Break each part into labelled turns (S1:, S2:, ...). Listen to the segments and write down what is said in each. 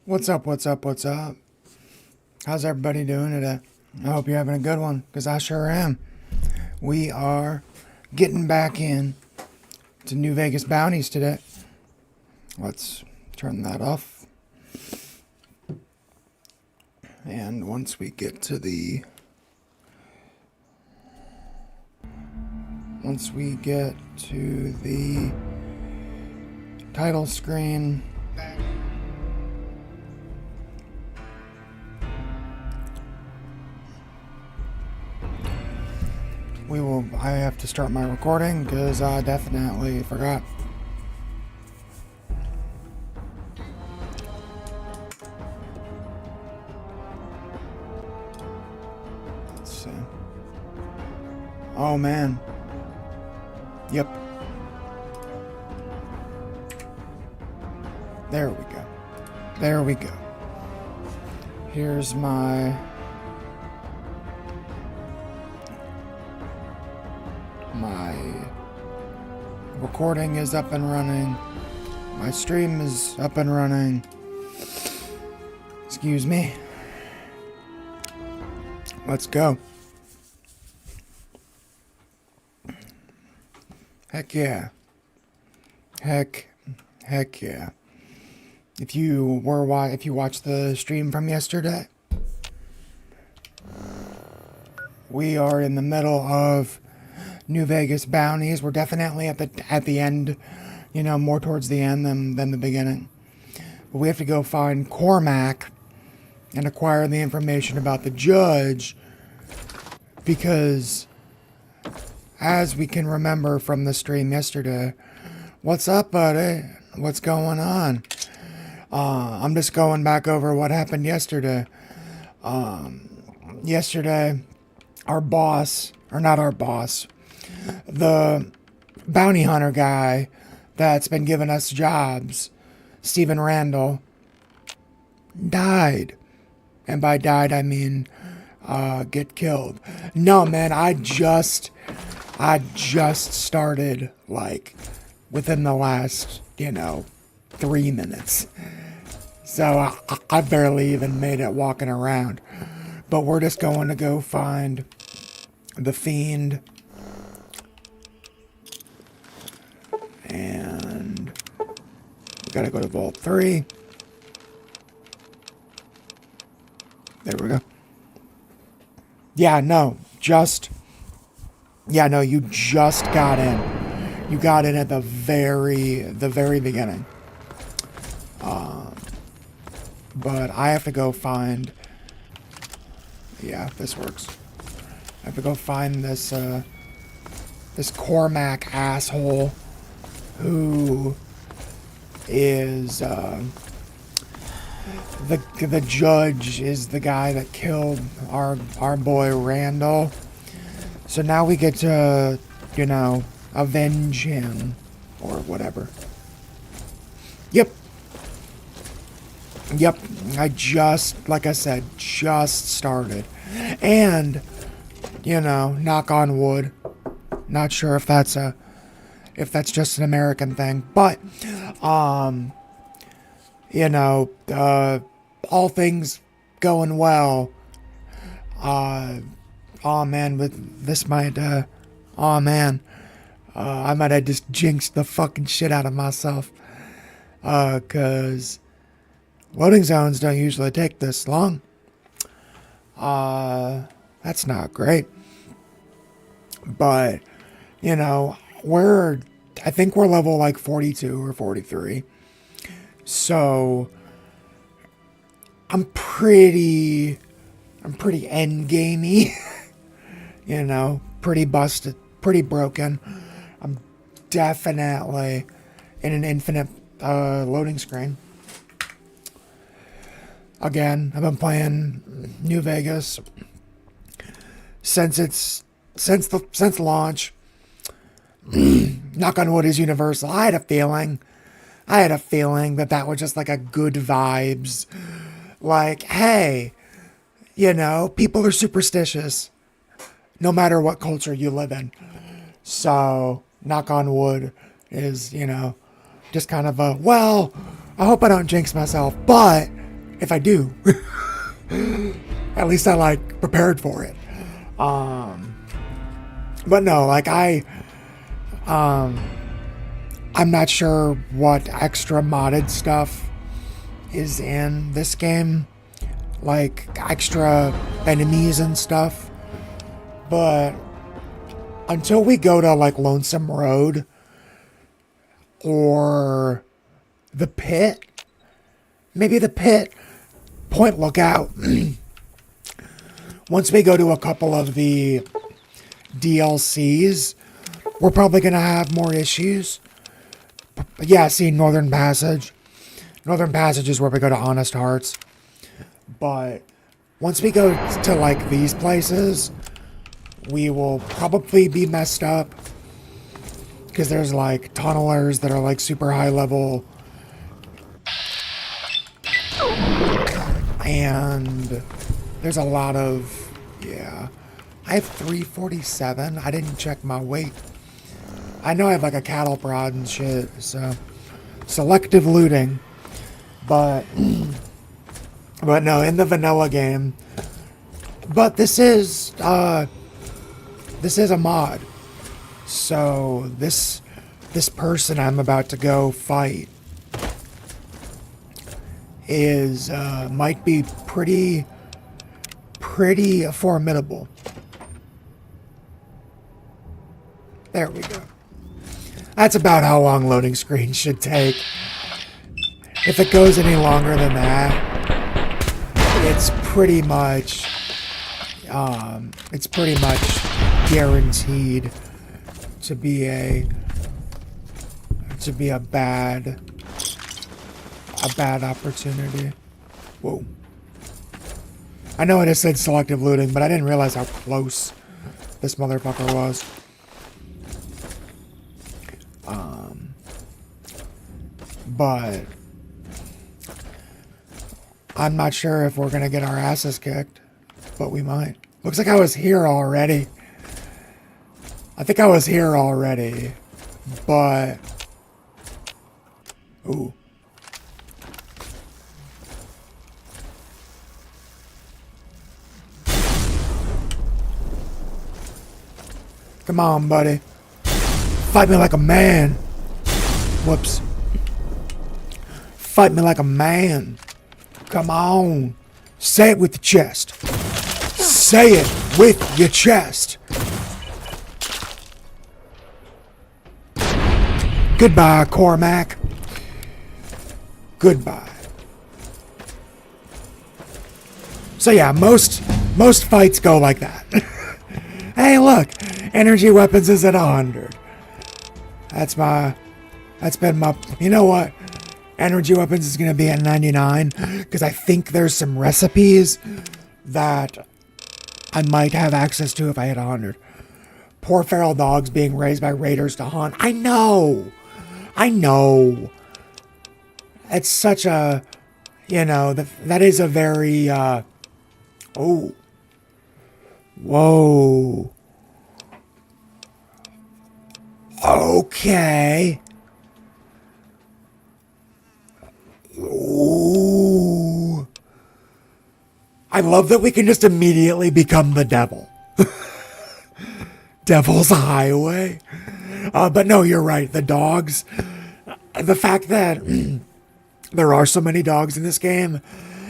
S1: What's up, what's up, what's up? How's everybody doing today? I hope you're having a good one, because I sure am. We are getting back in to New Vegas Bounties today. Let's turn that off. And once we get to the... title screen... I have to start my recording because I definitely forgot. Let's see. Oh man. Yep. There we go. There we go. Here's my recording is up and running. My stream is up and running. Excuse me. Let's go. Heck yeah. Heck yeah. If you watched the stream from yesterday, we are in the middle of New Vegas Bounties. We're definitely at the end, more towards the end than the beginning. But we have to go find Cormac and acquire the information about the judge, because as we can remember from the stream yesterday, what's up, buddy? What's going on? I'm just going back over what happened yesterday. Yesterday, the bounty hunter guy that's been giving us jobs, Stephen Randall, died. And by died, I mean get killed. No, man, I just started, like, within the last, 3 minutes. So I barely even made it walking around. But we're just going to go find the Fiend. And we gotta go to Vault 3. There we go. You just got in. You got in at the very beginning. But I have to go find... Yeah, this works. I have to go find this Cormac asshole who is the judge is the guy that killed our boy Randall. So now we get to, avenge him or whatever. Yep, I like I said, just started. And, knock on wood. Not sure if that's just an American thing, but, all things going well. Oh man, with this might, I might have just jinxed the fucking shit out of myself. 'Cause loading zones don't usually take this long. That's not great. But, I think we're level like 42 or 43. So, I'm pretty endgamey. Pretty busted, pretty broken. I'm definitely in an infinite loading screen. Again, I've been playing New Vegas since launch. Knock on wood is universal. I had a feeling that was just like a good vibes. Like, hey, people are superstitious no matter what culture you live in. So, knock on wood is, just kind of I hope I don't jinx myself, but if I do. At least I like prepared for it. But no, like I'm not sure what extra modded stuff is in this game, like extra enemies and stuff. But until we go to like Lonesome Road or the pit, maybe the pit, Point Lookout. Once we go to a couple of the DLCs, we're probably going to have more issues. Yeah, see, Northern Passage. Northern Passage is where we go to Honest Hearts. But once we go to, like, these places, we will probably be messed up. Because there's, like, tunnelers that are, like, super high level. And there's a lot of, yeah. I have 347. I didn't check my weight. I know I have like a cattle prod and shit, so selective looting. But no, in the vanilla game. But this is a mod. So this person I'm about to go fight is might be pretty formidable. There we go. That's about how long loading screens should take. If it goes any longer than that, it's pretty much guaranteed to be a bad opportunity. Whoa. I know I just said selective looting, but I didn't realize how close this motherfucker was. But I'm not sure if we're gonna get our asses kicked, but we might. Looks like I was here already. I think I was here already, but ooh. Come on, buddy. Fight me like a man. Whoops. Fight me like a man. Come on. Say it with the chest. Say it with your chest. Goodbye, Cormac. Goodbye. So yeah, most fights go like that. Hey, look. Energy weapons is at 100. That's been my, you know what? Energy weapons is going to be at 99 because I think there's some recipes that I might have access to if I hit 100. Poor feral dogs being raised by raiders to hunt. I know. It's such a, you know, that is a very, oh. Whoa. Okay. Ooh. I love that we can just immediately become the devil. Devil's Highway. But no, you're right. The dogs. The fact that there are so many dogs in this game.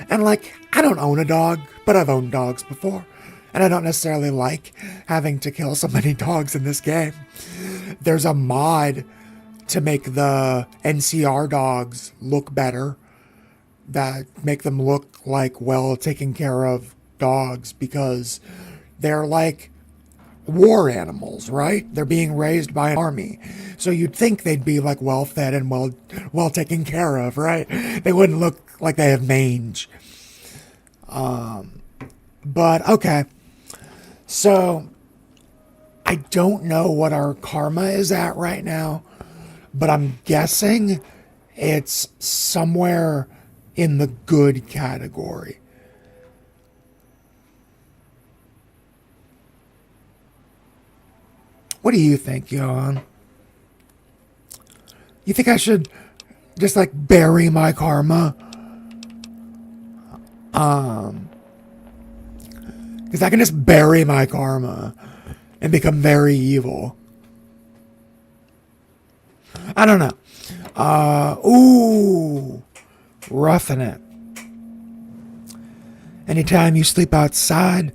S1: And like, I don't own a dog, but I've owned dogs before. And I don't necessarily like having to kill so many dogs in this game. There's a mod to make the NCR dogs look better, that make them look like well taken care of dogs, because they're like war animals, right? They're being raised by an army. So you'd think they'd be like well fed and well taken care of, right? They wouldn't look like they have mange. But okay. So I don't know what our karma is at right now, but I'm guessing it's somewhere in the good category. What do you think, Johan? You think I should just like bury my karma? Because I can just bury my karma and become very evil. I don't know. Ooh. Roughing it. Anytime you sleep outside,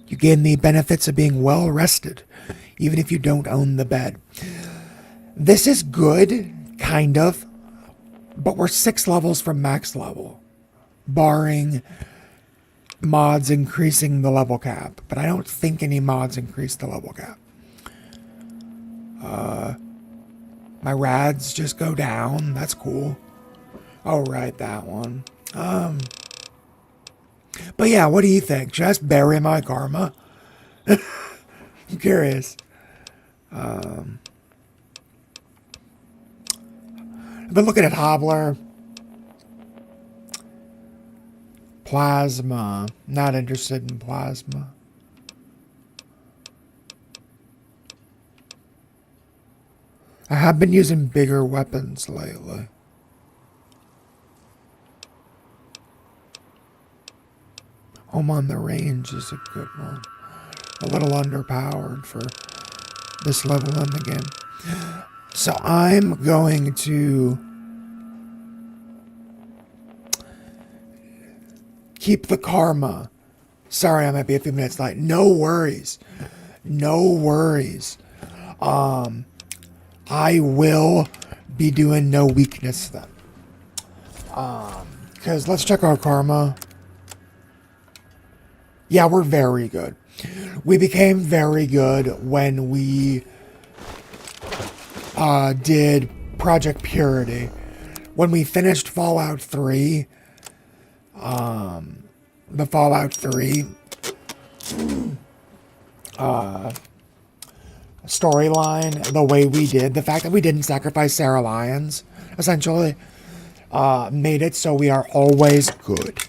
S1: you gain the benefits of being well rested, even if you don't own the bed. This is good, kind of, but we're 6 levels from max level, barring mods increasing the level cap. But I don't think any mods increase the level cap. My rads just go down. That's cool. Oh, right, that one. But yeah, what do you think? Just bury my karma? I'm curious. I've been looking at Hobbler. Plasma. Not interested in plasma. I have been using bigger weapons lately. Home on the Range is a good one. A little underpowered for this level in the game. So I'm going to keep the karma. Sorry, I might be a few minutes late. No worries. No worries. I will be doing no weakness then. Because let's check our karma. Yeah, we're very good. We became very good when we did Project Purity. When we finished Fallout 3, the Fallout 3 storyline, the way we did, the fact that we didn't sacrifice Sarah Lyons, essentially, made it so we are always good.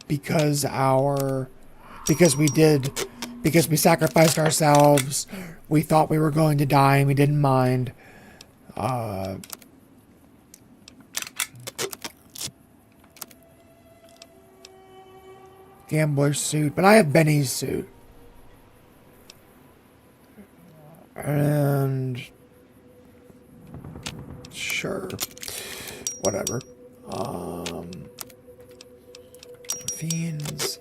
S1: Because we sacrificed ourselves, we thought we were going to die and we didn't mind. Gambler's suit, but I have Benny's suit. And sure, whatever. Fiends.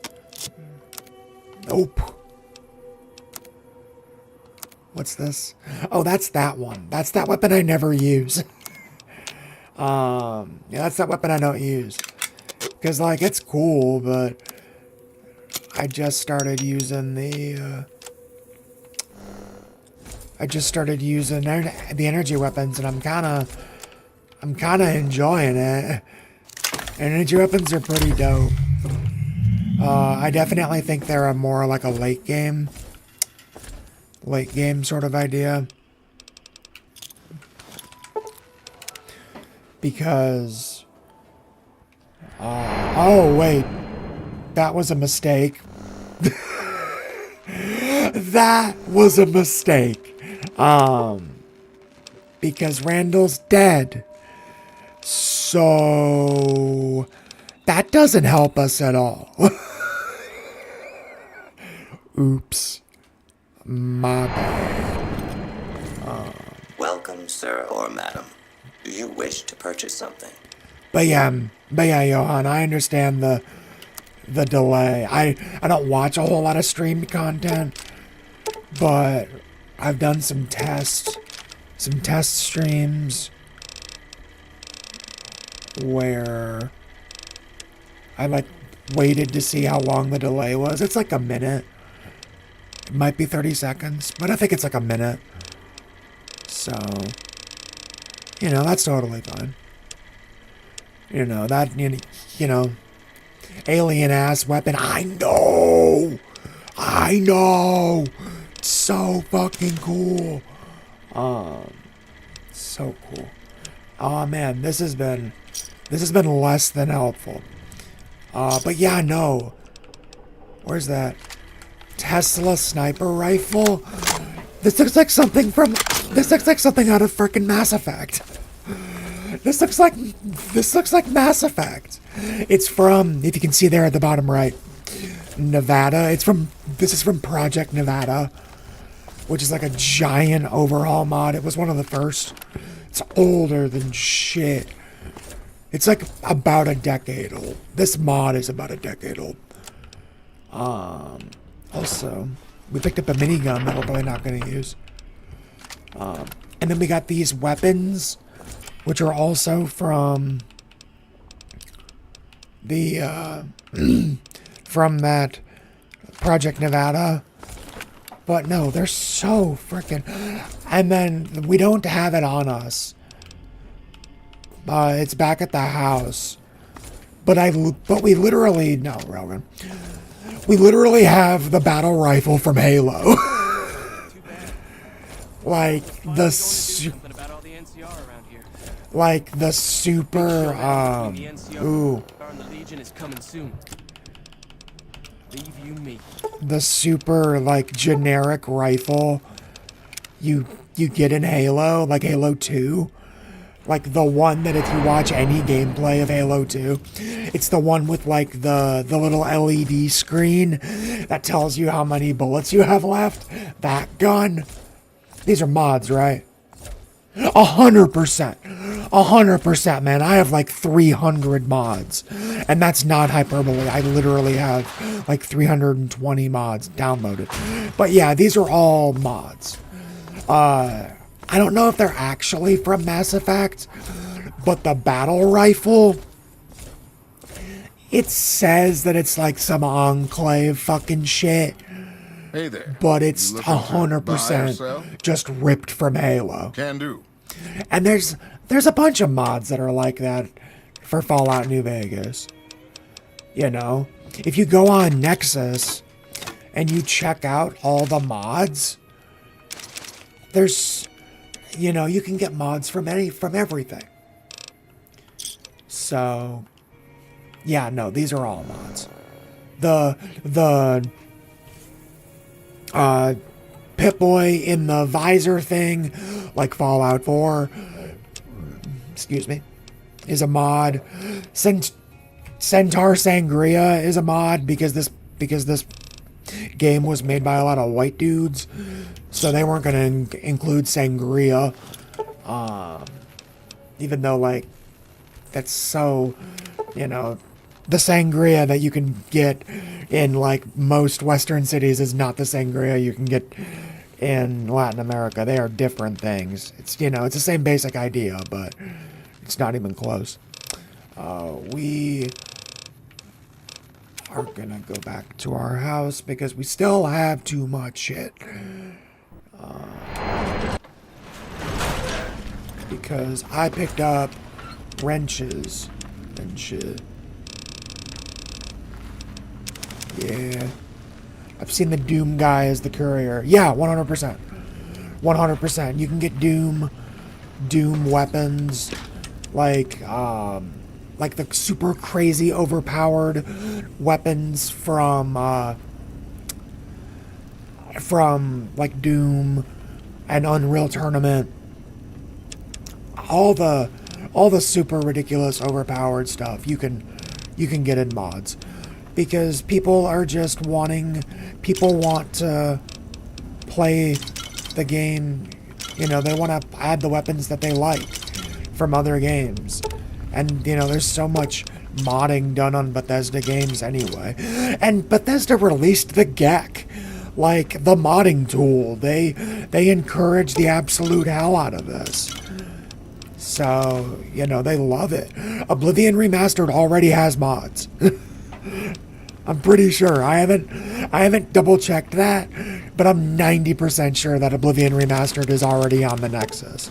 S1: Nope. What's this? Oh, that's that one. That's that weapon I never use. Yeah, that's that weapon I don't use. Because, like, it's cool, but I just started using the energy weapons, and I'm kind of enjoying it. Energy weapons are pretty dope. I definitely think they're a more like a late game sort of idea. Because, oh wait, that was a mistake. That was a mistake. Because Randall's dead. So that doesn't help us at all. Oops. My bad.
S2: Welcome, sir or madam. Do you wish to purchase something?
S1: But yeah, Johan, I understand the delay. I don't watch a whole lot of streamed content, but I've done some test streams where I like waited to see how long the delay was. It's like a minute. It might be 30 seconds, but I think it's like a minute. So, you know, that's totally fine. You know, that, you know, alien-ass weapon. I know! It's so fucking cool. So cool. Oh, man, this has been less than helpful. But yeah, no. Where's that? Tesla sniper rifle? This looks like something out of frickin' Mass Effect. This looks like Mass Effect. It's from, if you can see there at the bottom right, Nevada. This is from Project Nevada, which is like a giant overhaul mod. It was one of the first. It's older than shit. It's like about a decade old. This mod is about a decade old. Also, we picked up a minigun that we're probably not going to use. And then we got these weapons, which are also from the, from that Project Nevada. But no, they're so freaking... And then we don't have it on us. It's back at the house. But we literally... No, Rogan. We literally have the battle rifle from Halo. like the super... The super, like, generic rifle you get in Halo, like Halo 2. Like, the one that if you watch any gameplay of Halo 2, it's the one with, like, the little LED screen that tells you how many bullets you have left. That gun. These are mods, right? 100%. 100%, man. I have like 300 mods. And that's not hyperbole. I literally have like 320 mods downloaded. But yeah, these are all mods. I don't know if they're actually from Mass Effect, but the battle rifle, it says that it's like some Enclave fucking shit.
S3: Hey there.
S1: But it's 100% just ripped from Halo.
S3: Can do.
S1: And there's a bunch of mods that are like that for Fallout New Vegas. You know, if you go on Nexus and you check out all the mods, there's, you know, you can get mods from everything. So, yeah, no, these are all mods. The Pip-Boy in the visor thing, like Fallout 4, excuse me, is a mod. Centaur Sangria is a mod because this game was made by a lot of white dudes, so they weren't going to include Sangria, even though, like, that's so, you know, the sangria that you can get in, like, most Western cities is not the sangria you can get in Latin America. They are different things. It's, you know, it's the same basic idea, but it's not even close. We are gonna go back to our house because we still have too much shit. Because I picked up wrenches and shit. Yeah. I've seen the Doom guy as the courier. Yeah, 100%. 100%. You can get Doom weapons, like the super crazy overpowered weapons from like Doom and Unreal Tournament. All the super ridiculous overpowered stuff you can get in mods. Because people want to play the game, you know, they want to add the weapons that they like from other games. And, you know, there's so much modding done on Bethesda games anyway. And Bethesda released the GECK, like the modding tool. They encourage the absolute hell out of this. So, you know, they love it. Oblivion Remastered already has mods. I'm pretty sure. I haven't double checked that, but I'm 90% sure that Oblivion Remastered is already on the Nexus.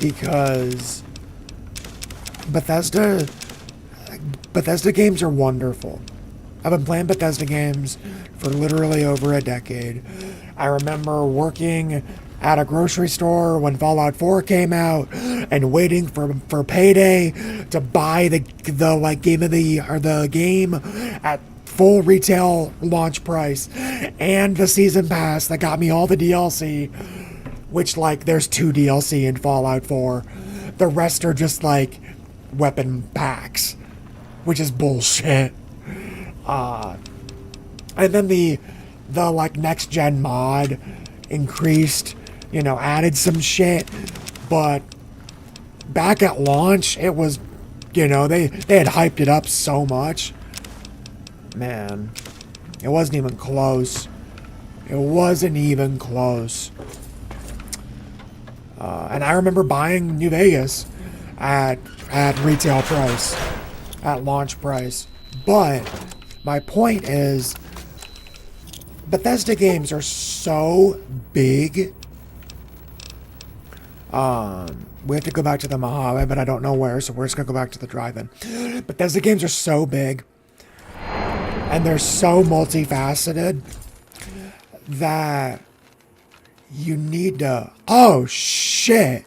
S1: Because Bethesda games are wonderful. I've been playing Bethesda games for literally over a decade. I remember working at a grocery store when Fallout 4 came out and waiting for payday to buy the game at full retail launch price and the season pass that got me all the DLC, which, like, there's 2 DLC in Fallout 4. The rest are just like weapon packs, which is bullshit. And then the like next gen mod increased, added some shit, but back at launch it was, they had hyped it up so much. Man, it wasn't even close. It wasn't even close. And I remember buying New Vegas at retail price, at launch price. But my point is, Bethesda games are so big. We have to go back to the Mojave, but I don't know where, so we're just gonna go back to the drive-in. Bethesda games are so big, and they're so multifaceted that you need to... Oh, shit!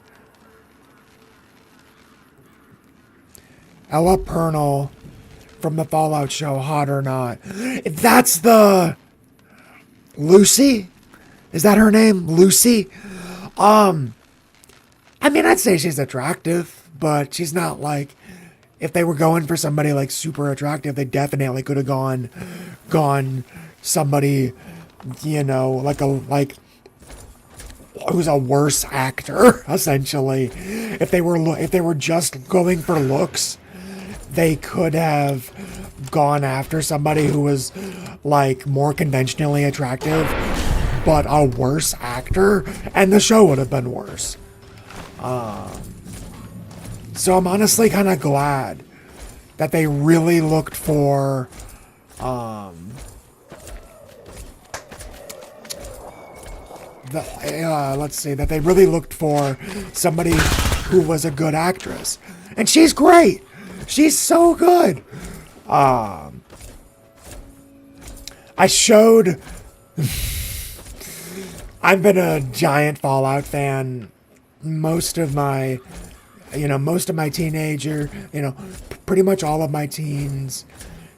S1: Ella Pernell from the Fallout show, Hot or Not. That's the... Lucy? Is that her name? Lucy? I mean, I'd say she's attractive, but she's not like... If they were going for somebody like super attractive, they definitely could have gone somebody, like who's a worse actor, essentially. If they were just going for looks, they could have gone after somebody who was like more conventionally attractive, but a worse actor, and the show would have been worse. So I'm honestly kind of glad that they really looked for, that they really looked for somebody who was a good actress. And she's great. She's so good. I showed... I've been a giant Fallout fan most of my teenager, pretty much all of my teens.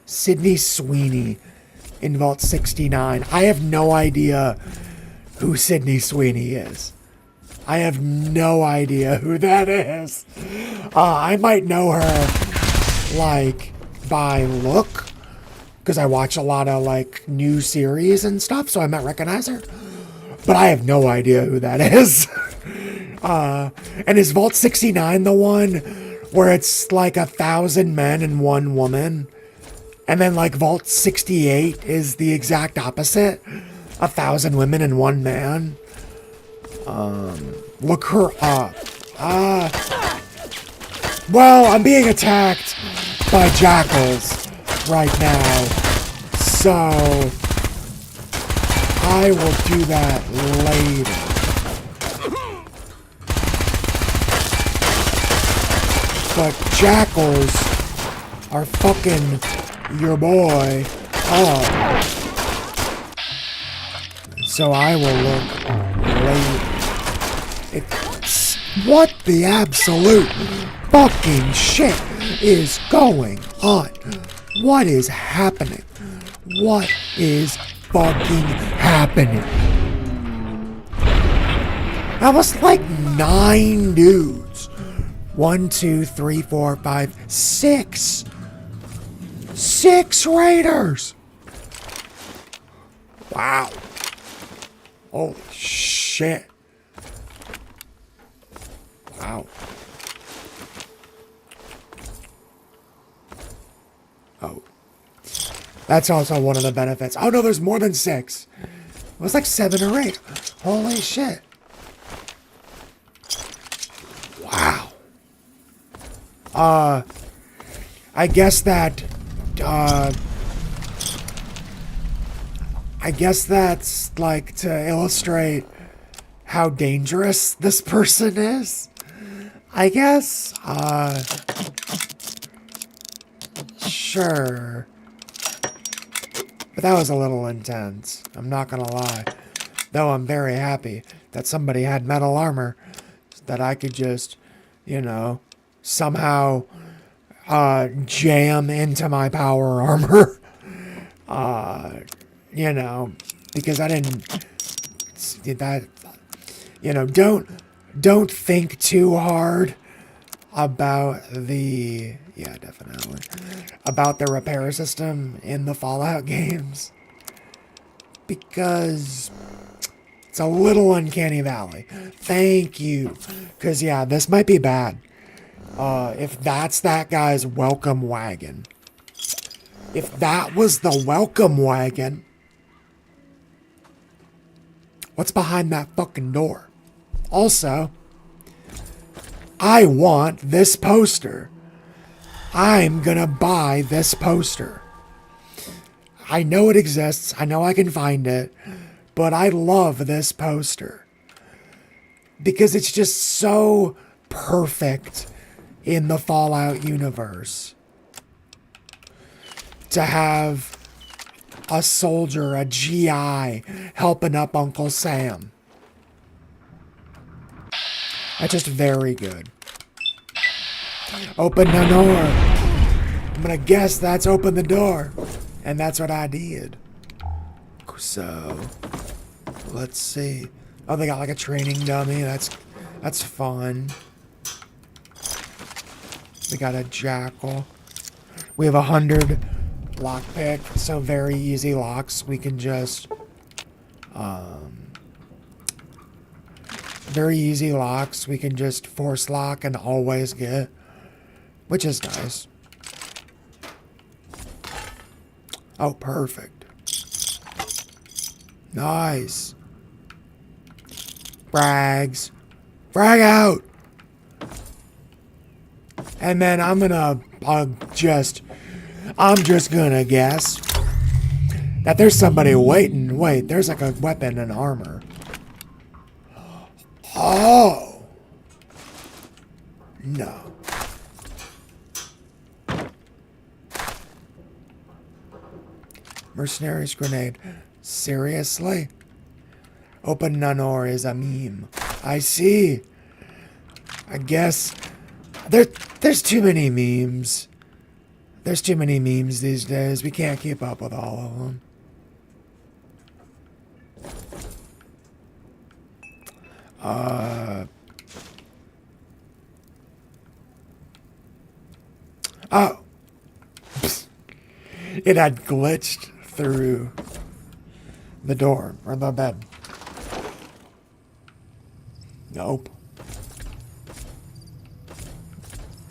S1: Sydney Sweeney in Vault 69. I have no idea who Sydney Sweeney is. I have no idea who that is. I might know her, like, by look, because I watch a lot of, like, new series and stuff, so I might recognize her. But I have no idea who that is. And is Vault 69 the one where it's like 1,000 men and 1 woman? And then like Vault 68 is the exact opposite. 1,000 women and 1 man. Look her up. Well, I'm being attacked by jackals right now. So I will do that later. But jackals are fucking your boy up. So I will look later. What the absolute fucking shit is going on? What is happening? What is fucking happening? That was like 9 dudes. 1, 2, 3, 4, 5, 6. 6 raiders. Wow. Holy shit. Wow. Oh. That's also one of the benefits. Oh no, there's more than 6. It was like 7 or 8. Holy shit. Wow. I guess that's like to illustrate how dangerous this person is. I guess, sure. But that was a little intense. I'm not gonna lie. Though I'm very happy that somebody had metal armor that I could just, somehow jam into my power armor. Because I didn't that, don't think too hard about the, yeah, definitely, about the repair system in the Fallout games. Because it's a little uncanny valley. Thank you. Because, yeah, this might be bad. If that's that guy's welcome wagon. If that was the welcome wagon, what's behind that fucking door? Also, I want this poster. I'm gonna buy this poster. I know it exists. I know I can find it. But I love this poster. Because it's just so perfect in the Fallout universe. To have a soldier, a GI, helping up Uncle Sam. That's just very good. Open the door. I'm gonna guess that's open the door. And that's what I did. So, let's see. Oh, they got like a training dummy. That's fun. We got a jackal. We have 100 lockpick, so very easy locks. We can just, very easy locks. We can just force lock and always get, which is nice. Oh, perfect. Nice. Frags. Frag out! And then I'm just gonna guess that there's somebody waiting. Wait, there's like a weapon and armor. Oh! No. Mercenaries grenade. Seriously? Open Nunor is a meme. I see. I guess there's too many memes. There's too many memes these days. We can't keep up with all of them. Oh. It had glitched through the door or the bed. Nope.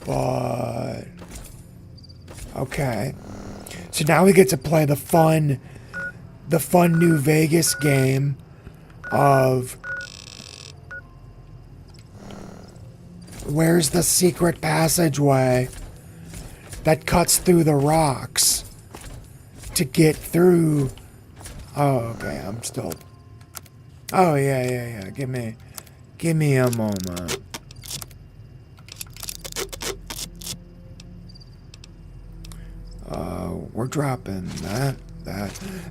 S1: But okay. So now we get to play the fun new Vegas game of where's the secret passageway that cuts through the rocks to get through. Oh, okay, I'm still. Oh yeah. Give me a moment. We're dropping that.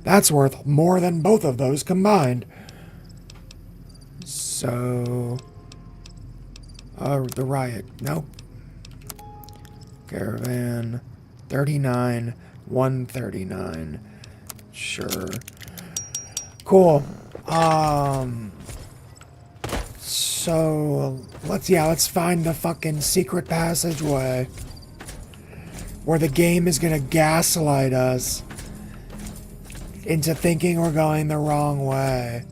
S1: That's worth more than both of those combined. So, the riot. Nope. Caravan, 39, 139. Sure. Cool. So let's find the fucking secret passageway where the game is gonna gaslight us into thinking we're going the wrong way.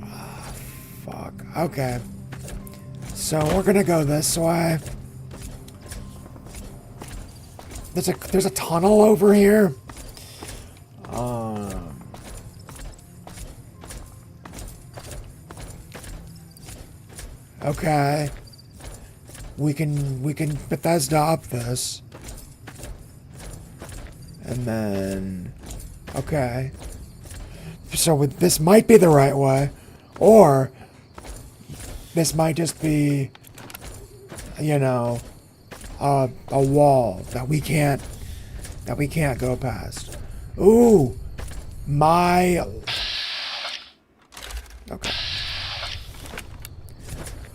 S1: Oh, fuck. Okay. So we're gonna go this way. There's a tunnel over here. Okay. We can Bethesda up this. And then okay. So this might be the right way, or this might just be, you know, a wall that we can't go past. Ooh, okay.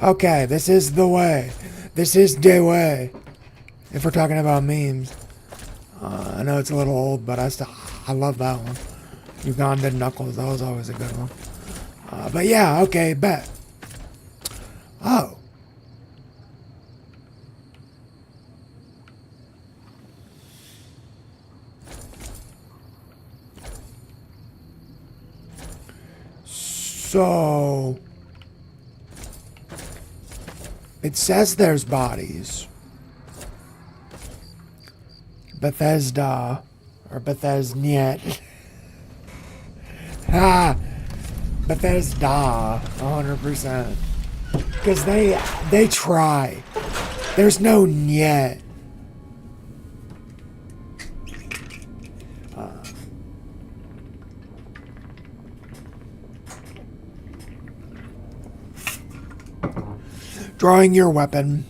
S1: Okay, this is the way. This is the way. If we're talking about memes. I know it's a little old, but I love that one. Ugandan Knuckles, that was always a good one. But yeah, okay, bet. Oh, So it says there's bodies. Bethesda or Bethesda. Ha! Bethesda, 100%. Because they try. There's no yet. Drawing your weapon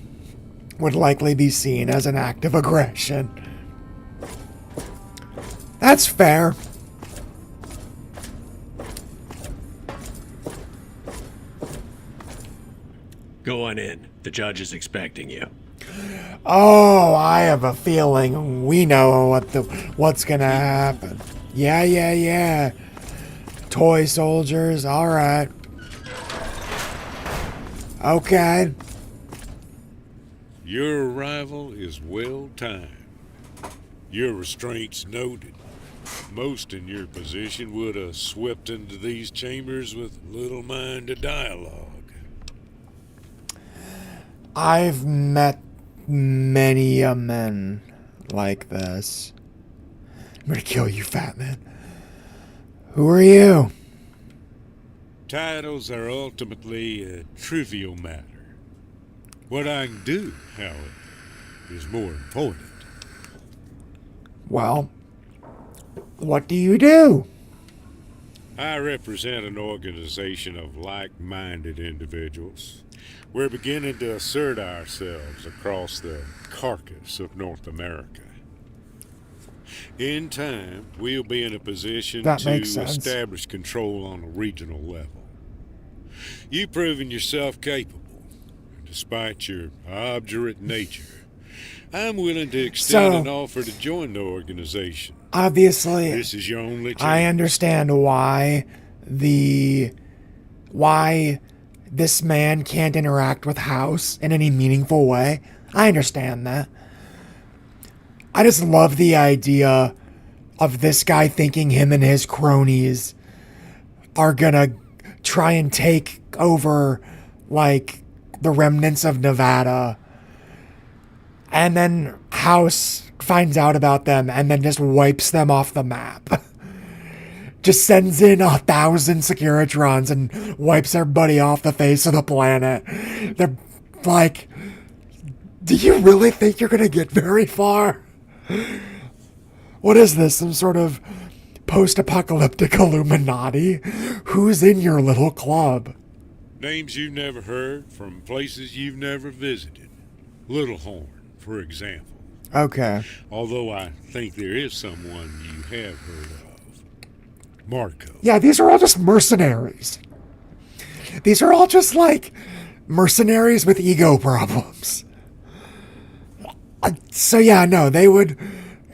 S1: would likely be seen as an act of aggression. That's fair.
S3: Go on in. The judge is expecting you.
S1: Oh, I have a feeling we know what's gonna happen. Yeah. Toy soldiers, alright. Okay.
S4: Your arrival is well timed. Your restraints noted. Most in your position would have swept into these chambers with little mind to dialogue.
S1: I've met many a men like this. I'm gonna kill you, fat man. Who are you?
S4: Titles are ultimately a trivial matter. What I can do, however, is more important.
S1: Well, what do you do?
S4: I represent an organization of like-minded individuals. We're beginning to assert ourselves across the carcass of North America. In time, we'll be in a position to establish control on a regional level. You've proven yourself capable, and despite your obdurate nature, I'm willing to extend an offer to join the organization.
S1: Obviously,
S4: this is your only chance.
S1: I understand why this man can't interact with House in any meaningful way. I understand that. I just love the idea of this guy thinking him and his cronies are gonna try and take over, like, the remnants of Nevada. And then House finds out about them and then just wipes them off the map. Just sends in 1,000 Securitrons and wipes everybody off the face of the planet. They're like, do you really think you're gonna get very far? What is this, some sort of post-apocalyptic Illuminati? Who's in your little club?
S4: Names you've never heard from places you've never visited. Little Horn, for example.
S1: Okay.
S4: Although I think there is someone you have heard of. Marco.
S1: Yeah, these are all just mercenaries. These are all just, like, mercenaries with ego problems. So yeah, no, they would...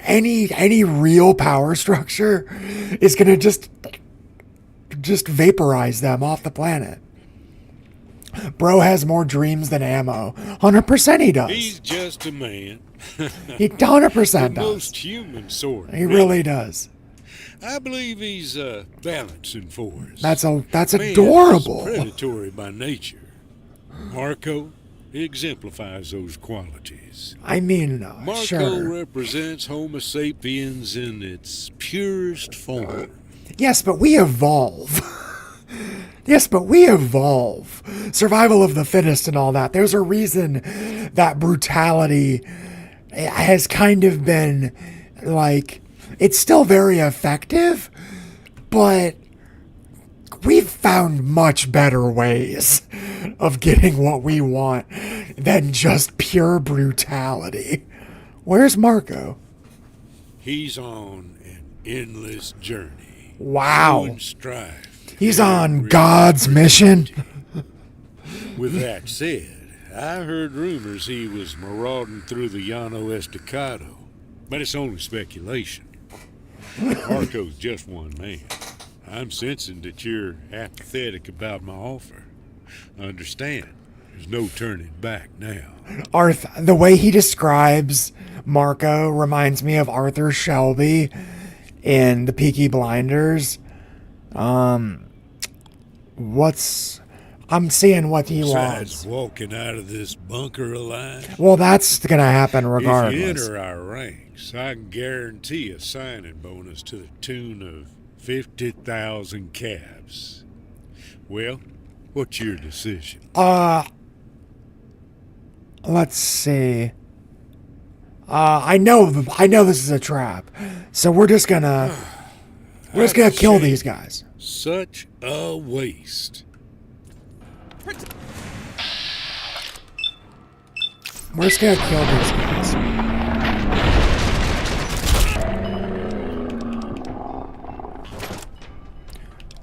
S1: Any real power structure is gonna just vaporize them off the planet. Bro has more dreams than ammo. 100% he does.
S4: He's just a man.
S1: He 100% does.
S4: The most human sort.
S1: He really does.
S4: I believe he's a balancing force.
S1: That's adorable.
S4: Predatory by nature. Marco exemplifies those qualities.
S1: I mean,
S4: Marco
S1: sure.
S4: represents Homo sapiens in its purest form.
S1: Yes, but we evolve. Yes, but we evolve. Survival of the fittest and all that. There's a reason that brutality has kind of been, like, it's still very effective, but we've found much better ways of getting what we want than just pure brutality. Where's Marco?
S4: He's on an endless journey.
S1: Wow.
S4: Strife.
S1: He's on God's mission.
S4: With that said, I heard rumors he was marauding through the Llano Estacado, but it's only speculation. Marco's just one man. I'm sensing that you're apathetic about my offer. Understand, there's no turning back now.
S1: The way he describes Marco reminds me of Arthur Shelby in the Peaky Blinders. I'm seeing what he
S4: Besides
S1: wants.
S4: walking out of this bunker alive,
S1: Well, that's gonna happen
S4: if you
S1: regardless.
S4: enter our ranks, I can guarantee a signing bonus to the tune of 50,000 cabs. Well, what's your decision?
S1: Let's see. I know this is a trap. So we're just gonna kill these guys.
S4: Such a waste.
S1: We're just gonna kill these guys.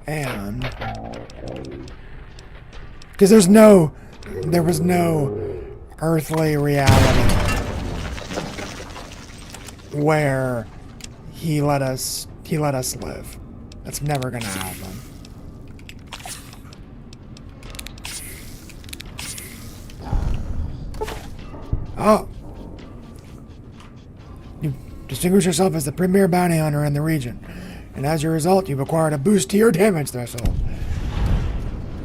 S1: And because there was no earthly reality where he let us live. That's never gonna happen. Oh. You distinguish yourself as the premier bounty hunter in the region, and as a result, you've acquired a boost to your damage threshold.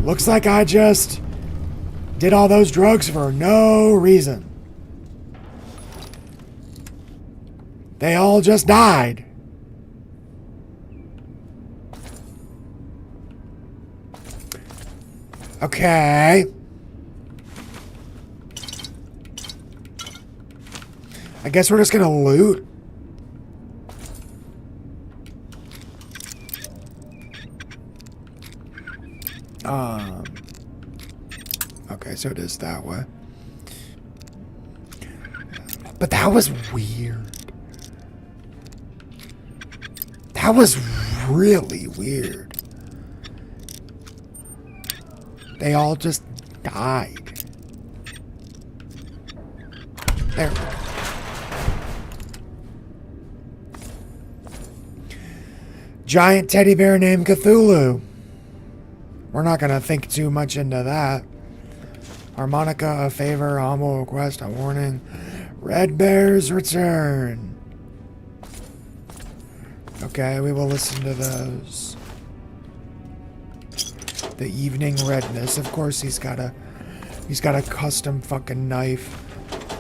S1: Looks like I just did all those drugs for no reason. They all just died. Okay. I guess we're just gonna loot. Okay, so it is that way. But that was weird. That was really weird. They all just died. There we go. Giant teddy bear named Cthulhu. We're not gonna think too much into that. Harmonica, a favor, a humble request, a warning. Red Bear's return. Okay, we will listen to those. The evening redness. Of course, he's got a custom fucking knife.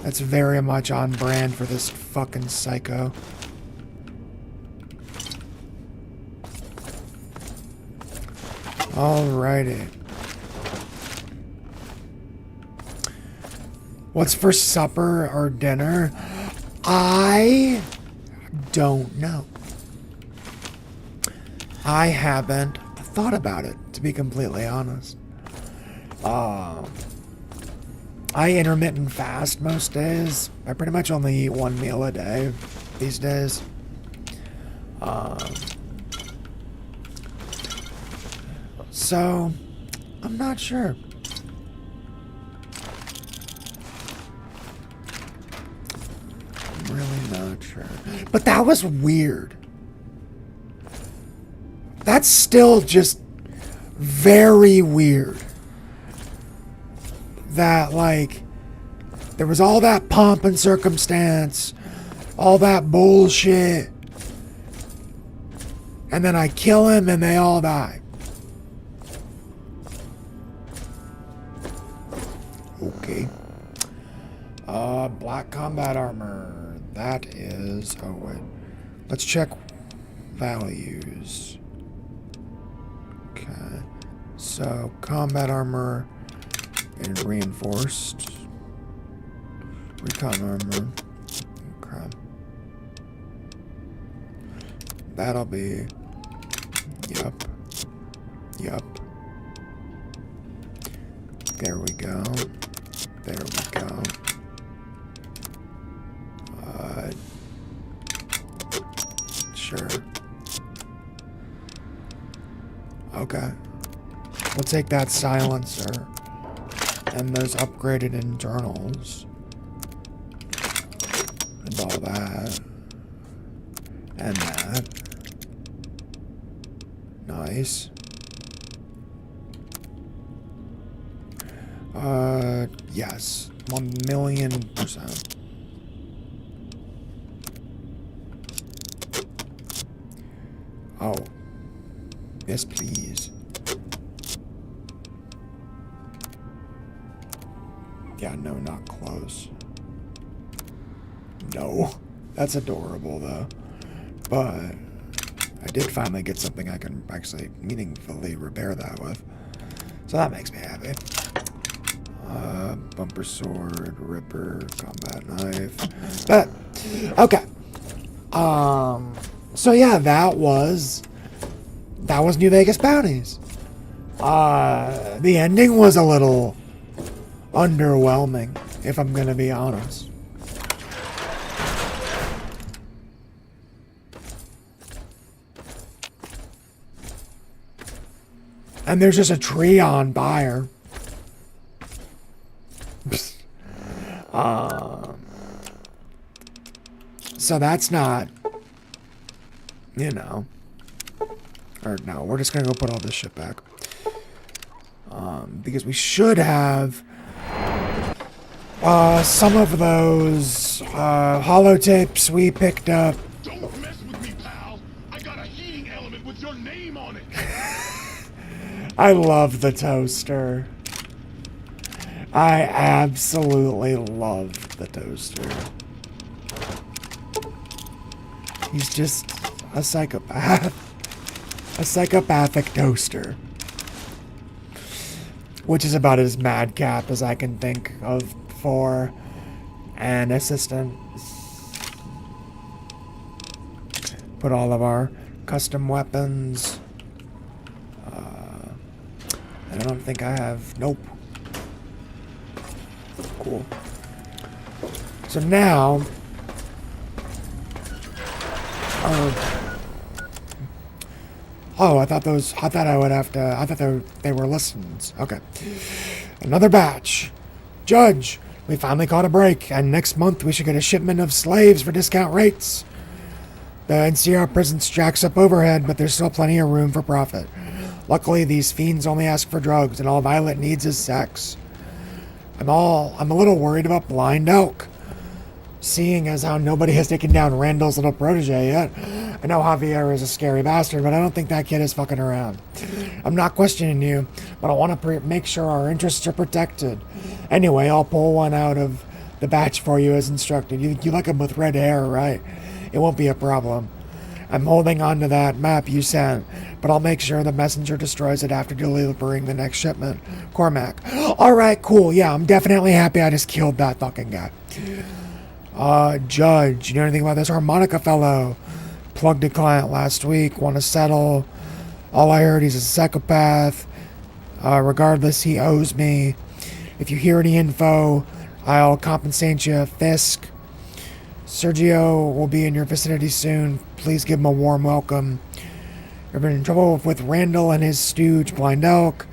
S1: That's very much on brand for this fucking psycho. Alrighty. What's for supper or dinner? I don't know. I haven't thought about it, to be completely honest. I intermittent fast most days. I pretty much only eat one meal a day these days. So, I'm not sure. I'm really not sure. But that was weird. That's still just very weird. That, like, there was all that pomp and circumstance, all that bullshit, and then I kill him and they all die. Okay. Black combat armor. That is... Oh, wait. Let's check values. Okay. So, combat armor and reinforced. Recon armor. Okay. That'll be... Yup. Yup. There we go. There we go. Sure. Okay. We'll take that silencer and those upgraded internals and all that and that. Nice. Yes. 1,000,000%. Oh. Yes, please. Yeah, no, not close. No. That's adorable, though. But I did finally get something I can actually meaningfully repair that with. So that makes me happy. Bumper sword, ripper, combat knife. But, okay. So yeah, that was New Vegas Bounties. The ending was a little underwhelming, if I'm gonna be honest. And there's just a tree on fire. So that's not, you know. Or no, we're just gonna go put all this shit back. Because we should have some of those holotapes we picked up.
S5: Don't mess with me, pal. I got a heating element with your name on it.
S1: I love the toaster. I absolutely love the toaster. He's just a psychopath. A psychopathic toaster. Which is about as madcap as I can think of for an assistant. Put all of our custom weapons. I don't think I have... Nope. Cool. So now... I thought they were listens. Okay. Another batch. Judge, we finally caught a break, and next month we should get a shipment of slaves for discount rates. The NCR prison jacks up overhead, but there's still plenty of room for profit. Luckily, these fiends only ask for drugs, and all Violet needs is sex. I'm a little worried about Blind Elk, seeing as how nobody has taken down Randall's little protege yet. I know Javier is a scary bastard, but I don't think that kid is fucking around. I'm not questioning you, but I want to make sure our interests are protected. Anyway, I'll pull one out of the batch for you as instructed. You like him with red hair, right? It won't be a problem. I'm holding on to that map you sent, but I'll make sure the messenger destroys it after delivering the next shipment. Cormac. Alright, cool. Yeah, I'm definitely happy I just killed that fucking guy. Judge, you know anything about this harmonica fellow? Plugged a client last week, want to settle. All I heard, he's a psychopath. Regardless, he owes me. If you hear any info, I'll compensate you. Fisk. Sergio will be in your vicinity soon. Please give him a warm welcome. You've been in trouble with Randall and his stooge, Blind Elk.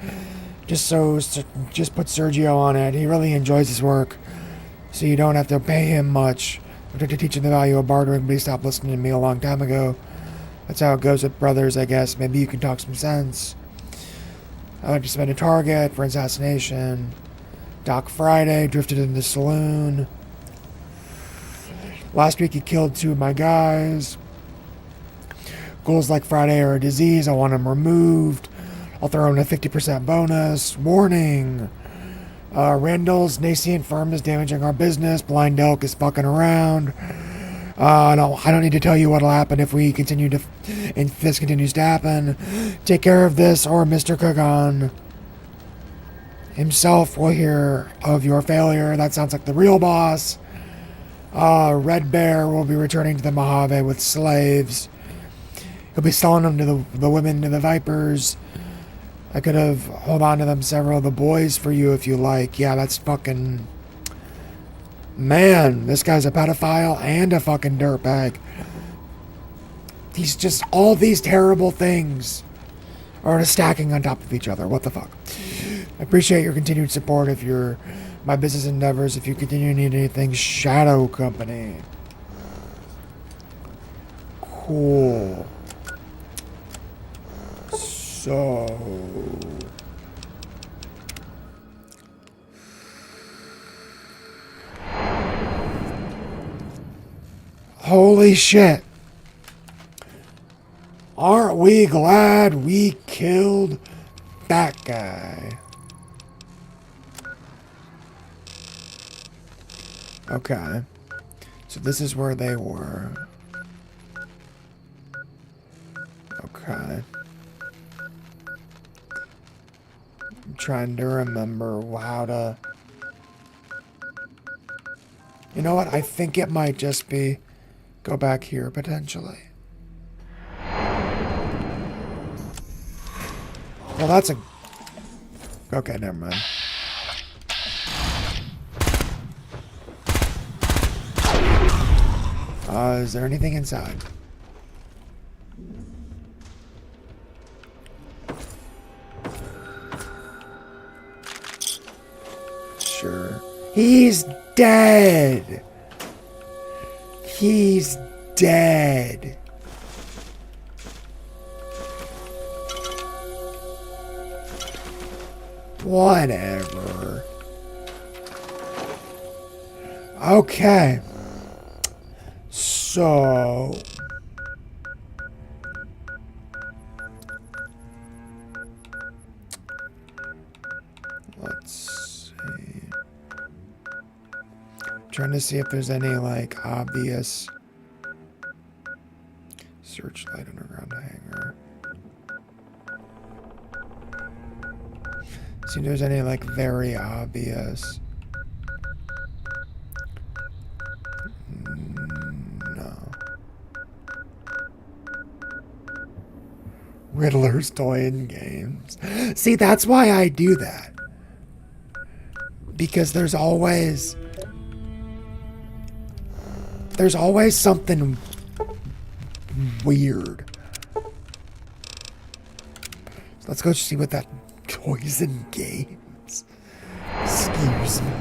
S1: Just put Sergio on it. He really enjoys his work, so you don't have to pay him much. I tried to teach him the value of bartering, but he stopped listening to me a long time ago. That's how it goes with brothers, I guess. Maybe you can talk some sense. I like to spend a target for assassination. Doc Friday drifted in the saloon. Last week he killed 2 of my guys. Goals like Friday are a disease. I want him removed. I'll throw in a 50% bonus. Warning. Randall's nascent firm is damaging our business. Blind Elk is fucking around. I don't need to tell you what'll happen if this continues to happen. Take care of this, or Mr. Kagan himself will hear of your failure. That sounds like the real boss. Red Bear will be returning to the Mojave with slaves. He'll be selling them to the women and the Vipers. I could have hold on to them several of the boys for you if you like. Yeah, that's fucking... Man, this guy's a pedophile and a fucking dirtbag. He's just... All these terrible things are stacking on top of each other. What the fuck? I appreciate your continued support of my business endeavors. If you continue to need anything, Shadow Company. Cool. So... Holy shit. Aren't we glad we killed that guy? Okay. So this is where they were. Okay. I'm trying to remember how to... You know what? I think it might just be... Go back here, potentially. Well, that's a... Okay, never mind. Is there anything inside? Sure. He's dead! He's dead. Whatever. Okay. So... Let's see. Trying to see if there's any, like, obvious... Searchlight underground hangar. See if there's any, like, very obvious... No. Riddler's toy and games. See, that's why I do that. Because there's always something weird. So let's go see what that toys and games. Excuse me.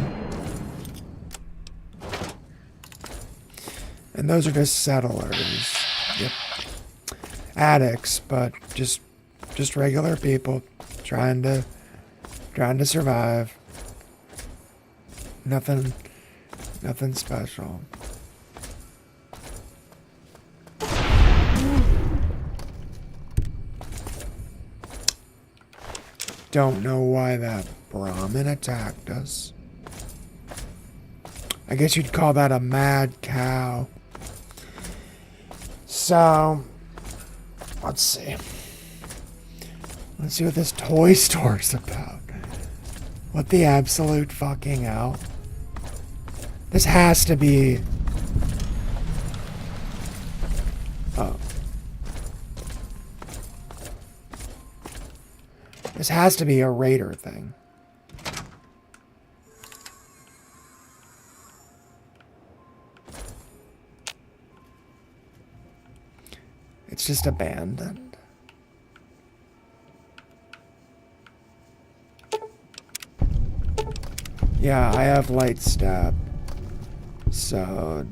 S1: And those are just settlers. Yep. Addicts, but just regular people trying to survive. Nothing special. Don't know why that Brahmin attacked us. I guess you'd call that a mad cow. So, let's see. Let's see what this toy store's about. What the absolute fucking hell? This has to be... Oh. This has to be a raider thing. It's just abandoned. Yeah, I have light stab. So...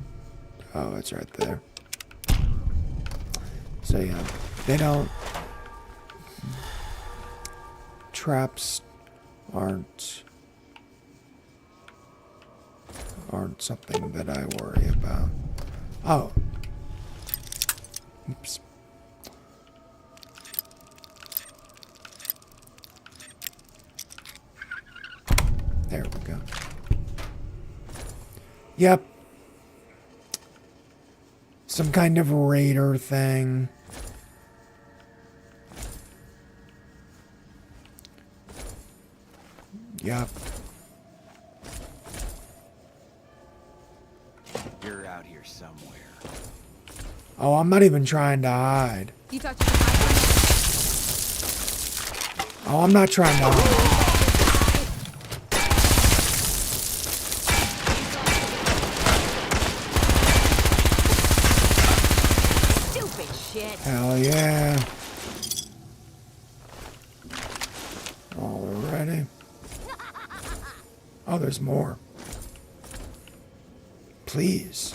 S1: Oh, it's right there. So yeah, they don't... Traps aren't something that I worry about. Oh. Oops. There we go. Yep. Some kind of raider thing. Yep.
S6: You're out here somewhere.
S1: Oh, I'm not even trying to hide.
S7: You thought you could hide?
S1: Oh, I'm not trying to hide.
S7: Stupid shit.
S1: Hell yeah. Alrighty. Oh, there's more. Please.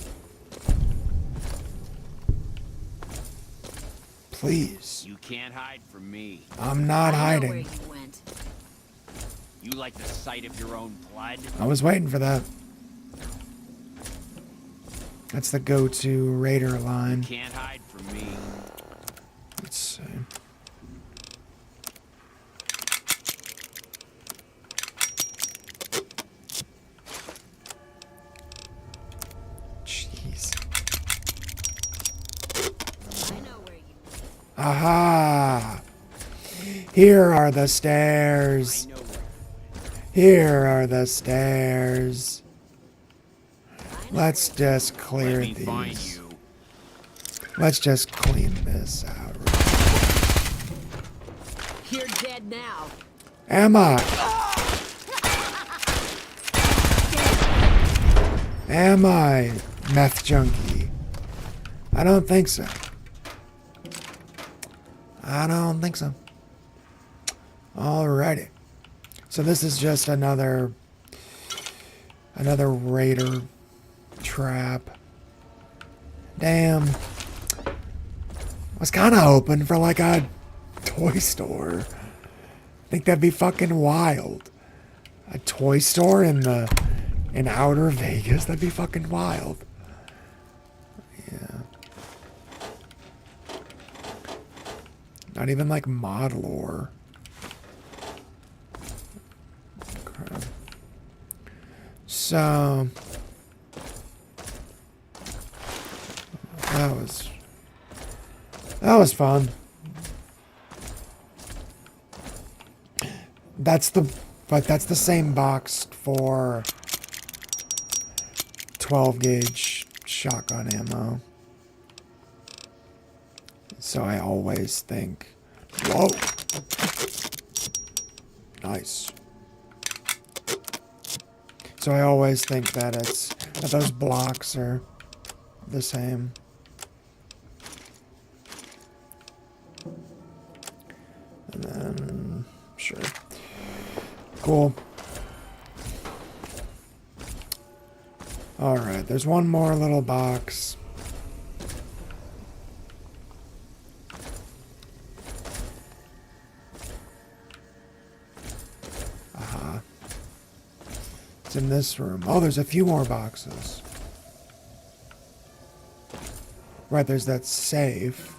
S1: Please.
S6: You can't hide from me.
S1: I'm not
S7: I know where
S1: hiding.
S7: you went.
S6: You like the sight of your own blood?
S1: I was waiting for that. That's the go-to raider line.
S6: Can't hide from me.
S1: Let's see. Aha! Here are the stairs. Here are the stairs. Let's just clear
S6: Let me find
S1: these.
S6: you.
S1: Let's just clean this out.
S7: You're dead now.
S1: Am I? Am I meth junkie? I don't think so. I don't think so. Alrighty. So this is just another raider trap. Damn. I was kind of hoping for like a toy store. I think that'd be fucking wild. A toy store in outer Vegas, that'd be fucking wild. Yeah. Not even like mod lore. Okay. So that was fun. That's the same box for 12 gauge shotgun ammo. So I always think, whoa, nice. So I always think that that those blocks are the same. And then, sure. Cool. Alright, there's one more little box. Aha. It's in this room. Oh, there's a few more boxes. Right, there's that safe.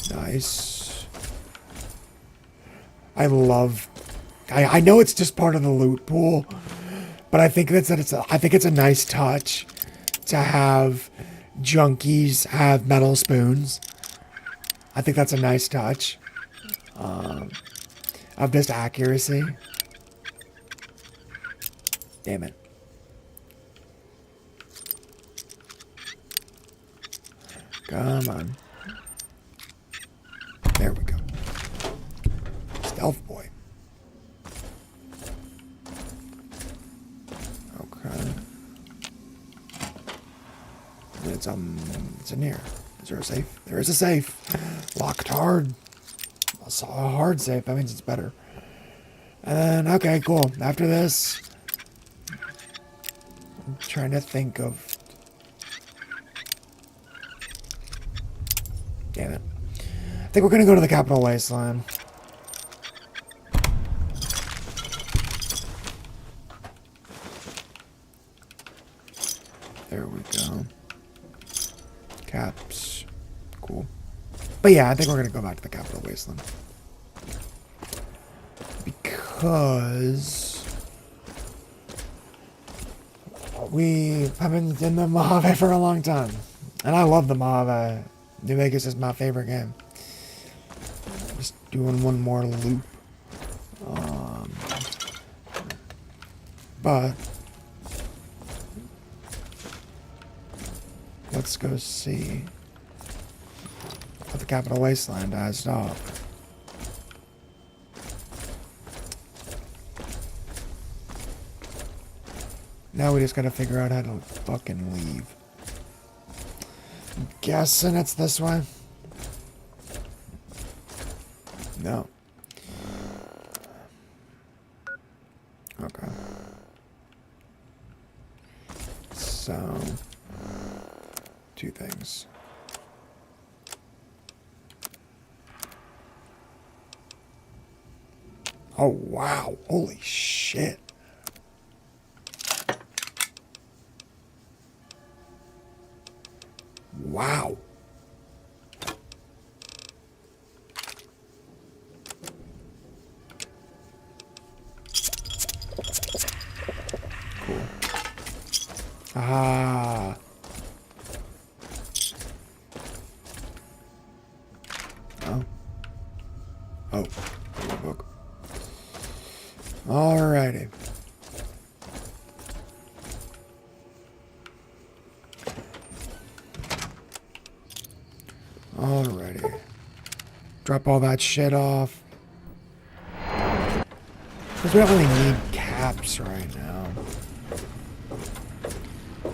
S1: Nice. I know it's just part of the loot pool, but I think it's a nice touch to have junkies have metal spoons. I think that's a nice touch of just accuracy. Damn it. Come on. There we go. Stealth boy. Okay. It's in here. Is there a safe? There is a safe. Locked hard. I saw a hard safe. That means it's better. And then, okay, cool. After this, I'm trying to think of. Damn it. I think we're gonna go to the Capital Wasteland. There we go. Caps. Cool. But yeah, I think we're gonna go back to the Capital Wasteland. Because we have been in the Mojave for a long time. And I love the Mojave. New Vegas is my favorite game. Just doing one more loop. But let's go see what the Capital Wasteland has to offer. Now we just gotta figure out how to fucking leave. I'm guessing it's this way. No. Okay. So, two things. Oh, wow. Holy shit. Wow. Cool. Ah. Oh, book. Alrighty. Alrighty. Drop all that shit off. Because we don't really need caps right now.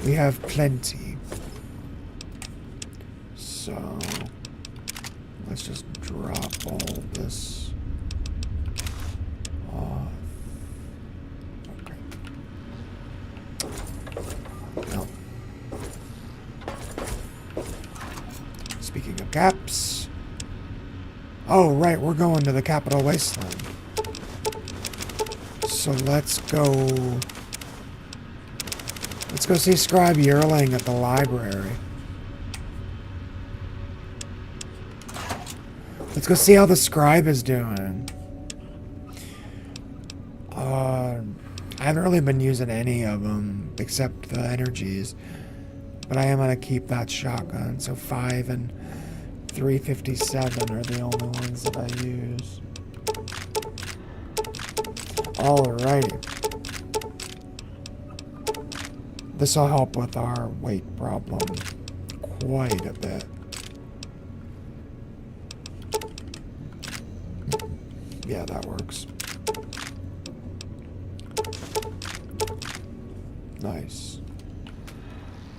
S1: We have plenty. So, let's just drop all this off. Okay. No. Speaking of caps. Oh, right, we're going to the capital Wasteland. So let's go see Scribe Yearling at the library. Let's go see how the Scribe is doing. I haven't really been using any of them except the energies, but I am gonna keep that shotgun. So 5 and 357 are the only ones that I use. Alrighty. This will help with our weight problem quite a bit. Yeah, that works. Nice.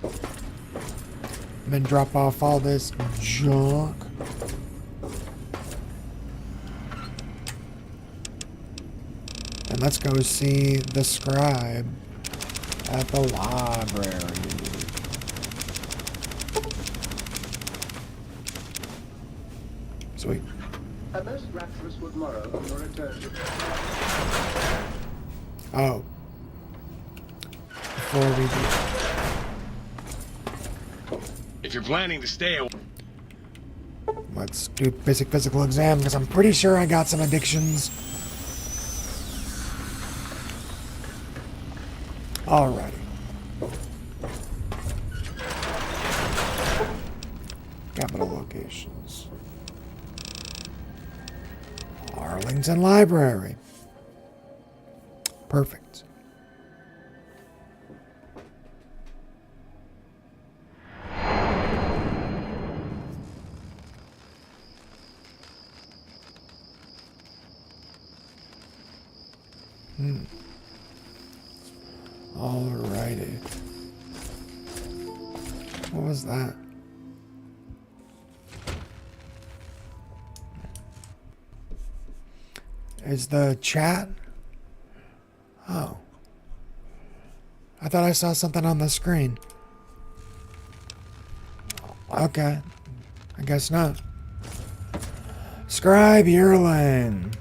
S1: And then drop off all this junk. And let's go see the Scribe at the library. Sweet.
S8: A most rapturous good morrow on your return.
S1: Oh. Before we do,
S5: If you're planning to stay
S1: let's do basic physical exam because I'm pretty sure I got some addictions. Alrighty. Capital locations. Arlington Library. Perfect. Alrighty. What was that? Is the chat? Oh. I thought I saw something on the screen. Okay. I guess not. Scribe Yearling.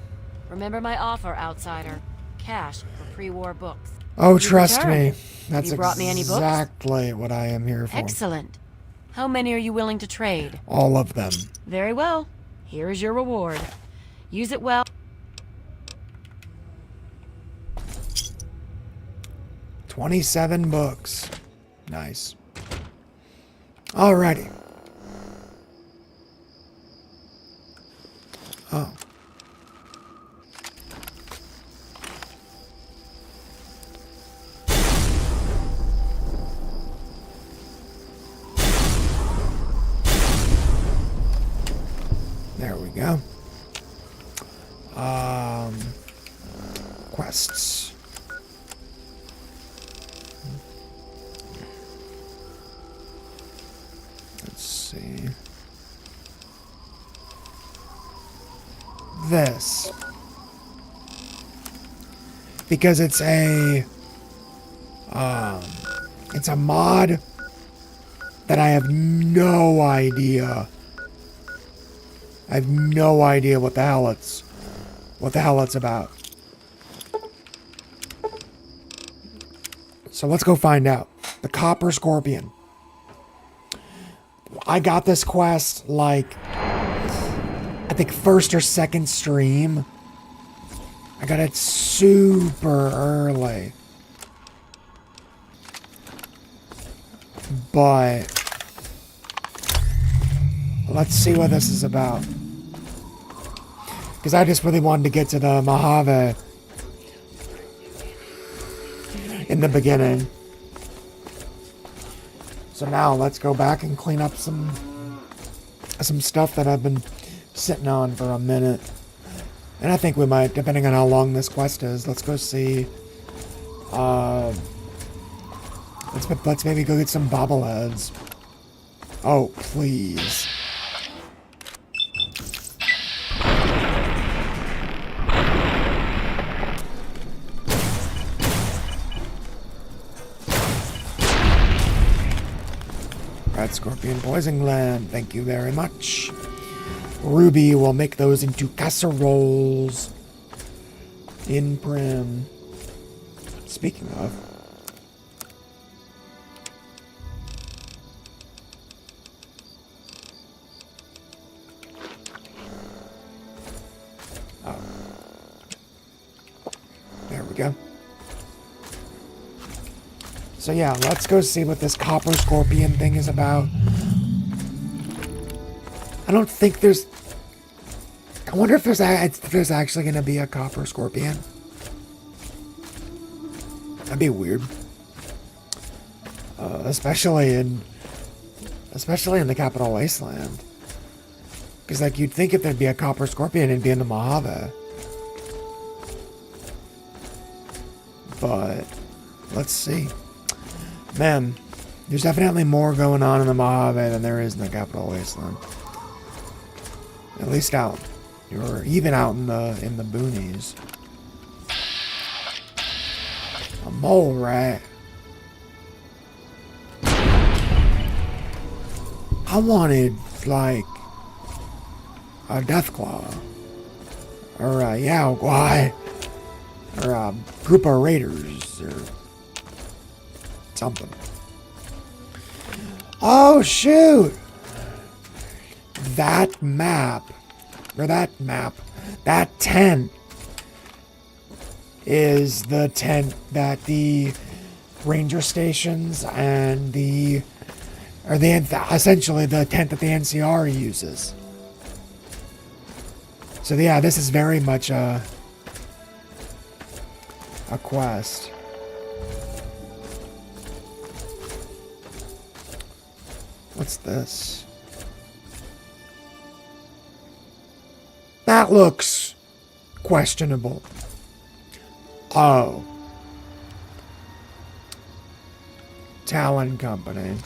S7: Remember my offer, outsider. Cash for pre-war books.
S1: Oh,
S7: You
S1: trust
S7: returned.
S1: me. That's
S7: You brought me any books?
S1: exactly what I am here for.
S7: Excellent. How many are you willing to trade?
S1: All of them.
S7: Very well. Here is your reward. Use it well.
S1: 27 books. Nice. Alrighty. Oh. There we go. Quests. Let's see. This. Because it's a mod that I have no idea. I have no idea what the hell it's about. So let's go find out. The Copper Scorpion. I got this quest like I think first or second stream. I got it super early. But let's see what this is about. Because I just really wanted to get to the Mojave in the beginning. So now let's go back and clean up some stuff that I've been sitting on for a minute. And I think we might, depending on how long this quest is, let's go see. Let's maybe go get some bobbleheads. Oh, please. Red Scorpion Poison Gland, thank you very much. Ruby will make those into casseroles in Prim. Speaking of, there we go. So yeah, let's go see what this copper scorpion thing is about. I don't think there's... I wonder if there's actually going to be a copper scorpion. That'd be weird. Especially in the capital Wasteland. Because like you'd think if there'd be a copper scorpion, it'd be in the Mojave. But let's see. Man, there's definitely more going on in the Mojave than there is in the capital Wasteland. At least out, or even out in the boonies. A mole rat. I wanted like a deathclaw, or a Yaoguai, or a group of raiders, or something. Oh shoot! That tent is the tent that the ranger stations and essentially the tent that the NCR uses. So yeah, this is very much a quest. What's this? That looks questionable. Oh. Talon Company.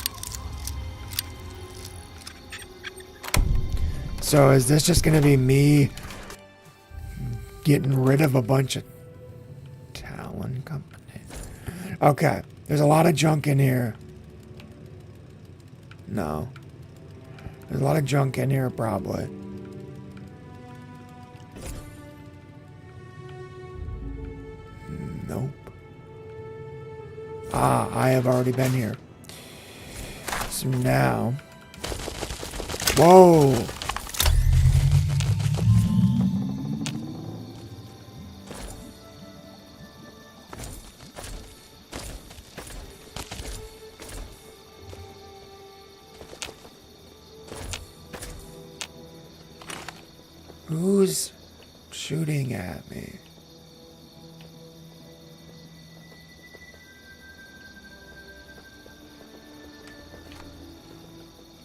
S1: So is this just going to be me getting rid of a bunch of Talon Company? Okay. There's a lot of junk in here. No. There's a lot of junk in here, probably. Nope. Ah, I have already been here. So now... Whoa! Who's shooting at me?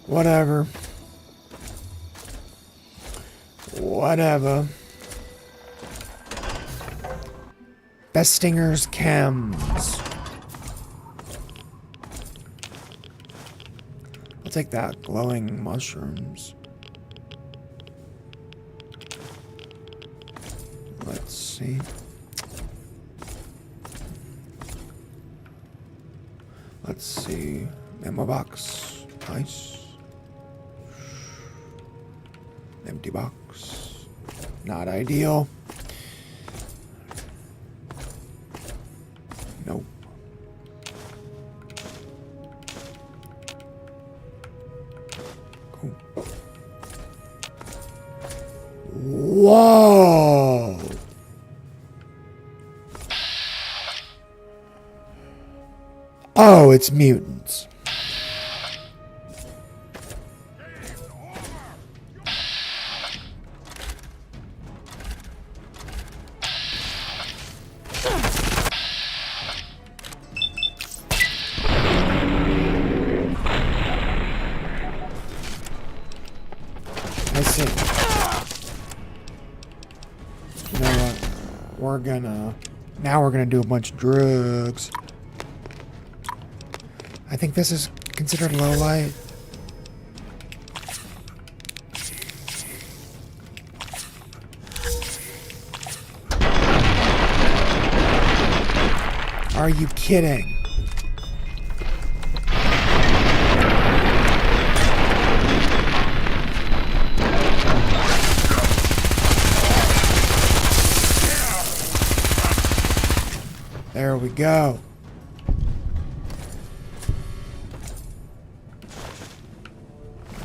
S1: Whatever. Whatever. Bestinger's Chems. I'll take that. Glowing mushrooms. Let's see. Let's see. Memo box. Nice. Empty box. Not ideal. Nope. Cool. Whoa! Oh, it's mutants. we're gonna... Now we're gonna do a bunch of drugs. I think this is considered low light. Are you kidding? There we go.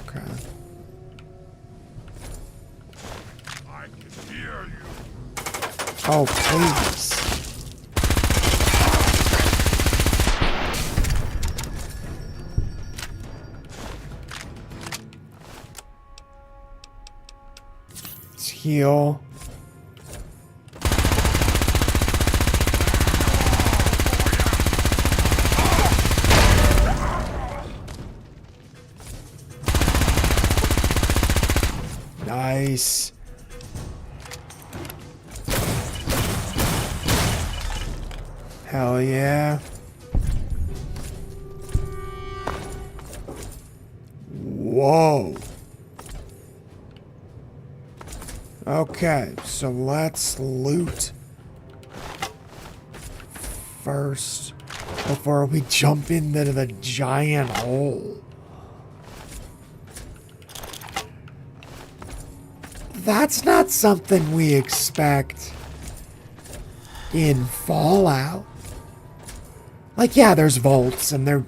S1: Okay.
S5: I can hear you.
S1: Oh, please. Let's heal. Nice. Hell yeah. Whoa. Okay, so let's loot first before we jump into the giant hole. That's not something we expect in Fallout. Like, yeah, there's vaults, and they're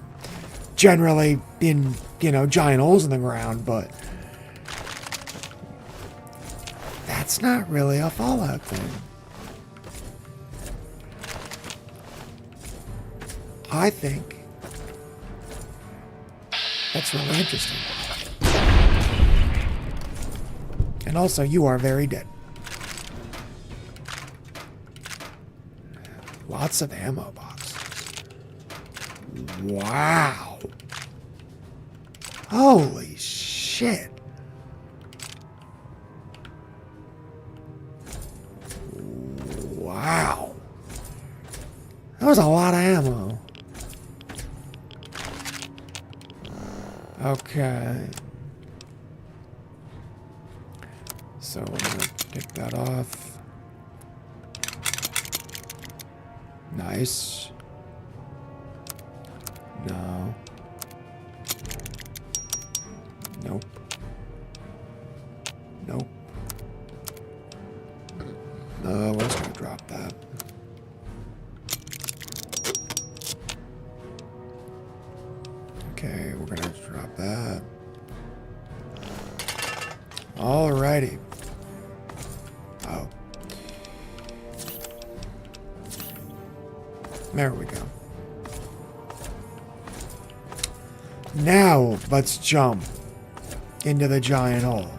S1: generally in, you know, giant holes in the ground, but that's not really a Fallout thing. I think that's really interesting. And also, you are very dead. Lots of ammo boxes. Wow. Holy shit. Wow. That was a lot of ammo. Okay. So we're gonna take that off. Nice. No. Nope. Nope. No, we're just gonna drop that. Okay, we're gonna drop that. Alrighty. Oh. There we go. Now, let's jump into the giant hole.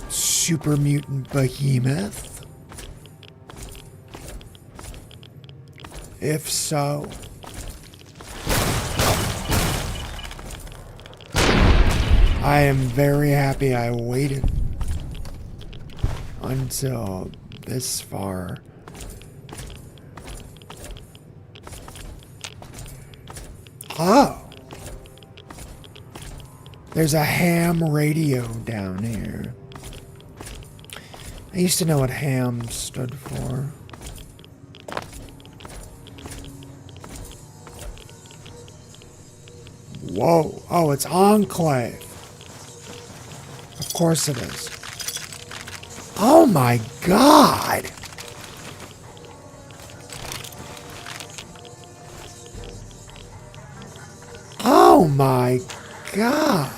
S1: Super mutant behemoth? If so, I am very happy I waited until this far. Oh! There's a ham radio down here. I used to know what ham stood for. Whoa. Oh, it's Enclave. Of course it is. Oh my god. Oh my god.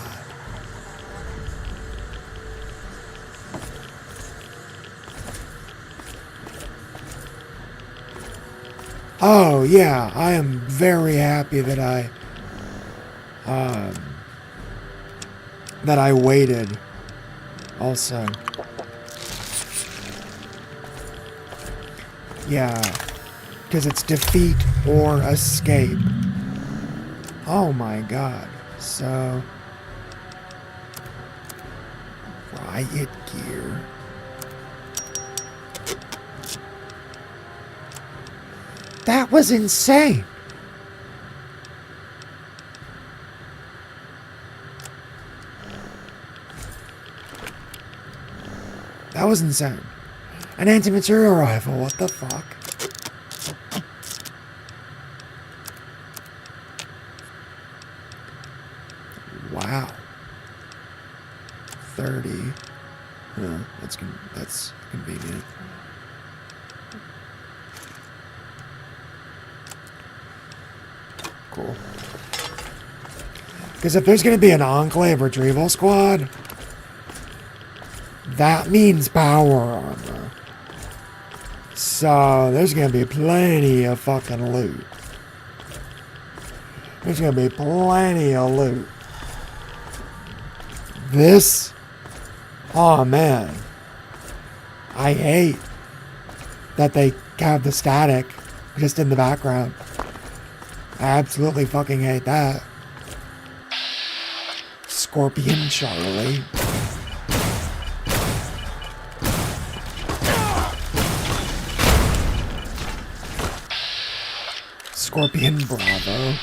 S1: Oh yeah, I am very happy that I waited also. Yeah. Because it's defeat or escape. Oh my god. So... riot gear. That was insane. That was insane. An anti-material rifle, what the fuck? Wow. 30. Huh, that's convenient. Cool. Because if there's going to be an Enclave retrieval squad, that means power armor. So there's going to be plenty of fucking loot. There's going to be plenty of loot. This... oh man. I hate that they have the static just in the background. I absolutely fucking hate that. Scorpion Charlie. Scorpion Bravo.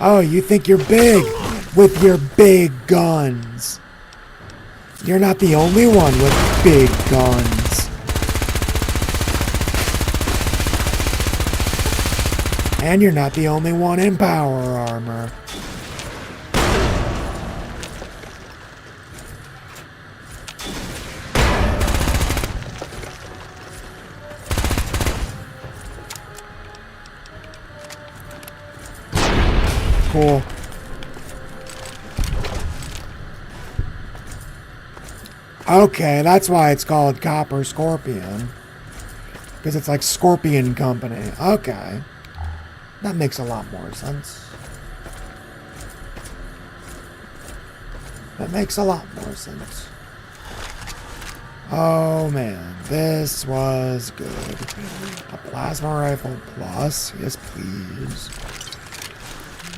S1: Oh, you think you're big with your big guns. You're not the only one with big guns. And you're not the only one in power armor. Cool. Okay, that's why it's called Copper Scorpion. Because it's like Scorpion Company. Okay. That makes a lot more sense. That makes a lot more sense. Oh man, this was good. A plasma rifle plus. Yes, please.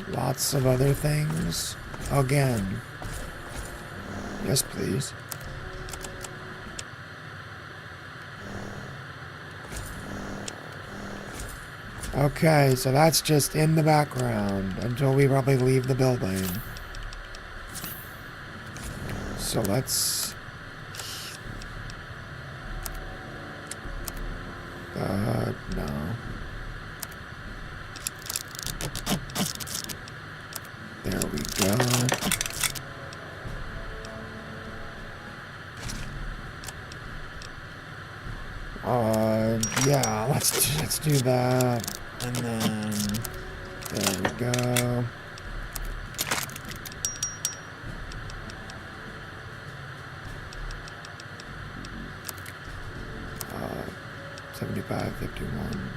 S1: Lots of other things. Again. Yes, please. Okay, so that's just in the background until we probably leave the building. So let's... no. There we go. Yeah, let's do that. And then, there we go. 75, 51.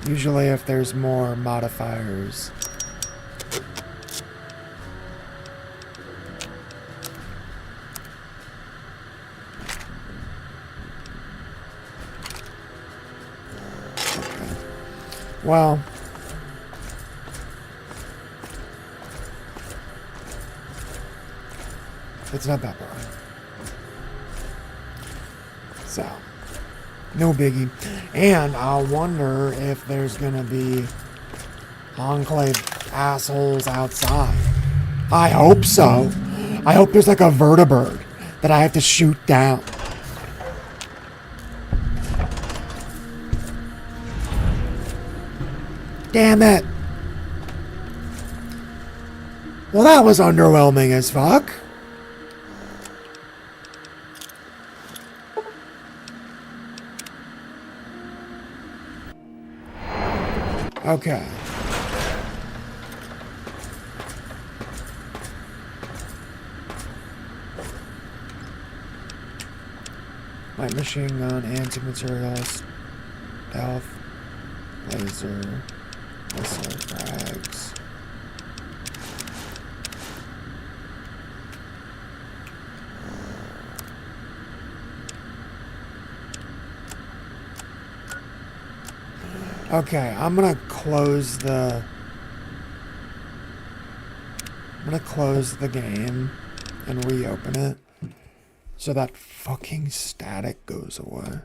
S1: Usually if there's more modifiers. Well, it's not that bad. So, no biggie. And I wonder if there's gonna be Enclave assholes outside. I hope so. I hope there's like a vertibird that I have to shoot down. Damn it. Well, that was underwhelming as fuck. Okay. Light machine gun, anti-materials, stealth, laser, missile frags. Okay, I'm gonna close the game and reopen it so that fucking static goes away.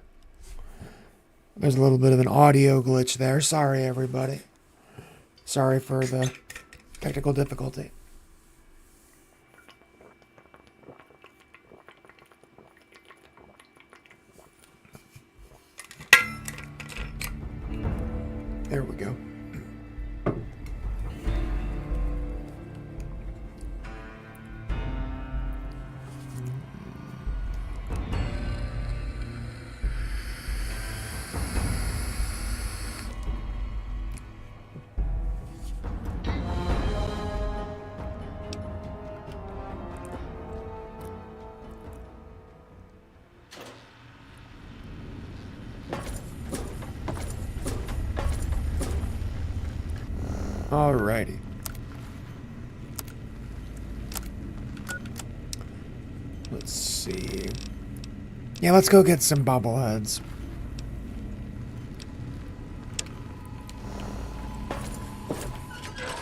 S1: There's a little bit of an audio glitch there. Sorry, everybody. Sorry for the technical difficulty. There we go. Alrighty. Let's see. Yeah, let's go get some bobbleheads.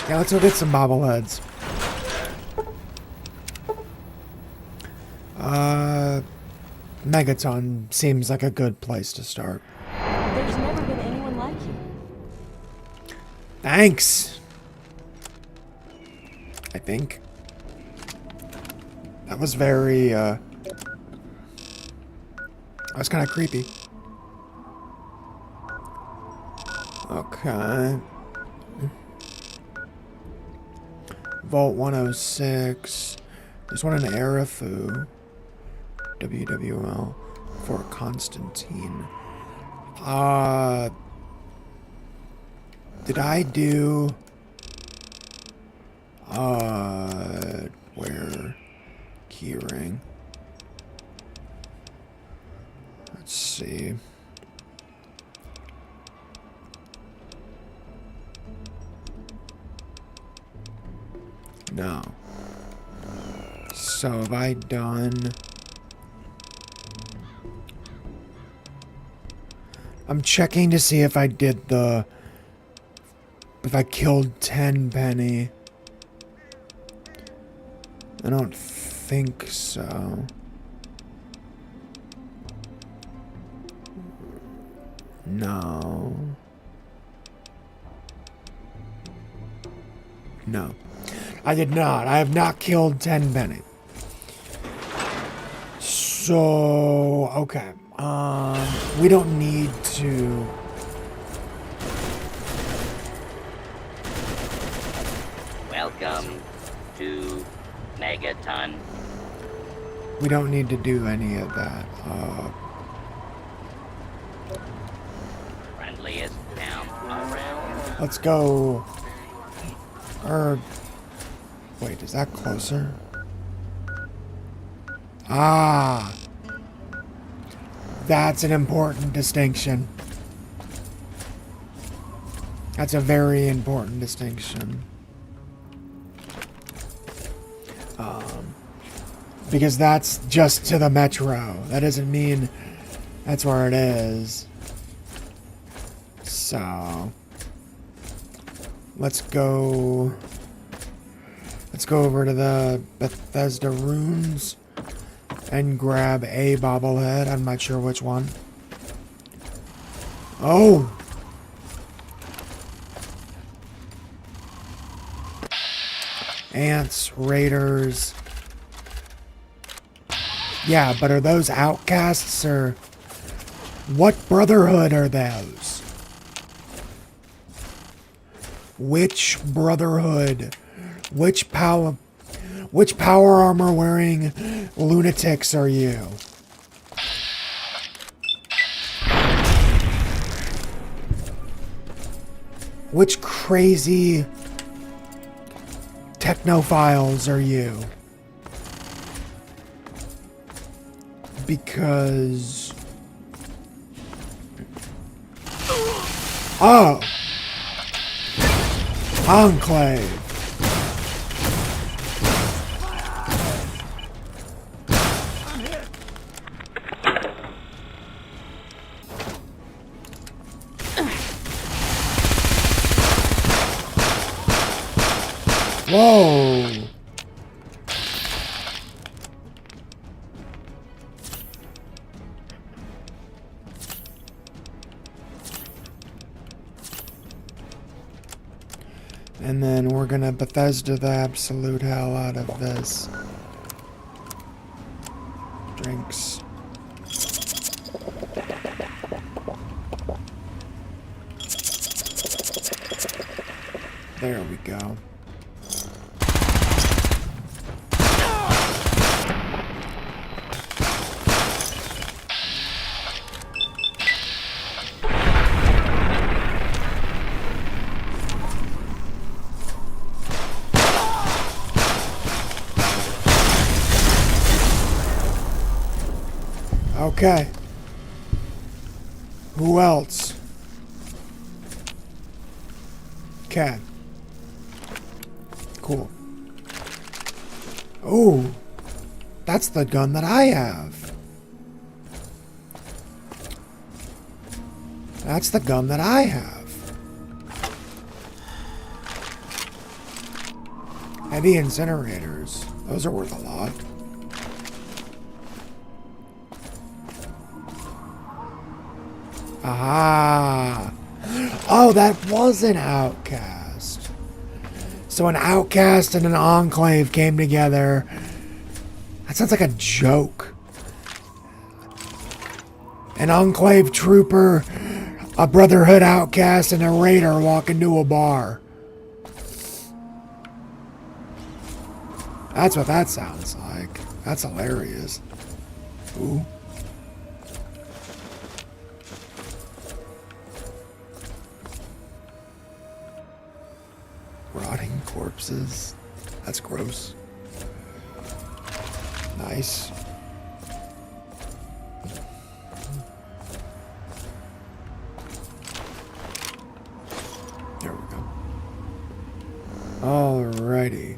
S1: Yeah, let's go get some bobbleheads. Megaton seems like a good place to start.
S7: There's never been anyone like you.
S1: Thanks. I think. That was very, that was kind of creepy. Okay. Vault 106. There's one in Arafu. WWL for Constantine. Did I do... where? Keyring. Let's see. No. So have I done... I'm checking to see if I did the... If I killed 10 Penny. I don't think so. No. No. I did not. I have not killed 10 Penny. So, okay. We don't need to...
S9: Welcome to Megaton.
S1: We don't need to do any of that.
S9: Friendliest town around.
S1: Let's go... Wait, is that closer? Ah! That's an important distinction. That's a very important distinction. Because that's just to the metro. That doesn't mean that's where it is. So... Let's go over to the Bethesda runes and grab a bobblehead. I'm not sure which one. Oh! Ants, raiders. Yeah, but are those outcasts or... What brotherhood are those? Which brotherhood? Which power armor wearing lunatics are you? Which crazy technophiles are you? Because... Oh! Enclave. Whoa! And then we're gonna Bethesda the absolute hell out of this. Drinks. There we go. Okay. Who else? Okay. Cool. Oh, that's the gun that I have. That's the gun that I have. Heavy incinerators. Those are worth a lot. Aha. Oh, that was an outcast. So an outcast and an enclave came together. That sounds like a joke. An enclave trooper, a brotherhood outcast, and a raider walk into a bar. That's what that sounds like. That's hilarious. Ooh. Rotting corpses. That's gross. Nice. There we go. Alrighty.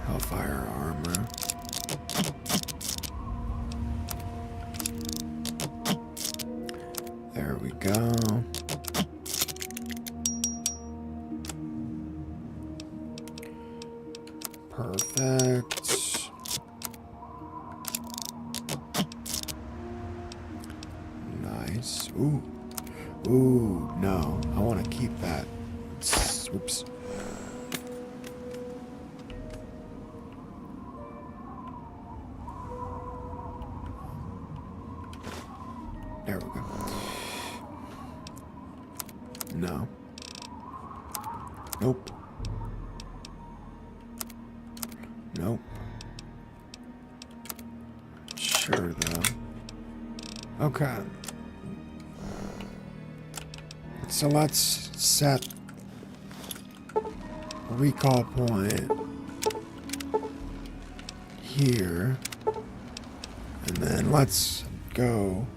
S1: Hellfire armor. There we go. Perfect. Nice. Ooh. Ooh, no. I want to keep that. Oops. There we go. No. Nope. Nope. Sure, though. Okay. So let's set a recall point here. And then let's go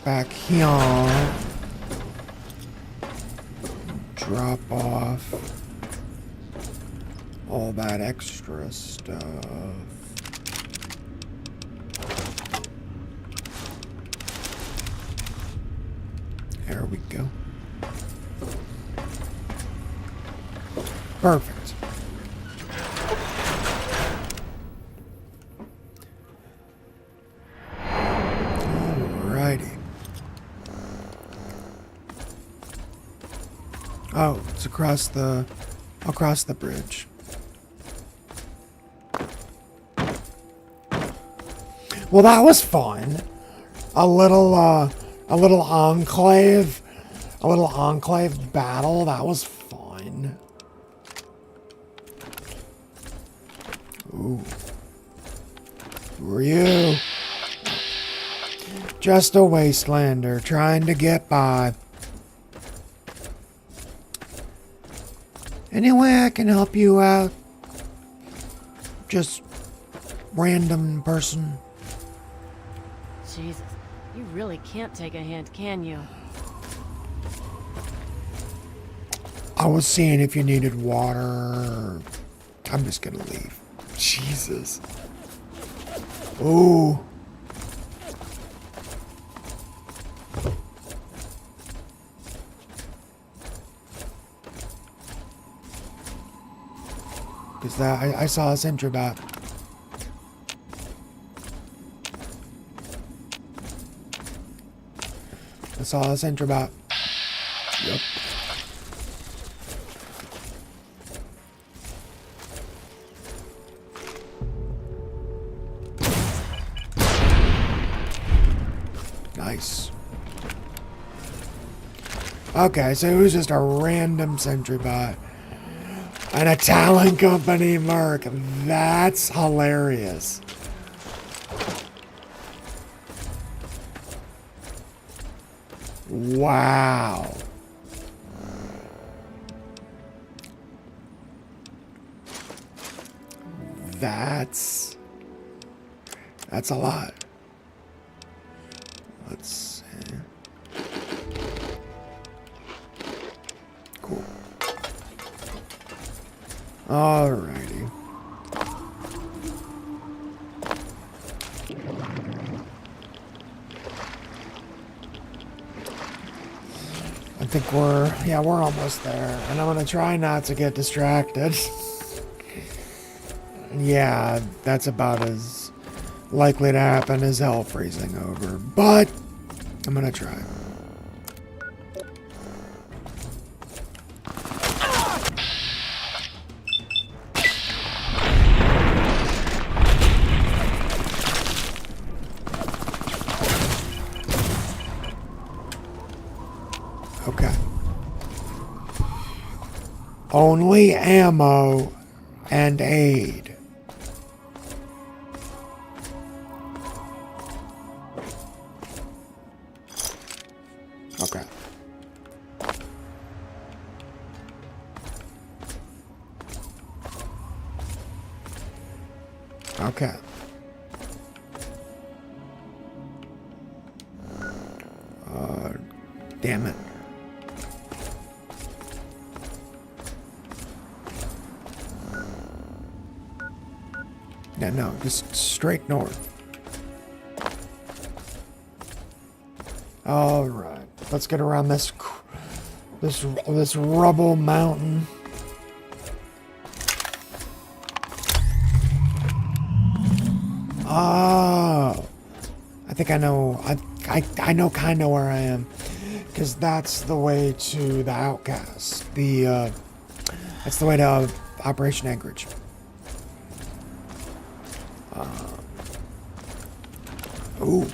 S1: back here. Drop off all that extra stuff. There we go. Perfect. Alrighty. Oh, it's across the bridge. Well, that was fun. A little enclave battle. That was fun. Ooh. Who are you? Just a wastelander trying to get by. Any way I can help you out? Just random person.
S7: Jesus, you really can't take a hint, can you?
S1: I was seeing if you needed water. I'm just gonna leave. Jesus. Ooh. that? I saw a sentry bot. I saw a sentry bot. Yep. Nice. Okay, so it was just a random sentry bot. An Italian company merc. That's hilarious. Wow. That's a lot. Let's see. Cool. Alrighty. I think we're almost there. And I'm gonna try not to get distracted. Yeah, that's about as likely to happen as hell freezing over. But I'm gonna try. Okay. Only ammo and aid. Okay. Okay. Damn it. Yeah, no, just straight north. All right, let's get around this rubble mountain. Oh, I think I know. I know kind of where I am, because that's the way to the Outcast. That's the way to Operation Anchorage. Ooh.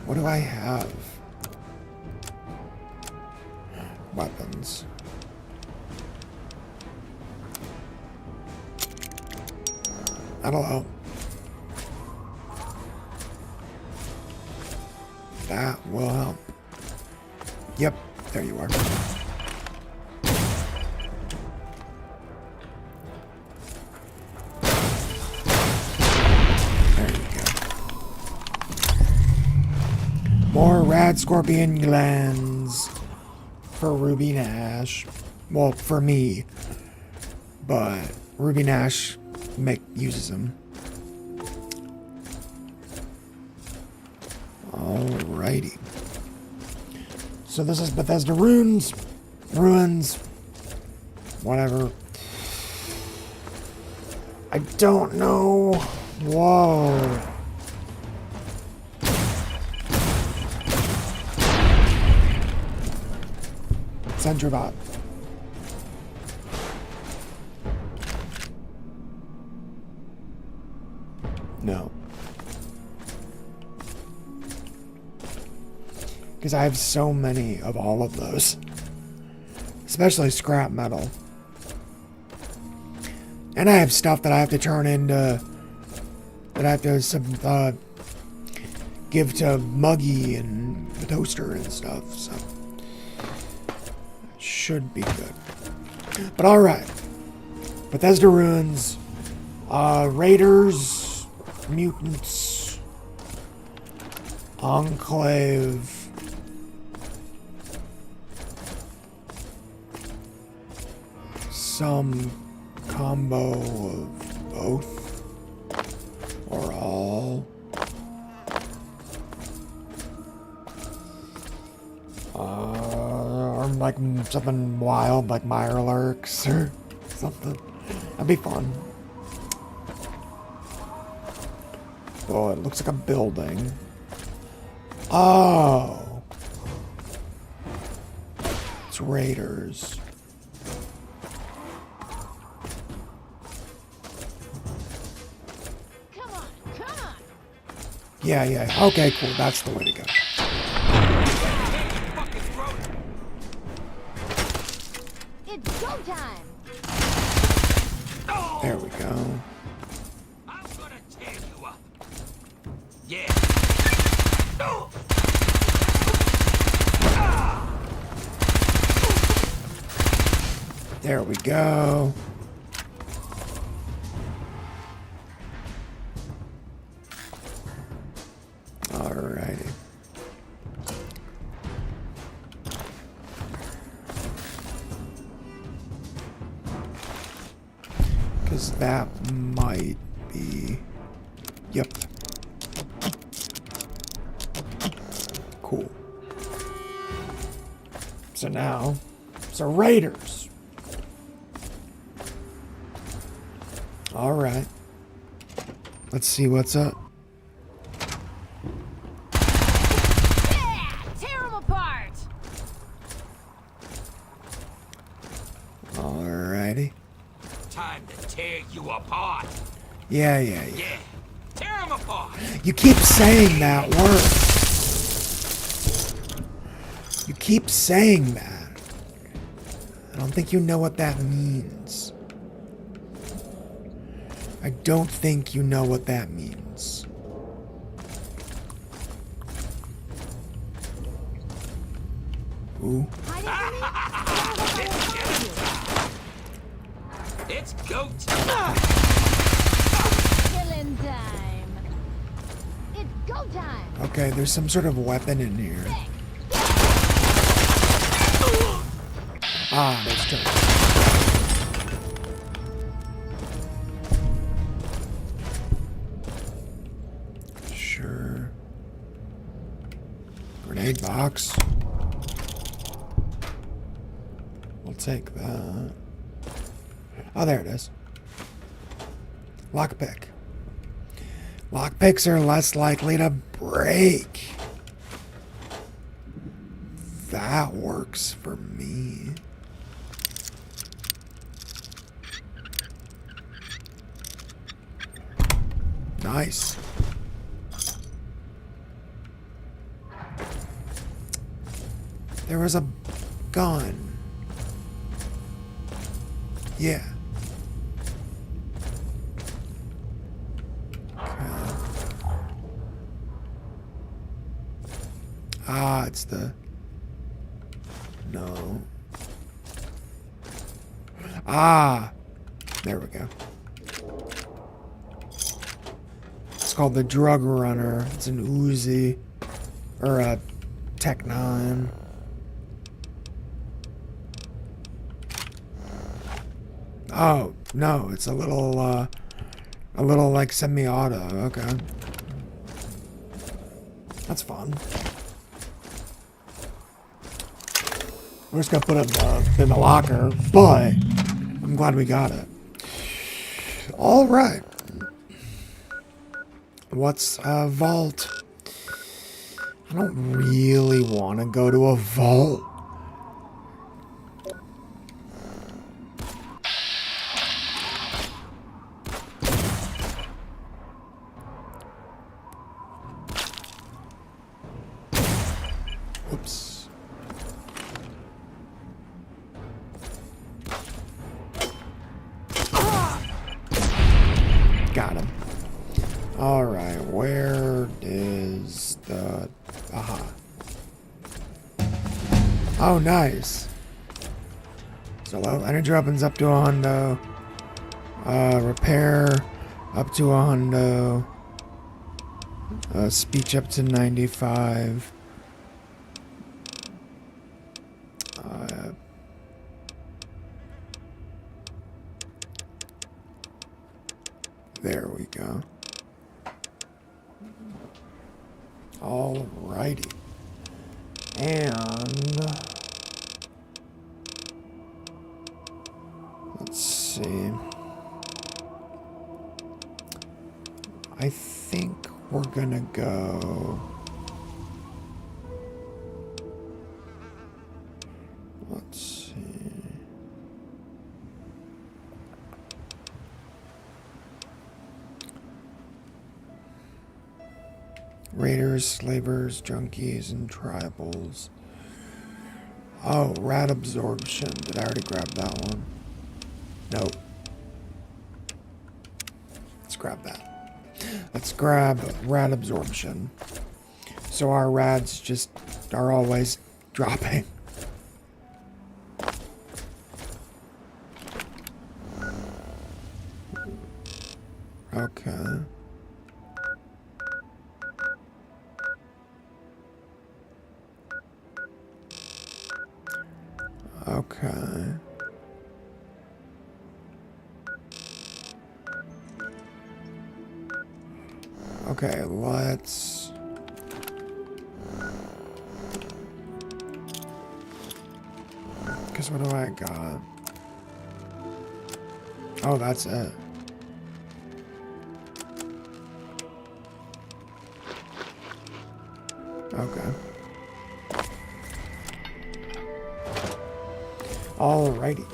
S1: What do I have? Weapons. That'll help. That will help. Yep, there you are. There you go. More rad scorpion glands for Ruby Nash. Well, for me. But Ruby Nash uses them. Alrighty. So this is Bethesda Ruins, whatever. I don't know. Whoa. Sentry bot. No. Because I have so many of all of those. Especially scrap metal. And I have stuff that I have to turn into... that I have to give to Muggy and the Toaster and stuff, so... should be good. But alright. Bethesda Ruins. Raiders. Mutants. Enclave. Some combo of both or all. Or like something wild, like Mirelurks or something. That'd be fun. Oh, it looks like a building. Oh. It's raiders.
S7: Come on, come on.
S1: Yeah, yeah. Okay, cool. That's the way to go.
S7: It's go time.
S1: There we go.
S6: I'm gonna tear you up. Yeah.
S1: There we go. Alrighty. Because that might be... Yep. Cool. So now, so raiders. Alright. Let's see what's up.
S7: Yeah, tear them apart.
S1: Alrighty.
S6: Time to tear you apart.
S1: Yeah, yeah, yeah.
S6: Yeah. Tear them apart.
S1: You keep saying that word. You keep saying that. I don't think you know what that means. I don't think you know what that means. Ooh.
S6: It's go time.
S7: Killing time. It's go time.
S1: Okay, there's some sort of weapon in here. Ah, there's turrets. Sure. Grenade box. We'll take that. Oh, there it is. Lockpick. Lockpicks are less likely to break. That works for me. Nice. There was a gun. Yeah. Okay. Ah, it's the... No. Ah! There we go. It's called the Drug Runner. It's an Uzi. Or a Tech 9. Oh, no, it's a little like semi-auto. Okay. That's fun. We're just gonna put it in the locker, but I'm glad we got it. All right. What's a vault? I don't really want to go to a vault. Oops. Got him. All right, where is the... Aha. Oh, nice. So low energy opens up to a hundo. Repair up to a hundo. Speech up to 95. There we go. Alrighty. And let's see. I think we're gonna go. Let's see. Raiders, slavers, junkies, and tribals. Oh, rat absorption. Did I already grab that one? Nope. Let's grab that. Let's grab rat absorption. So our rats just are always dropping. Okay. Okay. Okay, let's... Because what do I got? Oh, that's it. Okay. Alrighty.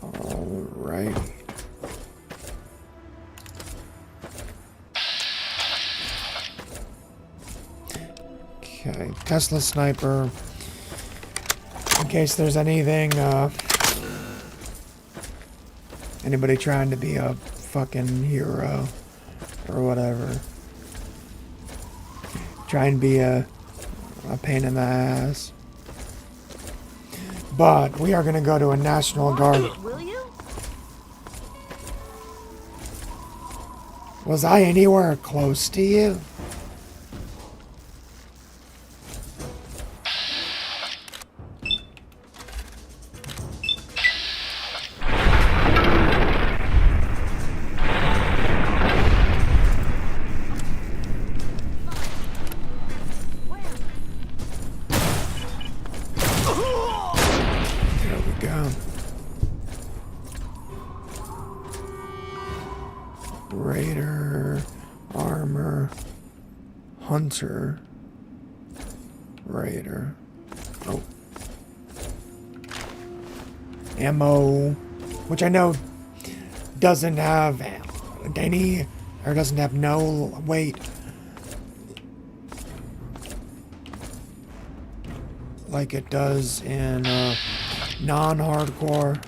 S1: Alrighty. Okay, Tesla sniper. In case there's anything, anybody trying to be a fucking hero or whatever. Try and be a pain in the ass. But we are going to go to a National Guard.
S7: Will you?
S1: Was I anywhere close to you? Raider, armor, hunter, raider. Oh. Ammo, which I know doesn't have any, or doesn't have no weight. Like it does in non-hardcore.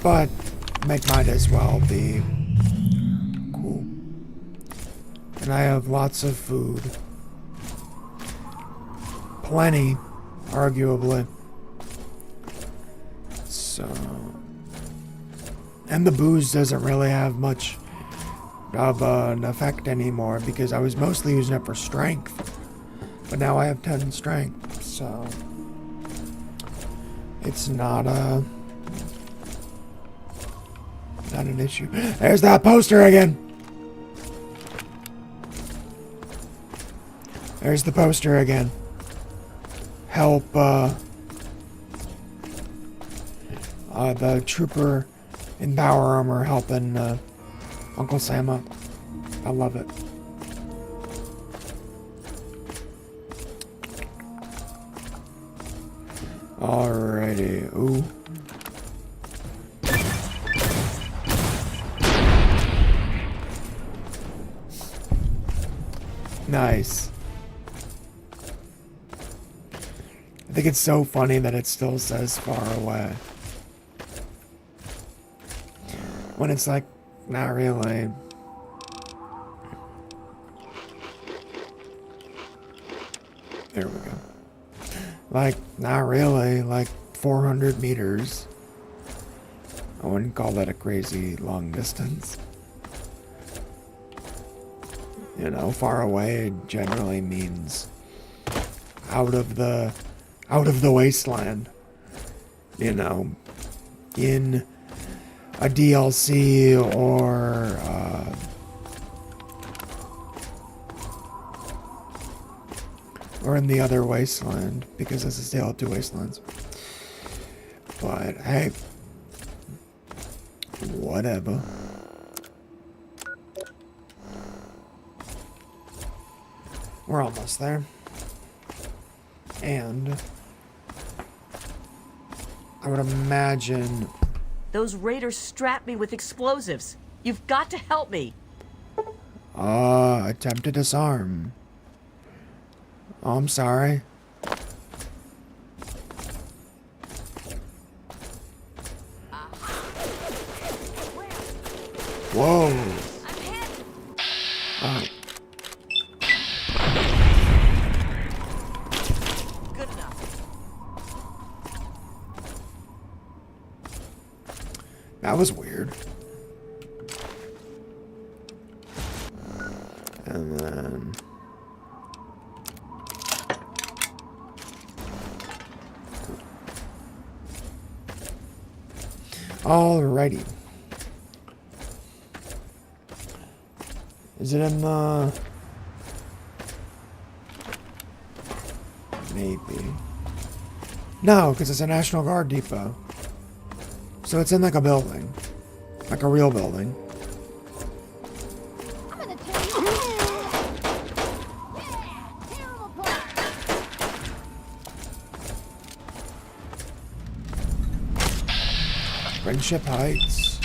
S1: But might as well be cool. And I have lots of food. Plenty, arguably. So... And the booze doesn't really have much of an effect anymore because I was mostly using it for strength. But now I have 10 strength, so... It's not not an issue. There's that poster again. There's the poster again. Help the trooper in power armor helping Uncle Sam up. I love it. Alrighty. Ooh. Nice. I think it's so funny that it still says far away. When it's like, not really. There we go. Like, not really. Like, 400 meters. I wouldn't call that a crazy long distance. You know, far away generally means out of the out of the wasteland. You know, in a DLC or in the other wasteland, because this is Tale of Two Wastelands. But hey, whatever. We're almost there. And I would imagine...
S10: Those raiders strapped me with explosives. You've got to help me.
S1: Attempt to disarm. Oh, I'm sorry. Whoa. Oh.
S10: Good enough.
S1: That was weird. And then... Alrighty. Is it in the... Maybe. No, because it's a National Guard depot. So it's in like a building. Like a real building.
S11: I'm gonna tell you. Yeah, terrible part.
S1: Friendship Heights.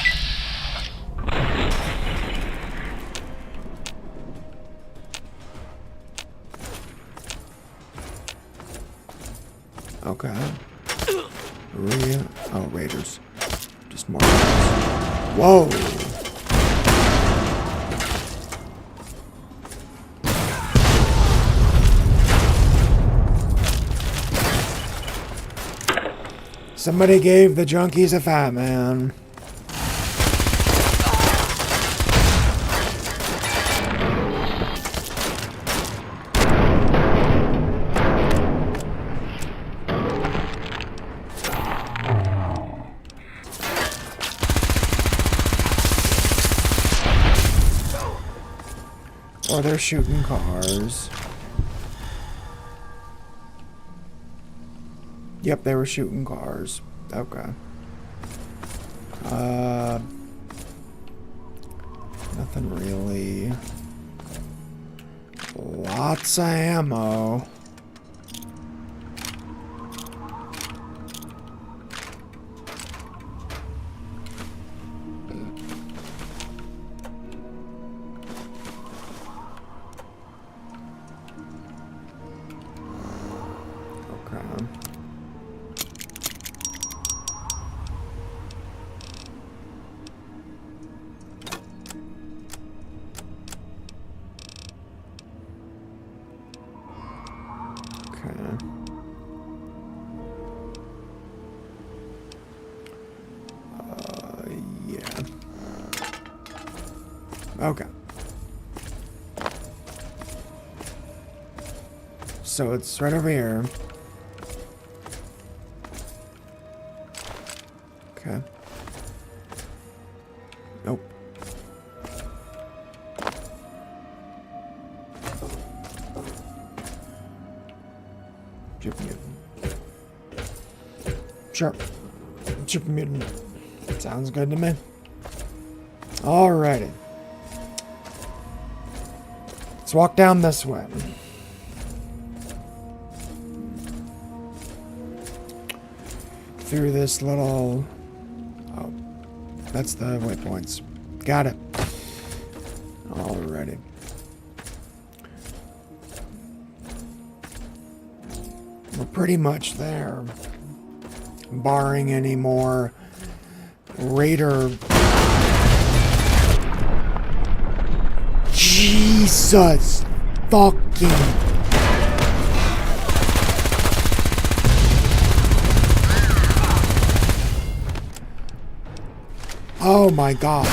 S1: Okay. Raiders. Just more raiders. Whoa! Somebody gave the junkies a fat man. Or they're shooting cars. Yep, they were shooting cars. Okay. Nothing really. Lots of ammo. Okay. So it's right over here. Okay. Nope. Chip mutant. Sure. Chip mutant. Sounds good to me. Alrighty. Let's walk down this way. Through this little... Oh, that's the waypoints. Got it. Alrighty. We're pretty much there. Barring any more raider... Jesus fucking... Oh my god.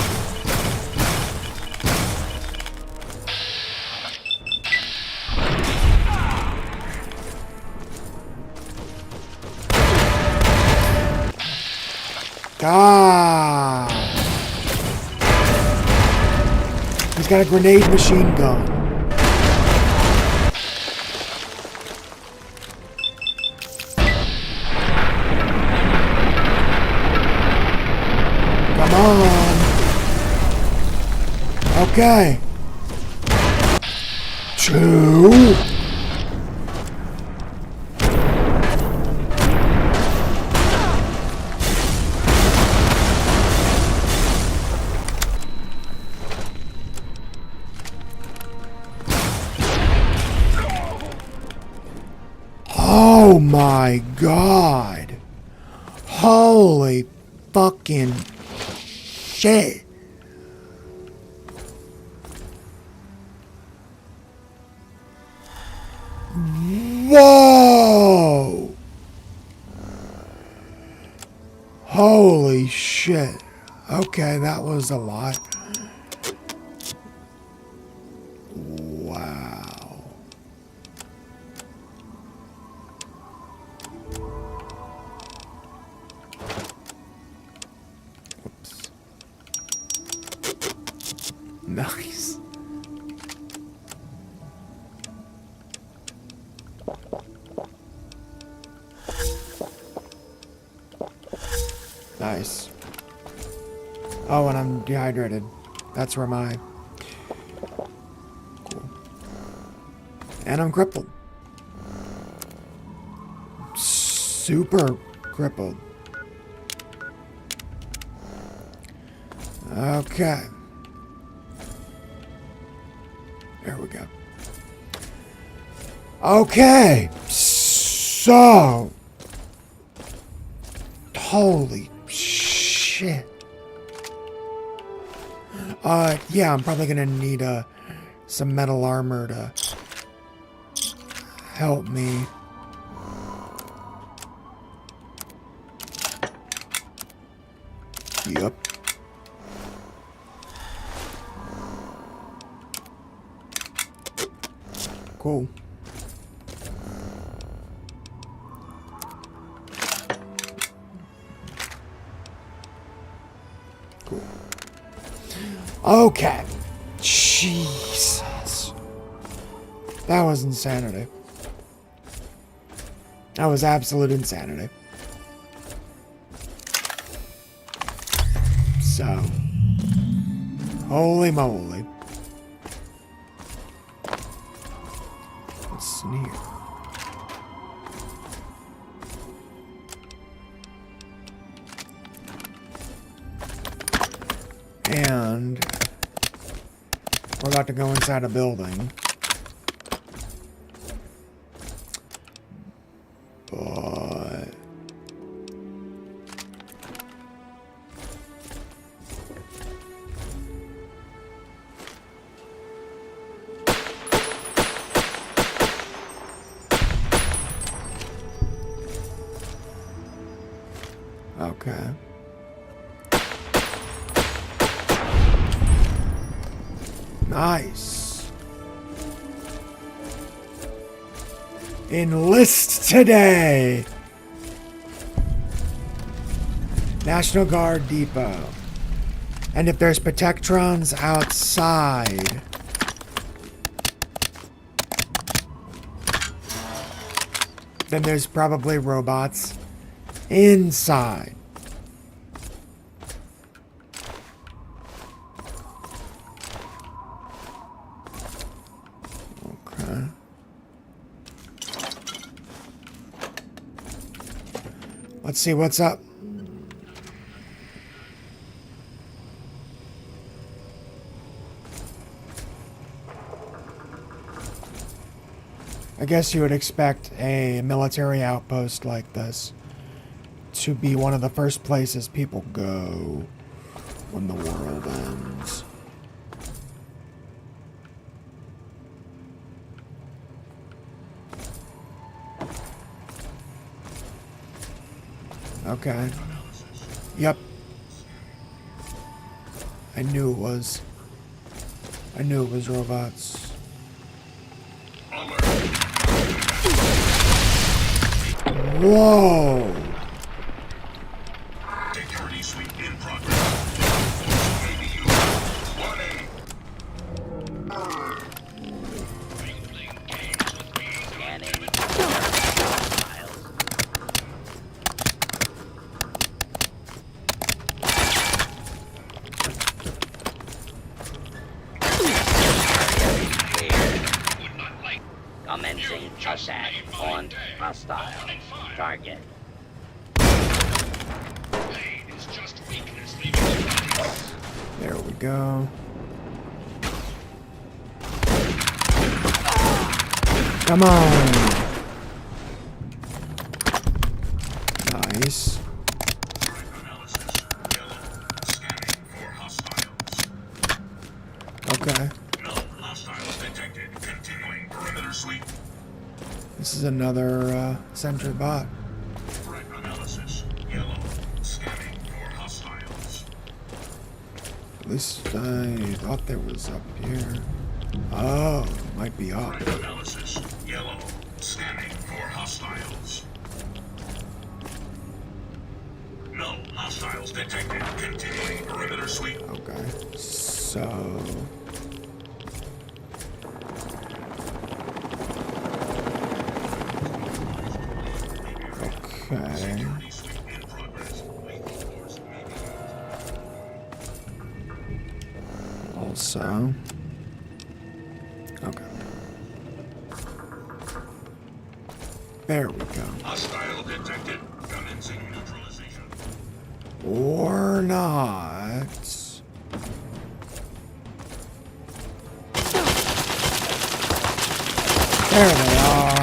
S1: Ah! He's got a grenade machine gun. Come on. Okay. 2. Oh my God. Holy fucking shit. Whoa. Holy shit. Okay, that was a lot. Wow. Whoops. Nice. Nice. Oh, and I'm dehydrated. That's where my... Cool. And I'm crippled. Super crippled. Okay. There we go. Okay. So... Holy shit. Yeah, I'm probably gonna need some metal armor to help me. Yep. Cool. Cool. Okay. Jesus. That was insanity. That was absolute insanity. So. Holy moly. What's in here? And we're about to go inside a building. But okay. Nice. Enlist today. National Guard Depot. And if there's protectrons outside, then there's probably robots inside. Let's see what's up. I guess you would expect a military outpost like this to be one of the first places people go when the world ends. Okay. Yep. I knew it was robots. Whoa.
S5: Security
S9: target.
S5: Pain is just weakness leaving the body.
S1: There we go. Come on. Nice. Okay.
S5: No hostiles detected. Continuing perimeter sweep.
S1: This is another sentry bot.
S5: Threat analysis. Yellow. Scanning for hostiles.
S1: At least I thought there was up here. Oh, might be up.
S5: Threat analysis. Yellow. Scanning for hostiles. No hostiles detected. Continuing perimeter sweep.
S1: Okay. So. Okay. Also. Okay. There we go.
S5: Hostile detected. Commencing neutralization.
S1: Or not. There they are.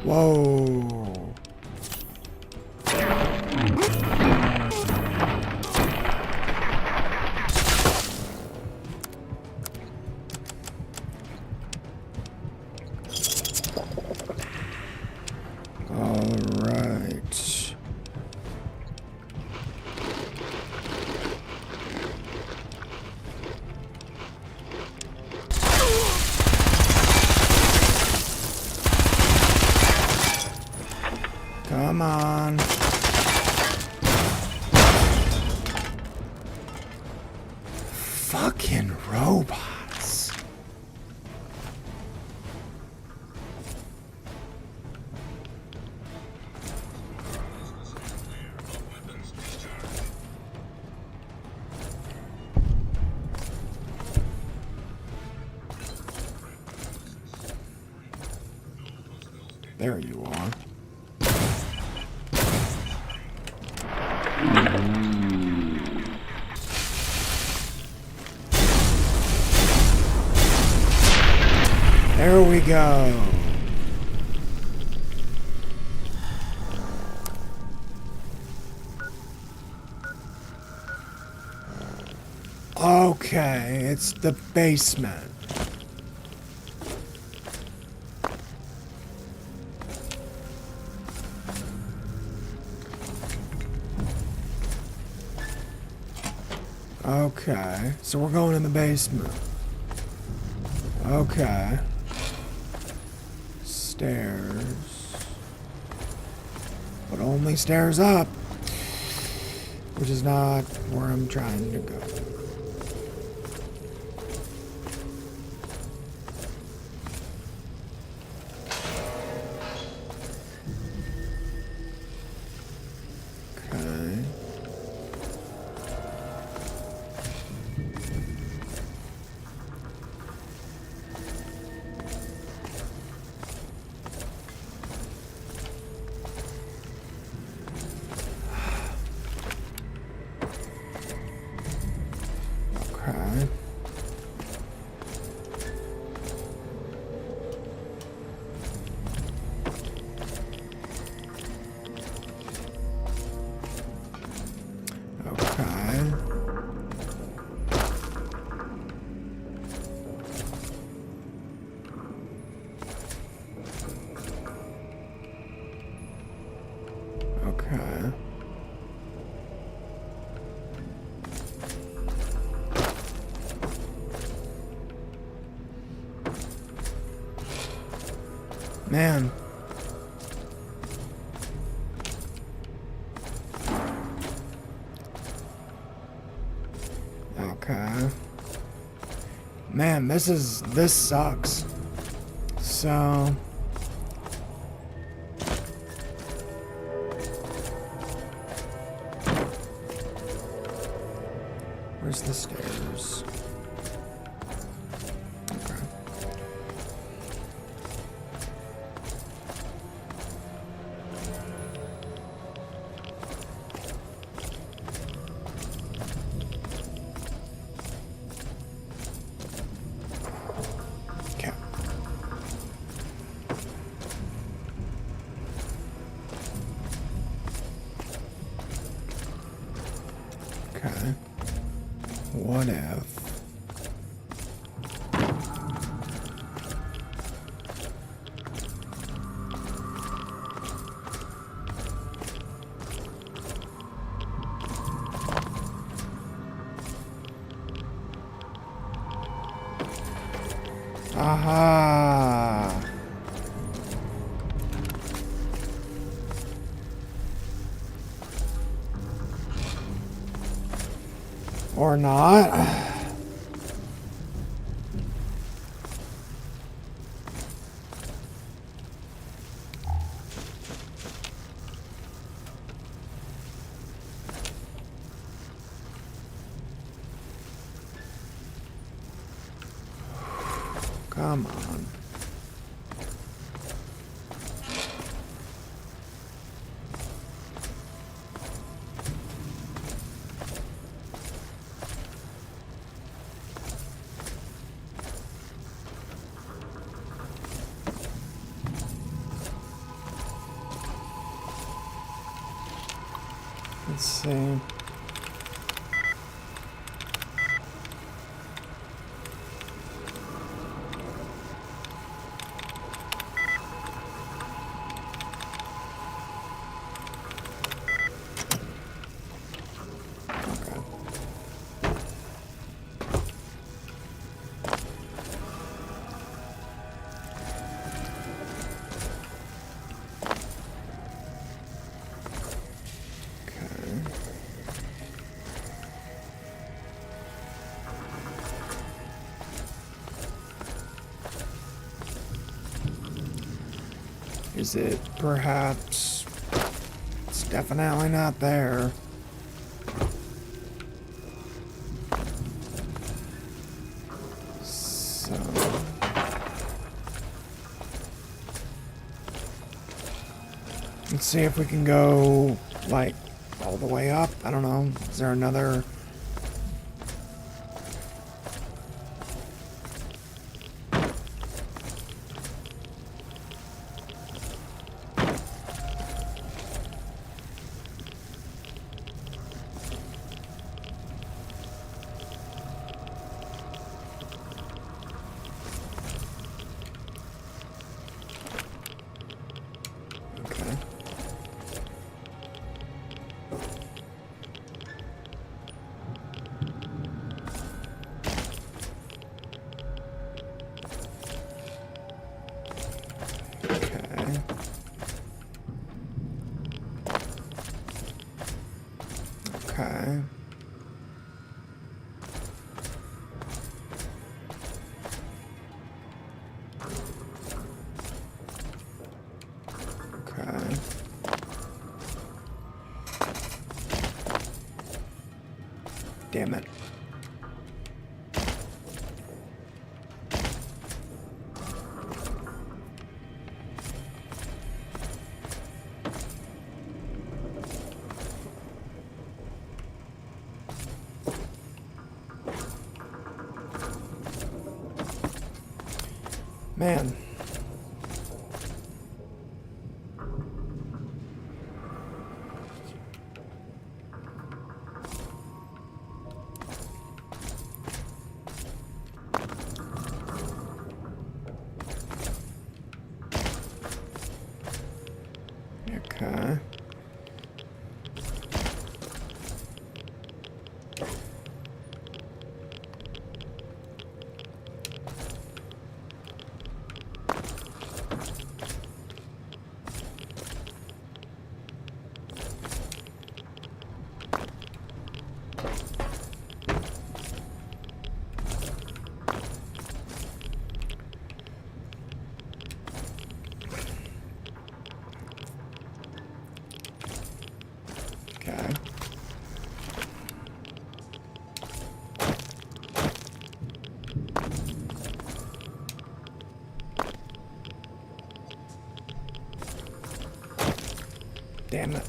S1: Whoa. All right. Come on. Fucking robots. There you are. There we go. Okay, it's the basement. Okay, so we're going in the basement. Okay. Stairs. But only stairs up. Which is not where I'm trying to go. Okay. Okay. Okay. Okay. Man. Okay. Man, this sucks. So Where's the stairs? Okay. Okay. Okay. What if? Aha! Or not. Come on. Let's see. Is it perhaps? It's definitely not there. So let's see if we can go like all the way up. I don't know. Is there another? Okay. Okay. Damn it. Man. Okay. Damn it.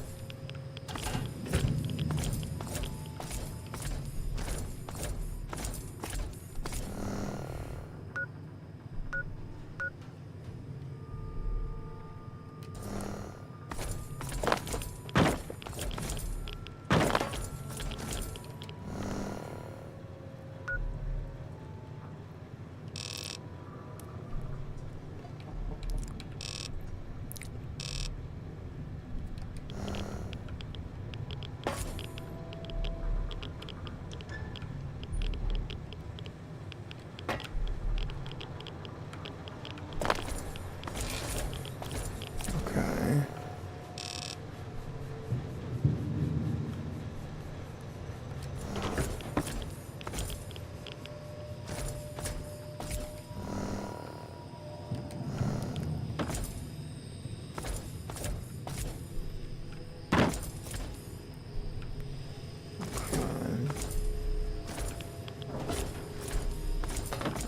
S1: Okay.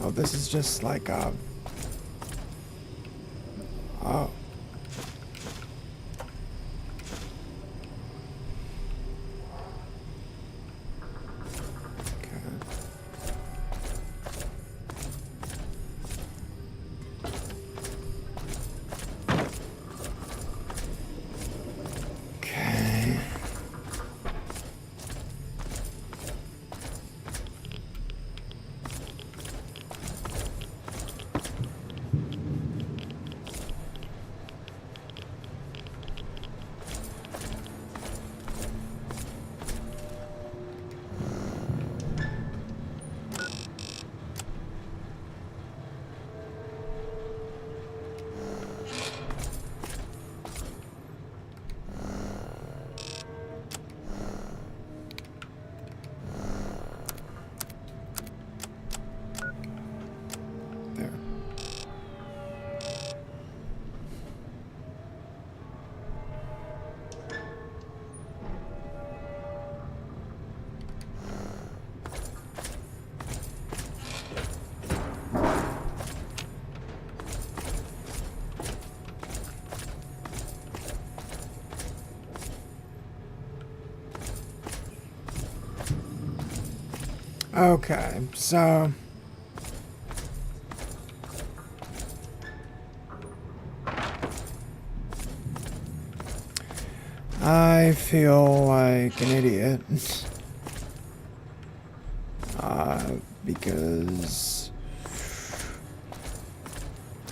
S1: Oh, this is just like a... Oh. Okay. There. Okay, so I feel like an idiot because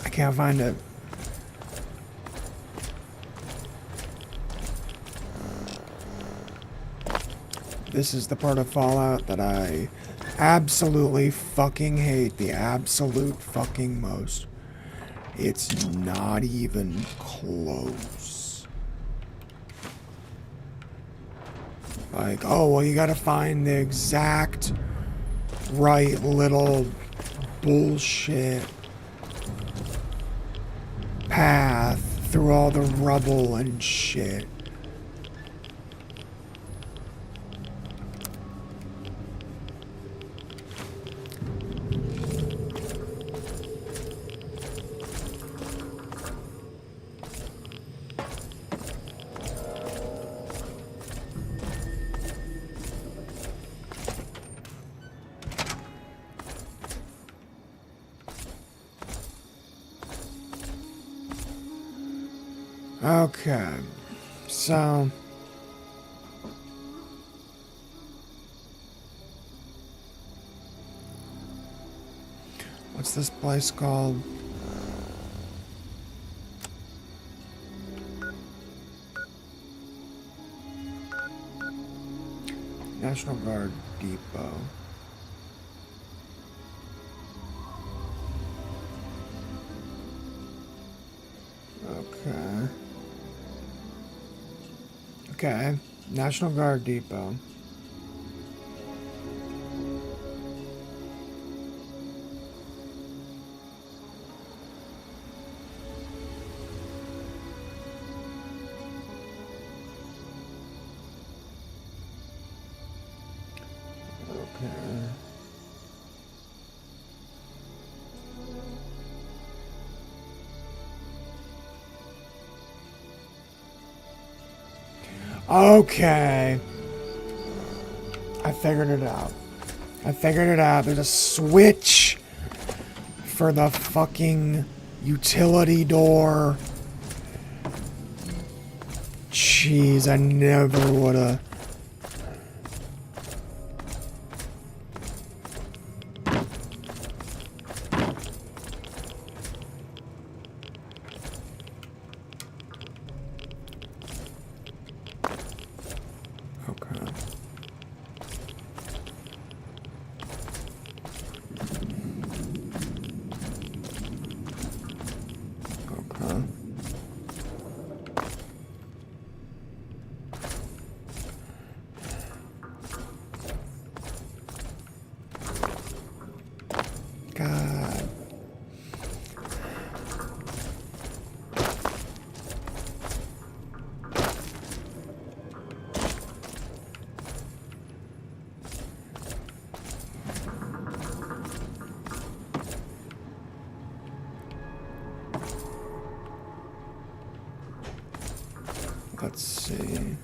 S1: I can't find it. This is the part of Fallout that I absolutely fucking hate, the absolute fucking most. It's not even close. Like, oh, well, you gotta find the exact right little bullshit path through all the rubble and shit. Okay, so what's this place called? National Guard Depot. Okay. Okay, National Guard Depot. Okay. Okay. I figured it out. I figured it out. There's a switch for the fucking utility door. Jeez, I never would've. Okay. Okay. God. Let's see.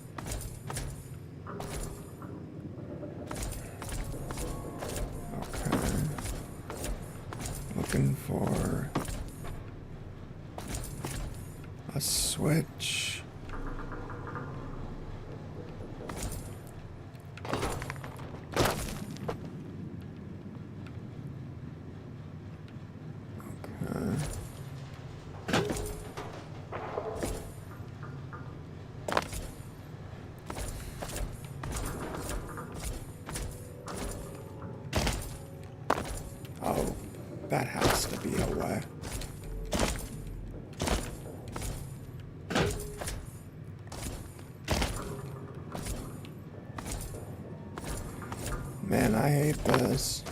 S1: Okay. Looking for a switch. Okay. Oh, that has to be a way. Man, I hate this.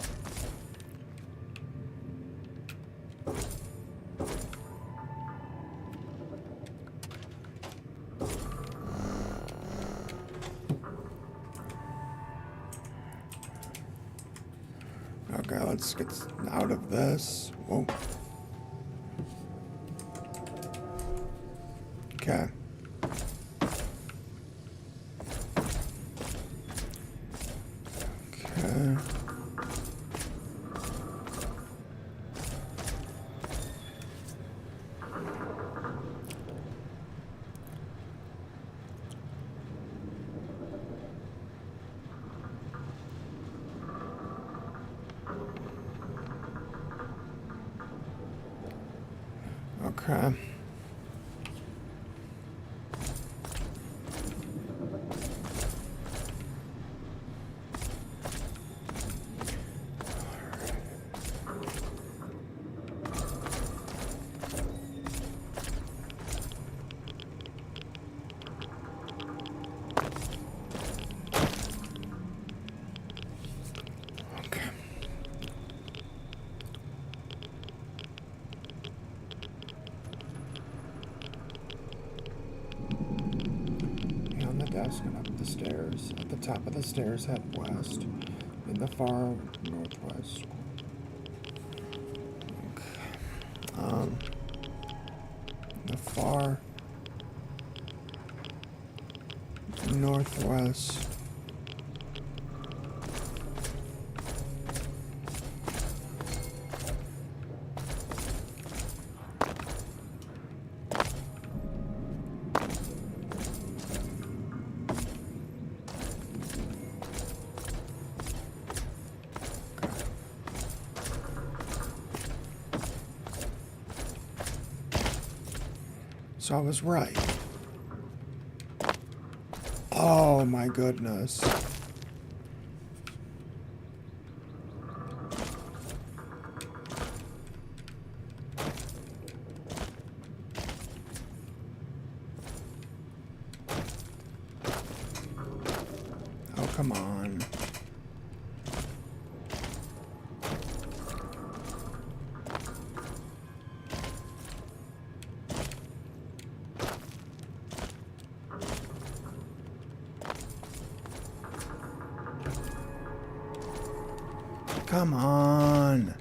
S1: Okay, let's get out of this. Whoa. Okay. Okay. Okay. Okay. On the desk and up the stairs. At the top of the stairs, head west. In the far northwest. Okay. The far northwest. So I was right. Oh my goodness. Oh, come on. Come on.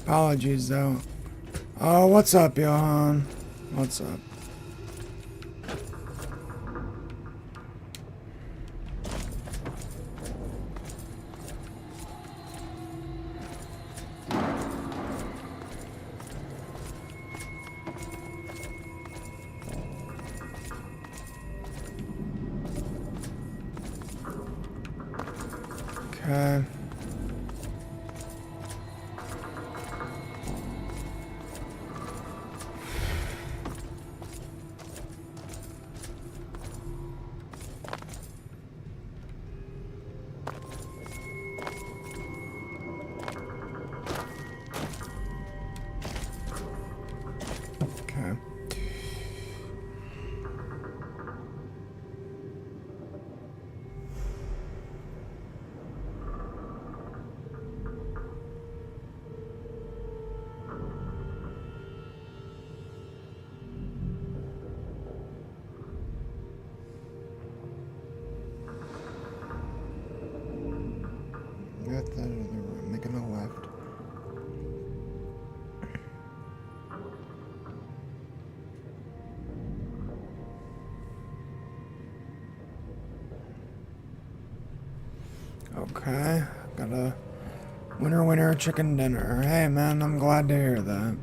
S1: Apologies, though. Oh, what's up, Johan? What's up? Okay. Okay. Got that other room. Making a left. Okay, got a winner chicken dinner. Hey man, I'm glad to hear that.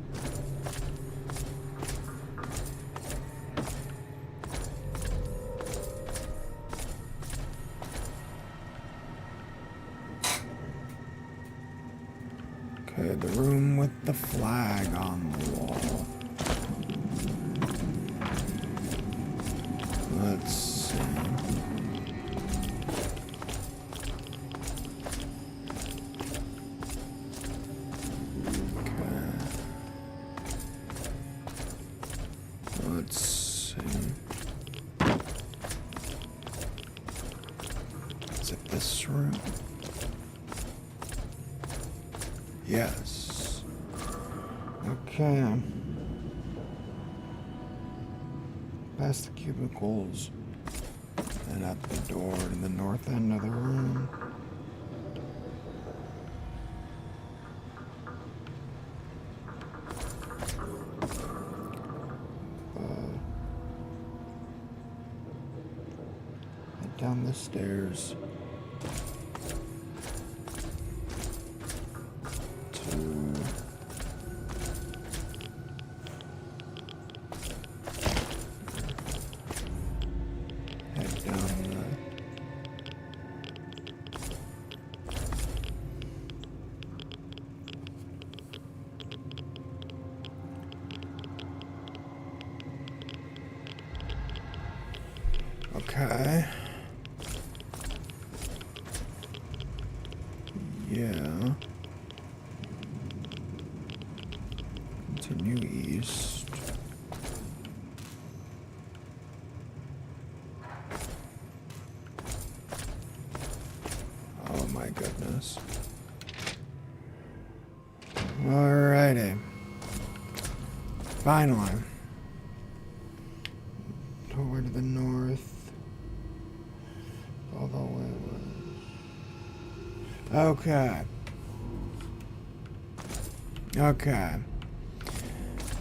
S1: Okay, the room with the flag on the wall. Let's see. Let's see. Is it this room? Yes. Okay. Past the cubicles and up the door to the north end of the room. Down the stairs to head down the okay. Yeah. Continue east. Oh my goodness. Alrighty. Finally. Door to the north. All the way west. Okay. Okay.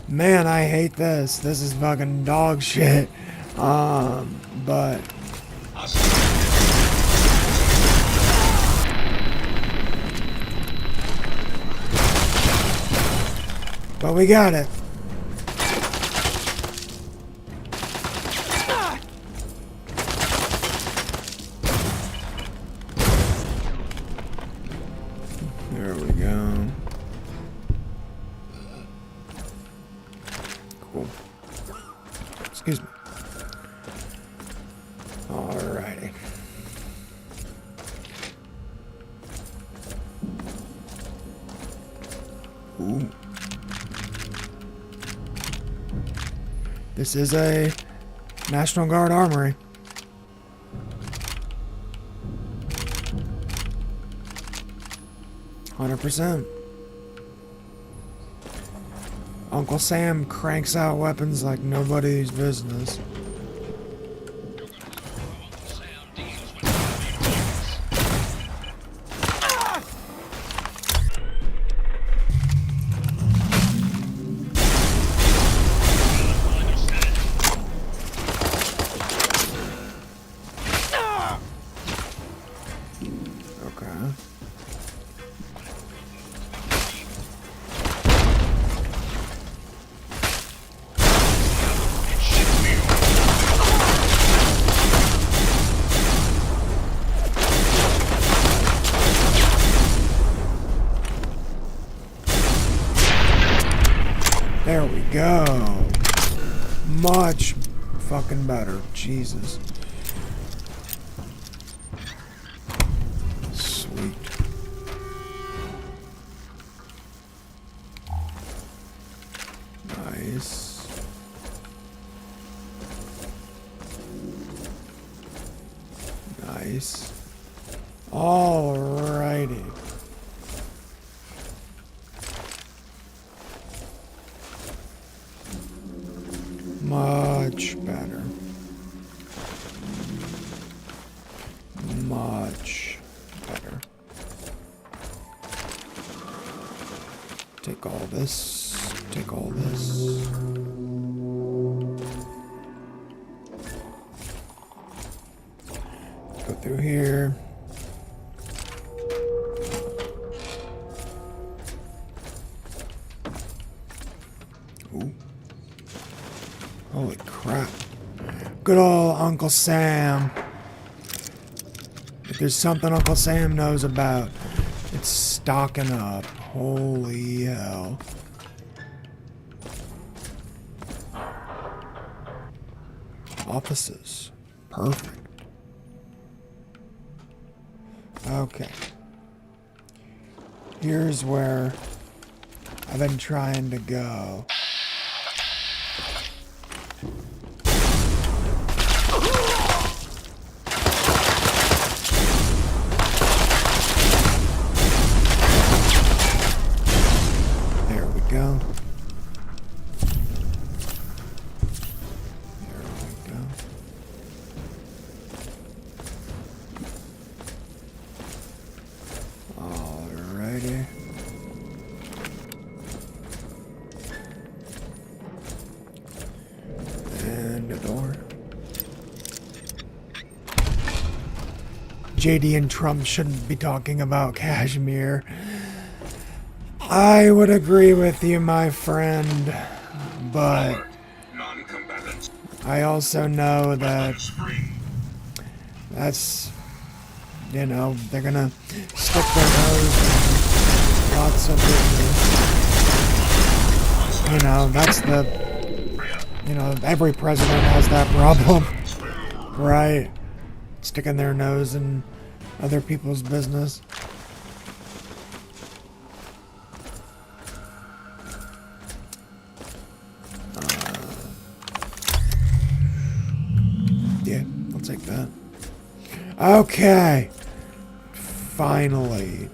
S1: Man, I hate this. This is fucking dog shit. But we got it. There we go. Cool. Excuse me. Alrighty. Ooh. This is a National Guard armory. %. Uncle Sam cranks out weapons like nobody's business. There we go. Much fucking better. Jesus. Sweet. Nice. Nice. Alrighty. Much better. Much better. Take all this. Take all this. Go through here. Ooh. Holy crap. Good old Uncle Sam. If there's something Uncle Sam knows about, it's stocking up. Holy hell. Offices. Perfect. Okay. Here's where I've been trying to go. There we go. There we go. Alrighty. And a door. JD and Trump shouldn't be talking about Kashmir. I would agree with you, my friend, but I also know that that's, you know, they're gonna stick their nose in lots of business. You know, that's the, you know, every president has that problem, right? Sticking their nose in other people's business. Yeah, I'll take that. Okay. Finally.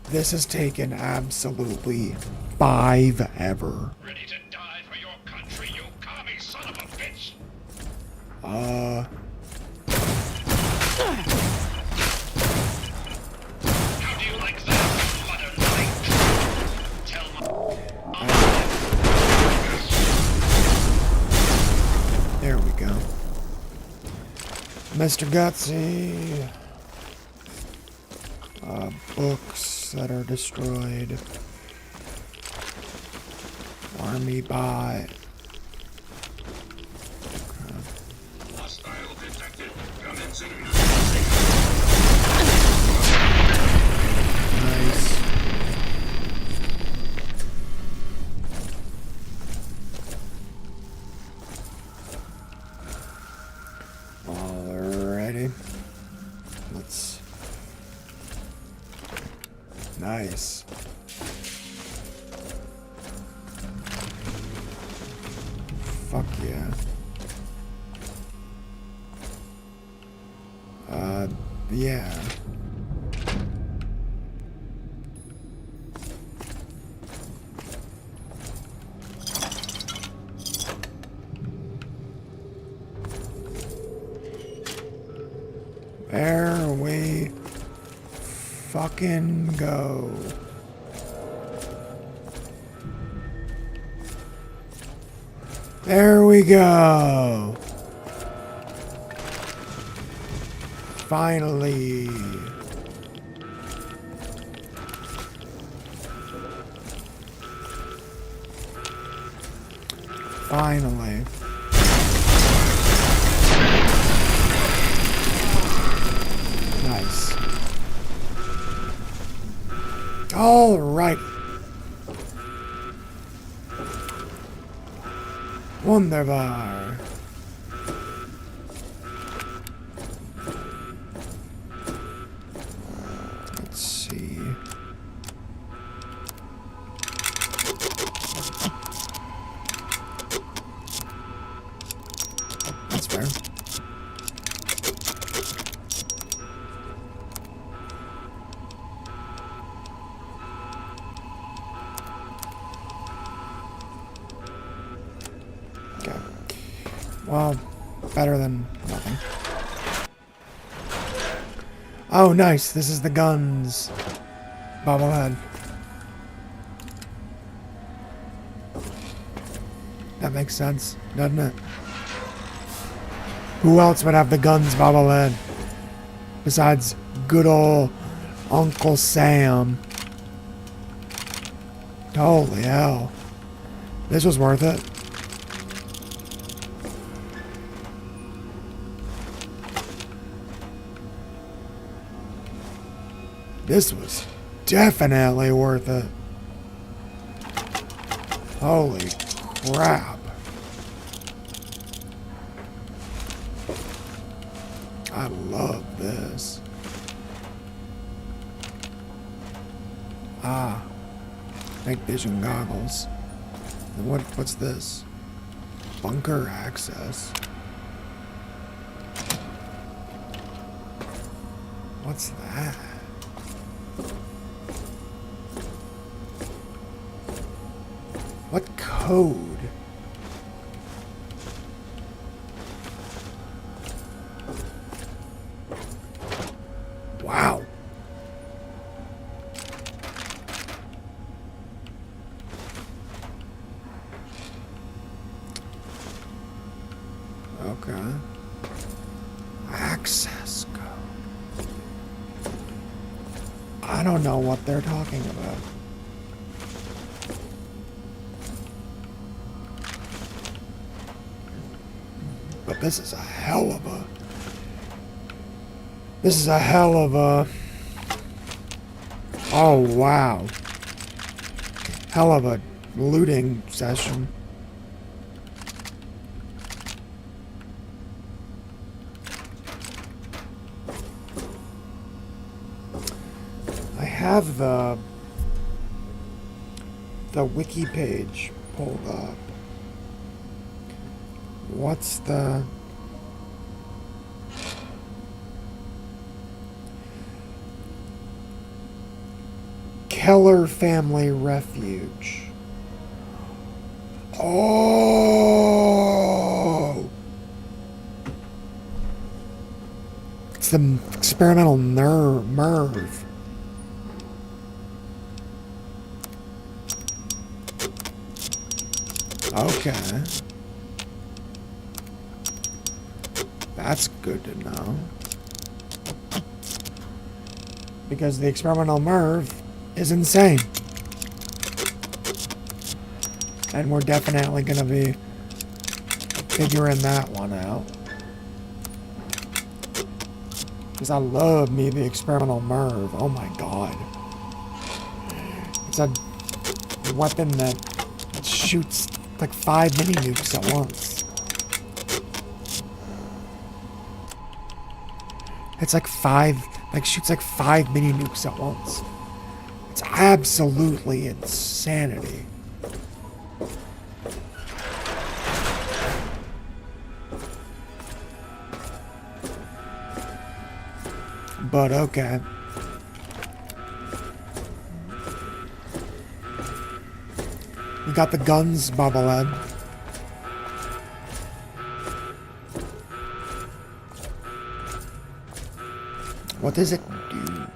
S1: This has taken absolutely forever.
S5: Ready to die for your country, you commie son of a bitch! How do you like that, mother knight? Tell
S1: There we go. Mr. Gutsy. Books that are destroyed. Army bot.
S5: hostile detected. Commencing.
S1: Nice. Alrighty. Let's. Nice. Fuck yeah. Yeah. There we fucking go. There we go. Finally. Finally. Nice. All right. Wunderbar. Let's see. That's fair. Okay. Well, better than nothing. Oh, nice. This is the guns. Bobblehead. That makes sense, doesn't it? Who else would have the guns, Bobblehead? Besides good old Uncle Sam. Holy hell. This was worth it. This was definitely worth it. Holy crap. I love this. Ah. Night vision goggles. And what's this? Bunker access. What's that? What code? Wow. Okay. Access code. I don't know what they're talking about. But this is a hell of a... This is a hell of a... Oh, wow. Hell of a looting session. I have the wiki page pulled up. What's the... Keller Family Refuge. Oh! It's the experimental MERV. Okay. That's good to know. Because the experimental MERV is insane. And we're definitely going to be figuring that one out. Because I love me the experimental MERV. Oh my god. It's a weapon that shoots like 5 mini nukes at once. It's like shoots like 5 mini nukes at once. It's absolutely insanity. But okay. You got the guns, Bobblehead. What does it do?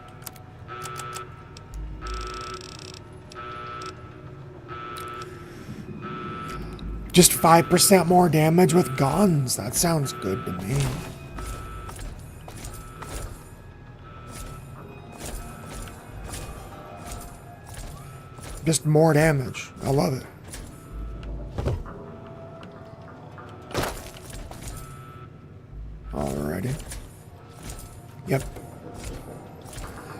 S1: Just 5% more damage with guns. That sounds good to me. Just more damage. I love it. Alrighty. Yep.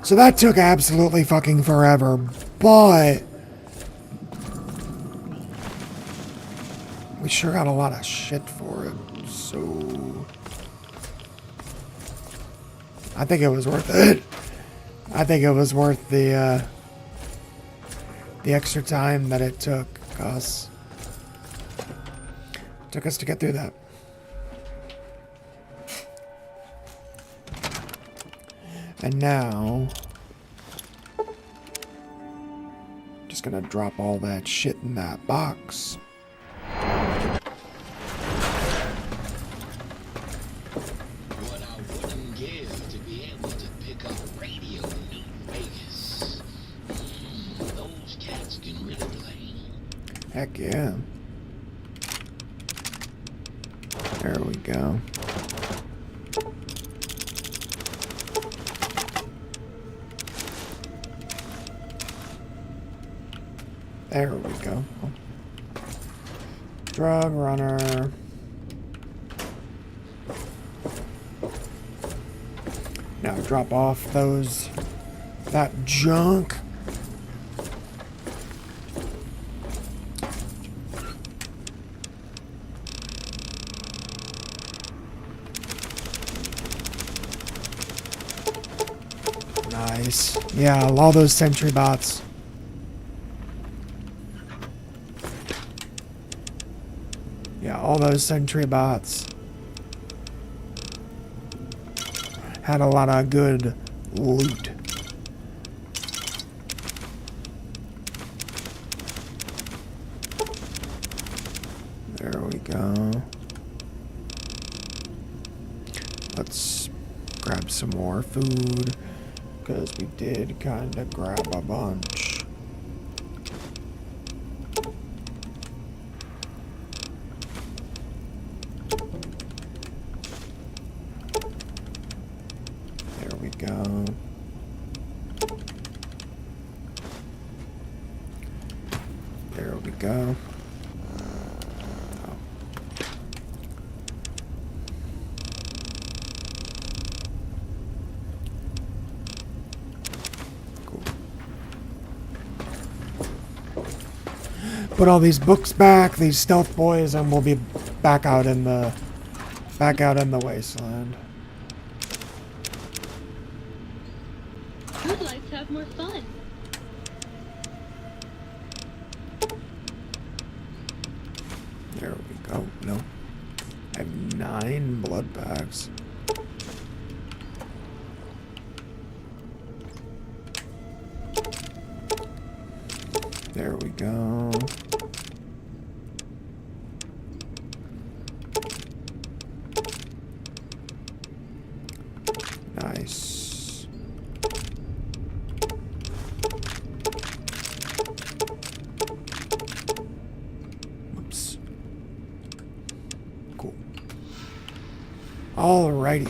S1: So that took absolutely fucking forever, but we sure got a lot of shit for it, so I think it was worth it. I think it was worth the extra time that it took us. Took us to get through that. And now, just gonna drop all that shit in that box.
S5: What I wouldn't give to be able to pick up radio in New Vegas. Those cats can really play.
S1: Heck yeah. There we go. There we go. Drug runner. Now drop off that junk. Nice. Yeah, all those sentry bots. Yeah, all those sentry bots had a lot of good loot. There we go. Let's grab some more food, because we did kind of grab a bunch. There we go. There we go. Put all these books back, these stealth boys, and we'll be back out in the wasteland.
S11: I'd like to have more fun.
S1: There we go. No. I have 9 blood packs. There we go. Nice. Whoops. Cool. Alrighty.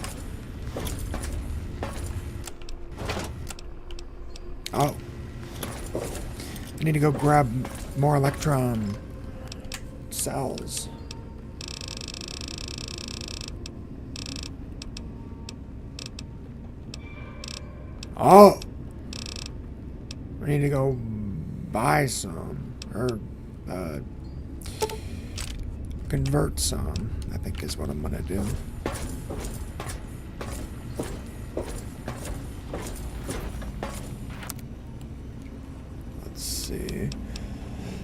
S1: Oh. I need to go grab more electron cells. Oh! I need to go buy some, or convert some, I think is what I'm gonna do. Let's see.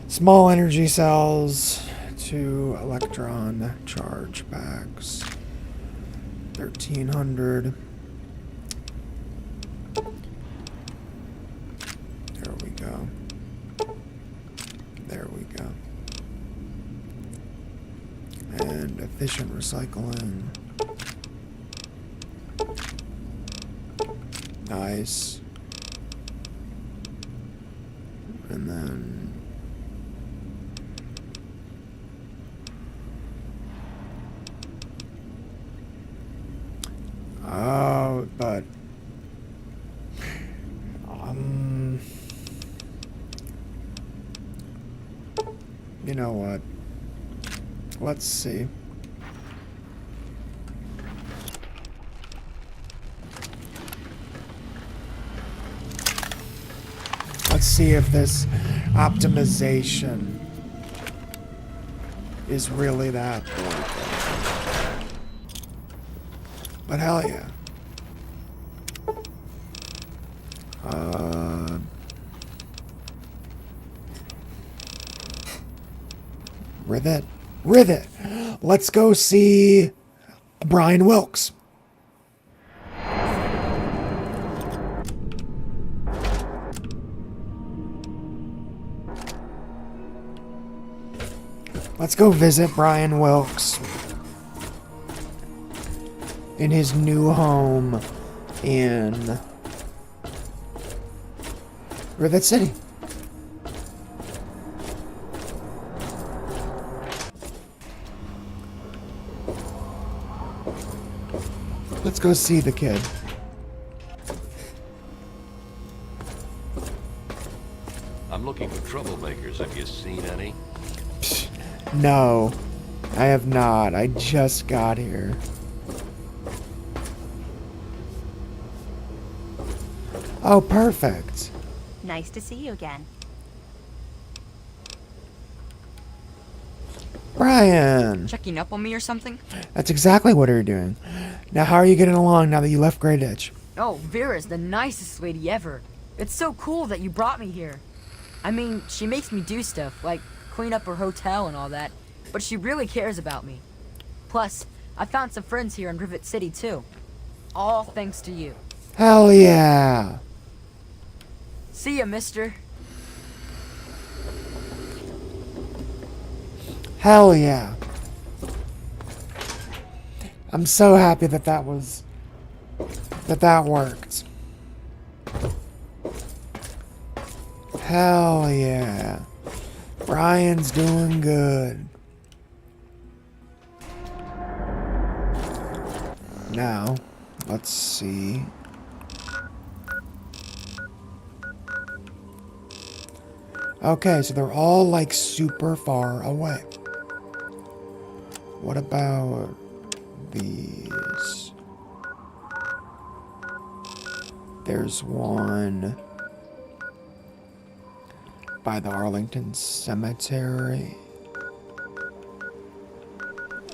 S1: Small energy cells to electron charge packs. 1,300. There we go. There we go. And efficient recycling. Nice. And then oh, but you know what? Let's see. Let's see if this optimization is really that worth it. But hell yeah. Rivet. Rivet. Let's go see Brian Wilkes. Let's go visit Brian Wilkes in his new home in Rivet City. Let's go see the kid.
S12: I'm looking for troublemakers. Have you seen any?
S1: No, I have not. I just got here. Oh, perfect.
S13: Nice to see you again.
S1: Brian!
S14: Checking up on me or something?
S1: That's exactly what you're doing. Now, how are you getting along now that you left Grey Ditch?
S14: Oh, Vera's the nicest lady ever. It's so cool that you brought me here. I mean, she makes me do stuff, like clean up her hotel and all that, but she really cares about me. Plus, I found some friends here in Rivet City, too. All thanks to you.
S1: Hell yeah!
S14: See ya, mister.
S1: Hell yeah. I'm so happy that that worked. Hell yeah. Brian's doing good. Now, let's see. Okay, so they're all like super far away. What about these? There's one by the Arlington Cemetery.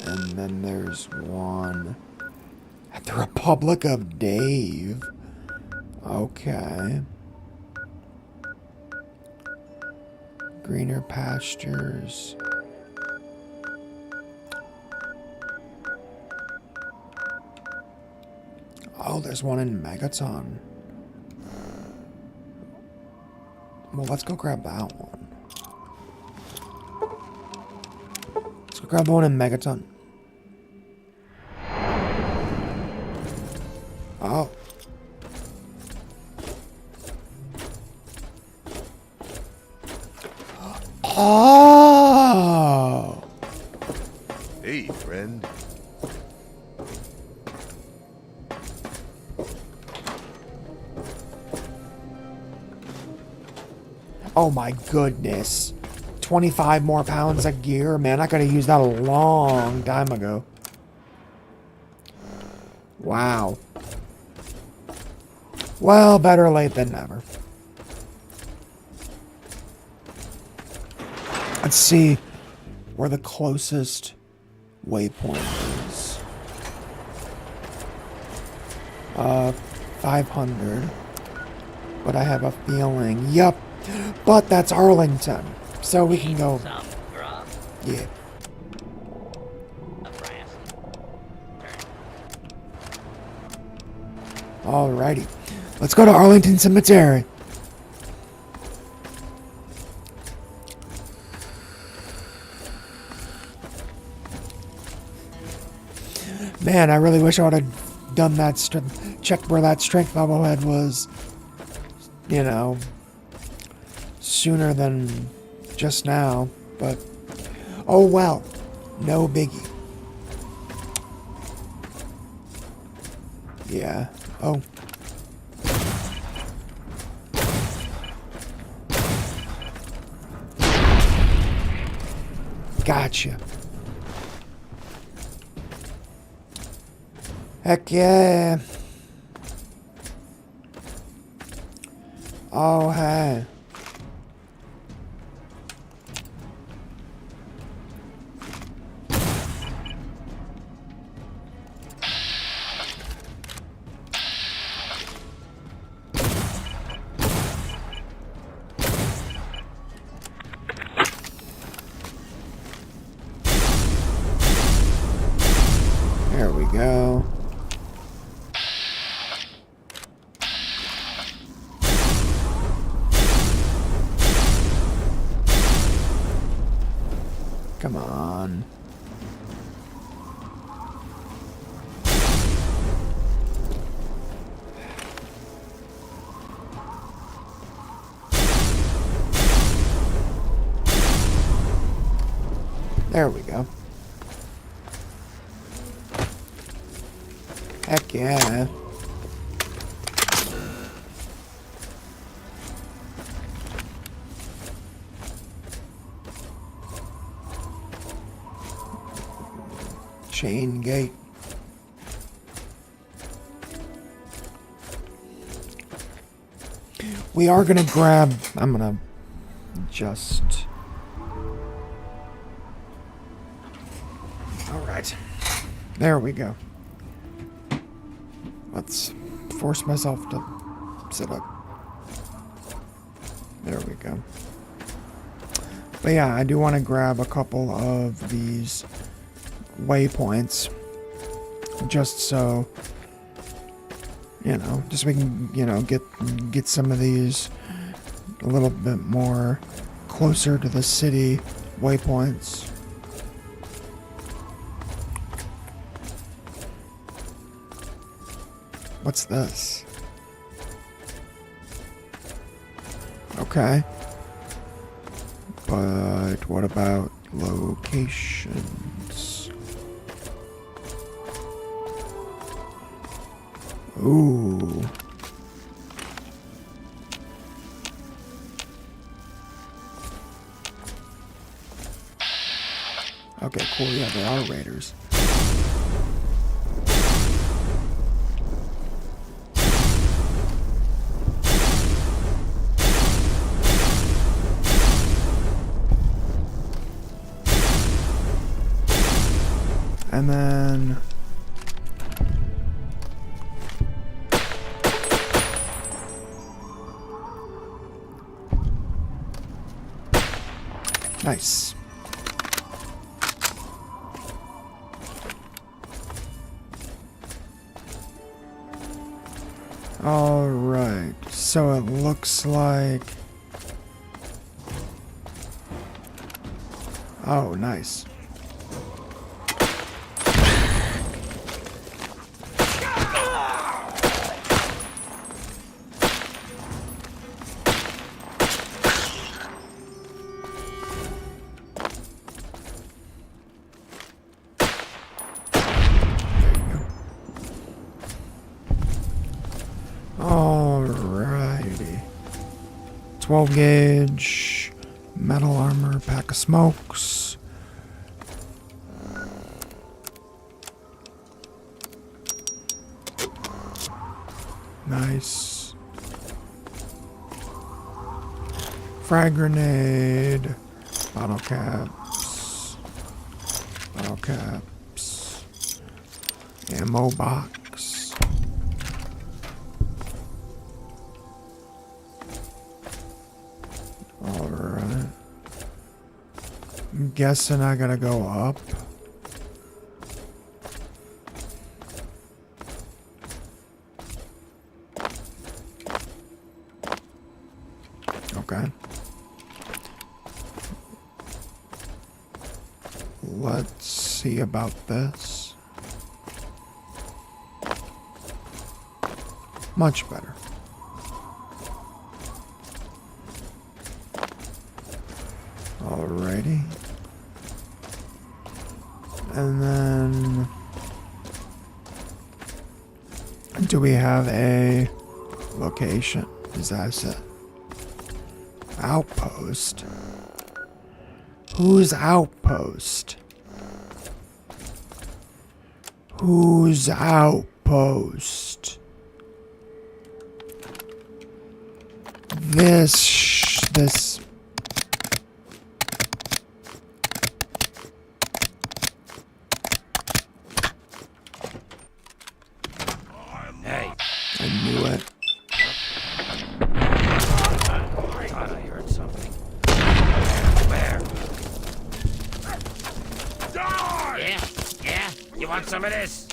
S1: And then there's one at the Republic of Dave. Okay. Greener pastures. Oh, there's one in Megaton. Well, let's go grab that one. Let's go grab the one in Megaton. Oh. Oh!
S12: Hey, friend.
S1: Oh my goodness. 25 more pounds of gear? Man, I could have used that a long time ago. Wow. Well, better late than never. Let's see where the closest waypoint is. 500. But I have a feeling, yep. But that's Arlington. So we can go. Yeah. Alrighty. Let's go to Arlington Cemetery. Man, I really wish I would have done that, checked where that strength bobblehead was, you know, sooner than just now, but oh well, no biggie. Yeah, oh. Gotcha. Heck yeah. Oh, hey. Come on. There we go. Heck yeah. Chain gate. We are gonna grab. I'm gonna just. Alright. There we go. Let's force myself to sit up. There we go. But yeah, I do want to grab a couple of these waypoints. Just so, you know, just so we can, you know, get some of these a little bit more closer to the city waypoints. What's this? Okay. But what about locations? Ooh. Okay, cool. Yeah, they are raiders. And then nice. All right. So it looks like. Oh, nice. Alrighty. 12 gauge, metal armor, pack of smokes. Nice. Frag grenade, bottle caps, ammo box. Alright. I'm guessing I gotta go up. Okay. Let's see about this. Much better. Alrighty. And then do we have a location? Is that it? Outpost? Who's outpost? Who's outpost? This.
S6: Hey.
S1: I knew it.
S6: I thought I heard something. Where? Yeah? You want some of this?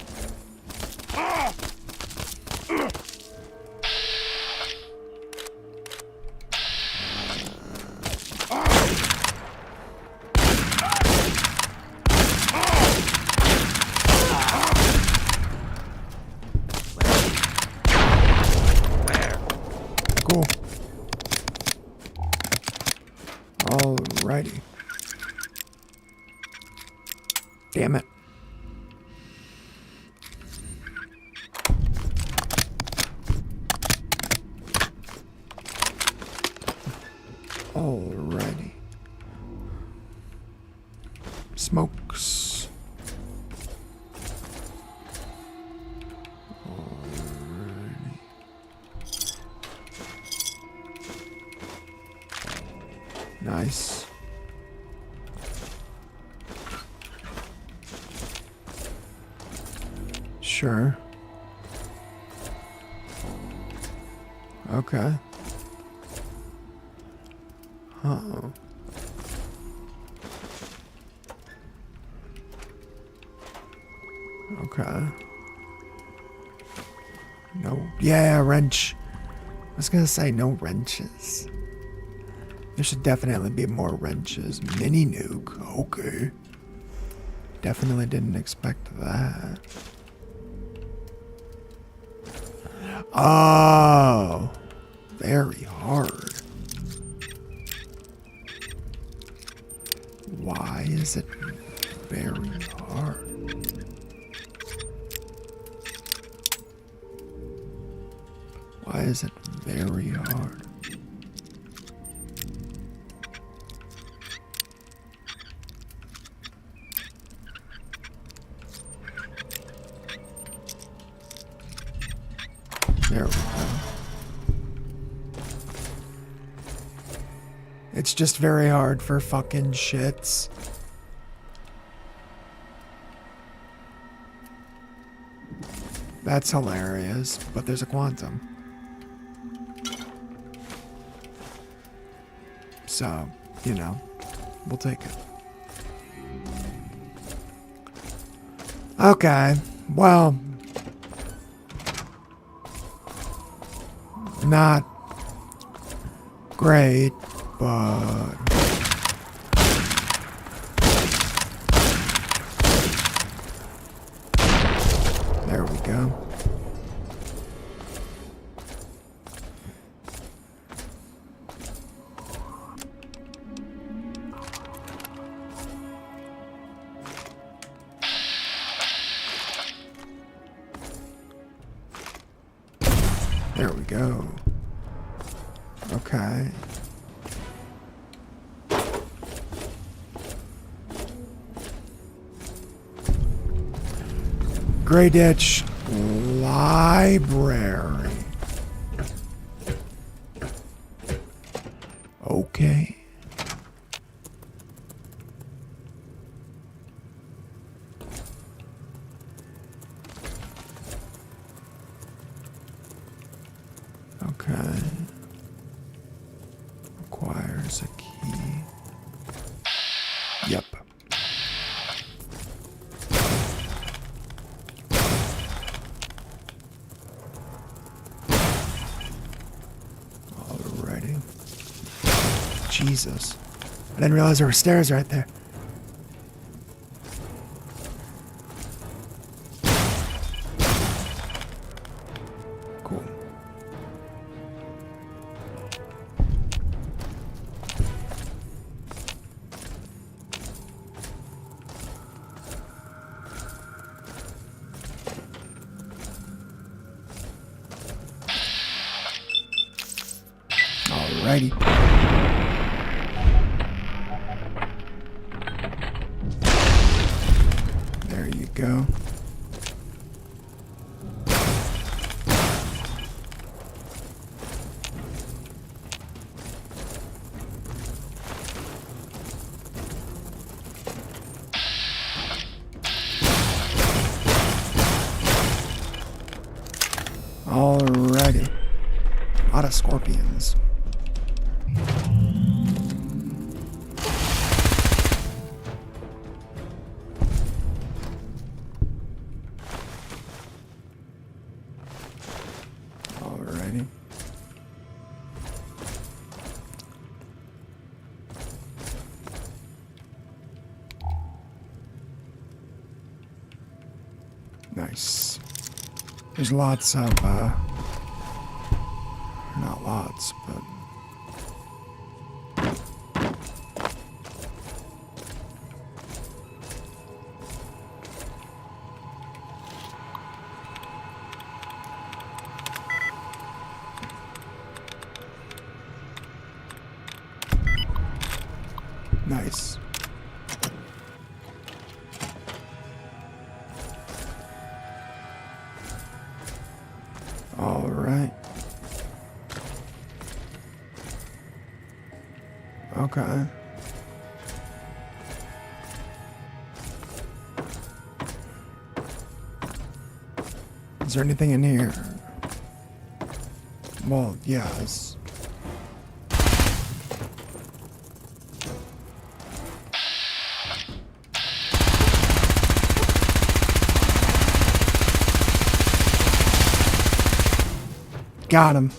S1: Alrighty. Damn it. Alrighty. Smokes. Alrighty. Nice. Sure. Okay. Oh. Okay. No. Yeah, wrench. I was gonna say no wrenches. There should definitely be more wrenches. Mini nuke. Okay. Definitely didn't expect that. Oh. Very hard. Why is it very hard? Why is it very hard? There we go. It's just very hard for fucking shits. That's hilarious, but there's a quantum. So, you know, we'll take it. Okay, well, not great, but there we go. There we go. Okay. Gray Ditch Library. Okay. Okay. Requires a key. Yep. Alrighty. Jesus. I didn't realize there were stairs right there. Cool. Alrighty. There you go. Alrighty. A lot of scorpions. Alrighty. Nice. There's lots of, not lots, but Nice. All right. Okay. Is there anything in here? Well, yes. Got him.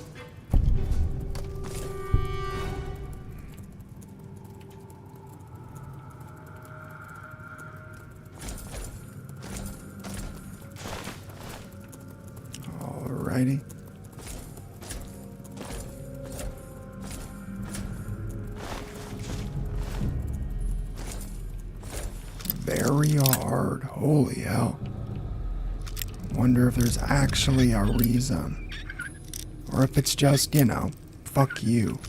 S1: Alrighty. Very hard. Holy hell. Wonder if there's actually a reason. Or if it's just, you know, fuck you.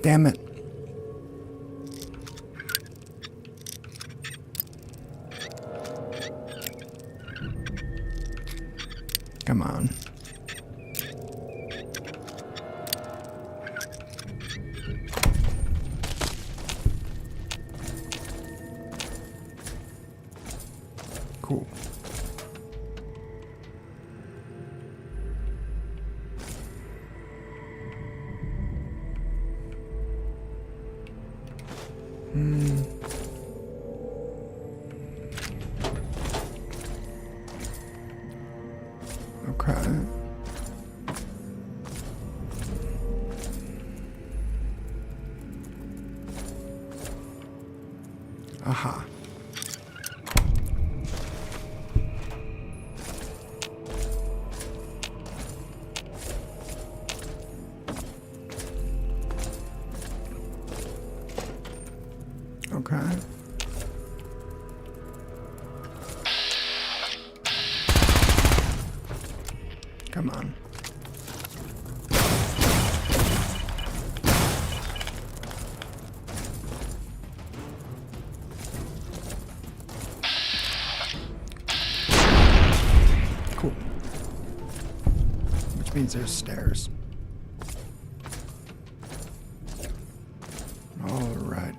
S1: Damn it. Come on. Cool. Okay. Aha. Okay. Come on. Cool. Which means there's stairs. All right.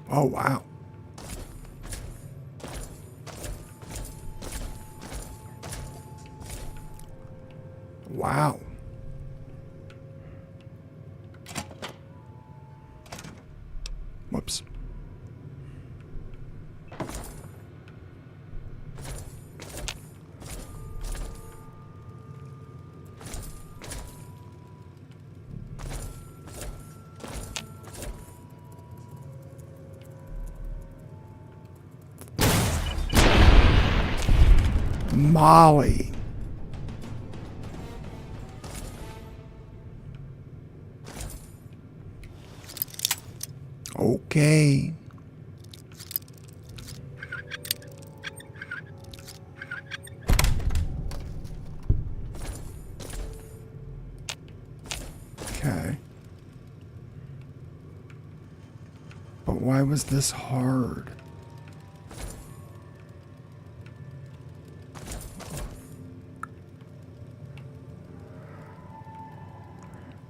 S1: Oh, wow. Wow. Whoops. Molly. Okay. Okay. But why was this hard?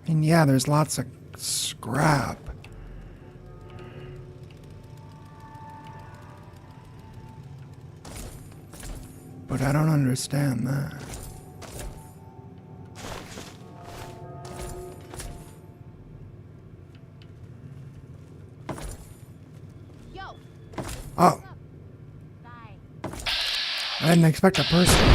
S1: And yeah, there's lots of scrap. But I don't understand that.
S7: Yo.
S1: Oh.
S7: Bye.
S1: I didn't expect a person.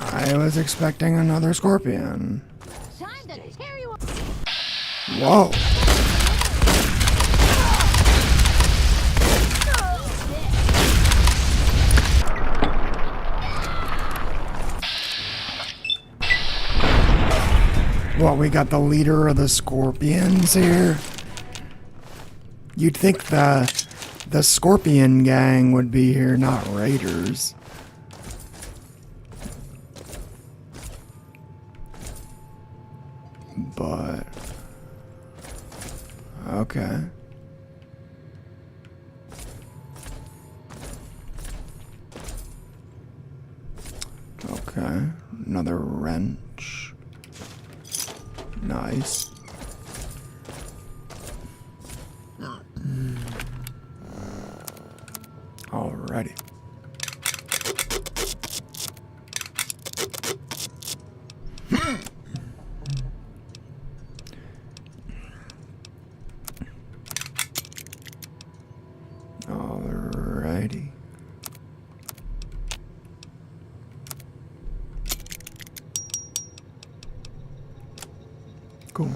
S1: I was expecting another scorpion.
S7: Time to tear you up.
S1: Whoa. What, we got the leader of the scorpions here? You'd think the scorpion gang would be here, not raiders. but okay. Okay, another wrench. Nice. Alrighty. Alrighty. Cool.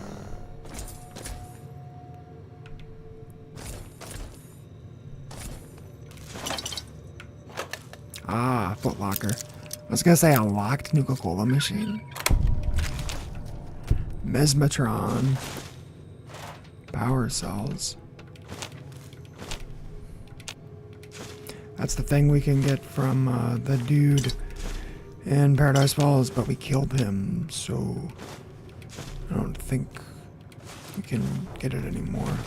S1: Ah, footlocker. I was gonna say a locked Nuka-Cola machine. Mesmatron. Power cells. That's the thing we can get from the dude in Paradise Falls, but we killed him, so I don't think we can get it anymore.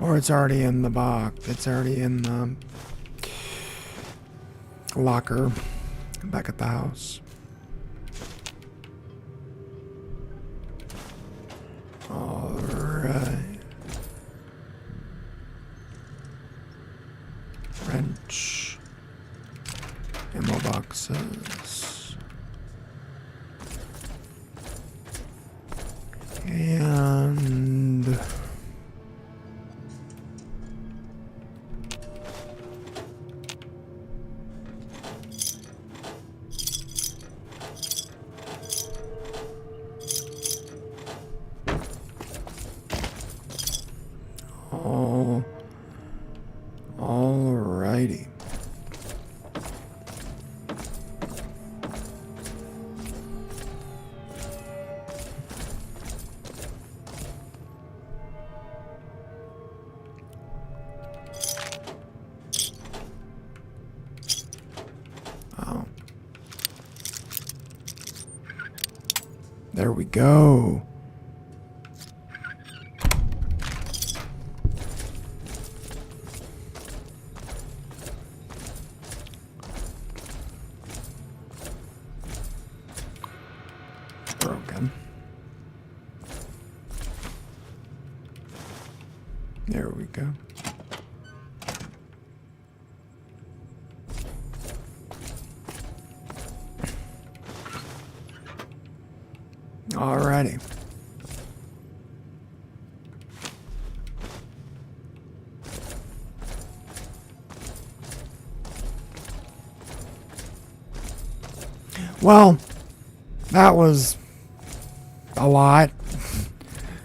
S1: Or it's already in the box. It's already in the locker back at the house. Alright. Wrench. Ammo boxes. And alrighty. Oh. There we go. Broken. There we go. Alrighty. Well, that was a lot.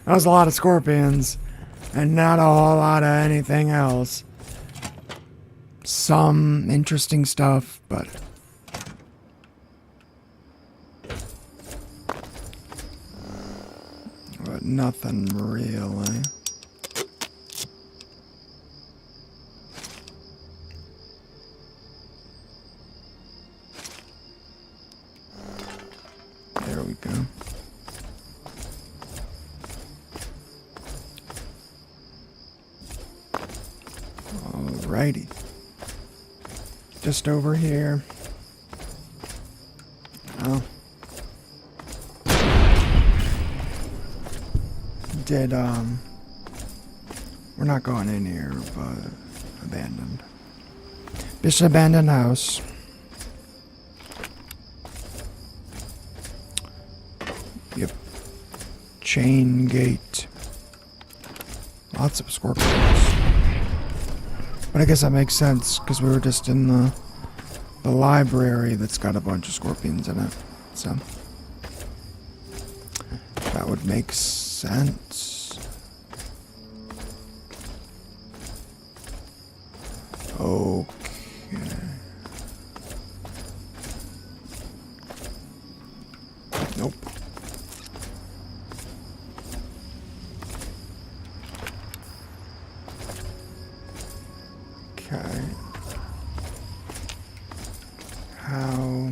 S1: That was a lot of scorpions, and not a whole lot of anything else. Some interesting stuff, but nothing really. There we go. Alrighty. Just over here. Oh. We're not going in here, but abandoned. This abandoned house. Yep. Chain gate. Lots of scorpions. But I guess that makes sense, because we were just in the library that's got a bunch of scorpions in it. So that would make sense. Okay. Nope. Okay. How?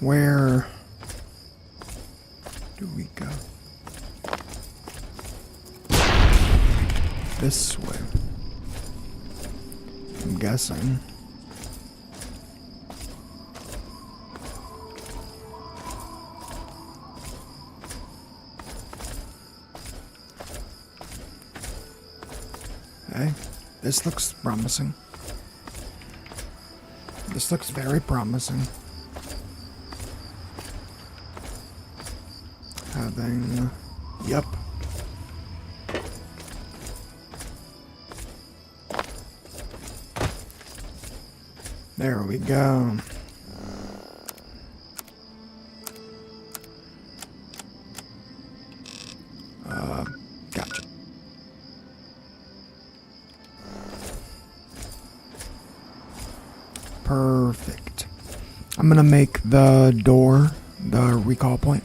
S1: Where do we go? This way. I'm guessing. Okay, this looks promising. This looks very promising. Having... Yep. There we go. Gotcha. Perfect. I'm gonna make the door the recall point.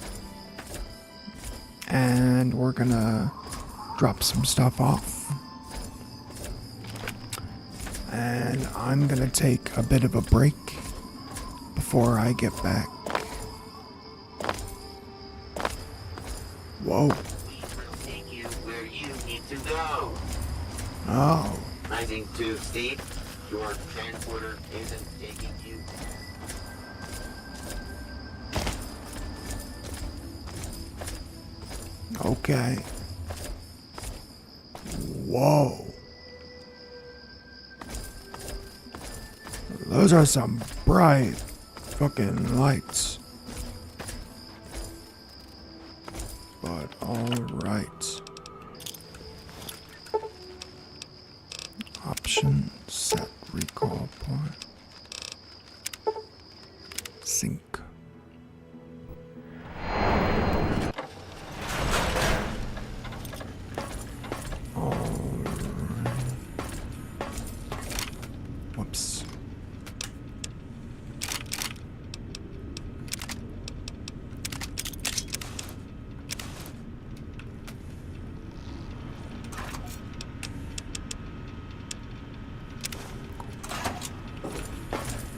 S1: And we're gonna drop some stuff off. And I'm gonna take a bit of a break before I get back. Whoa.
S15: Will take you where you need to go.
S1: Oh.
S15: Rising too steep. Your transporter isn't taking you.
S1: Okay. Whoa. Those are some bright fucking lights. But alright. Option set recall point. Sync. Whoops.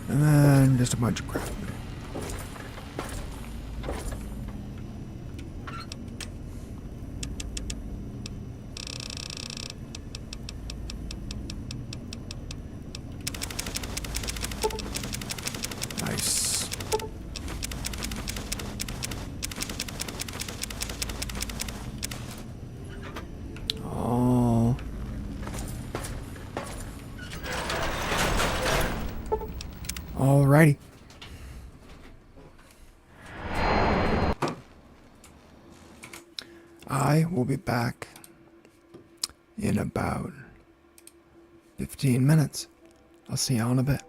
S1: And then just a bunch of crap. Nice. Oh. Alrighty. I will be back in about 15 minutes. I'll see you in a bit.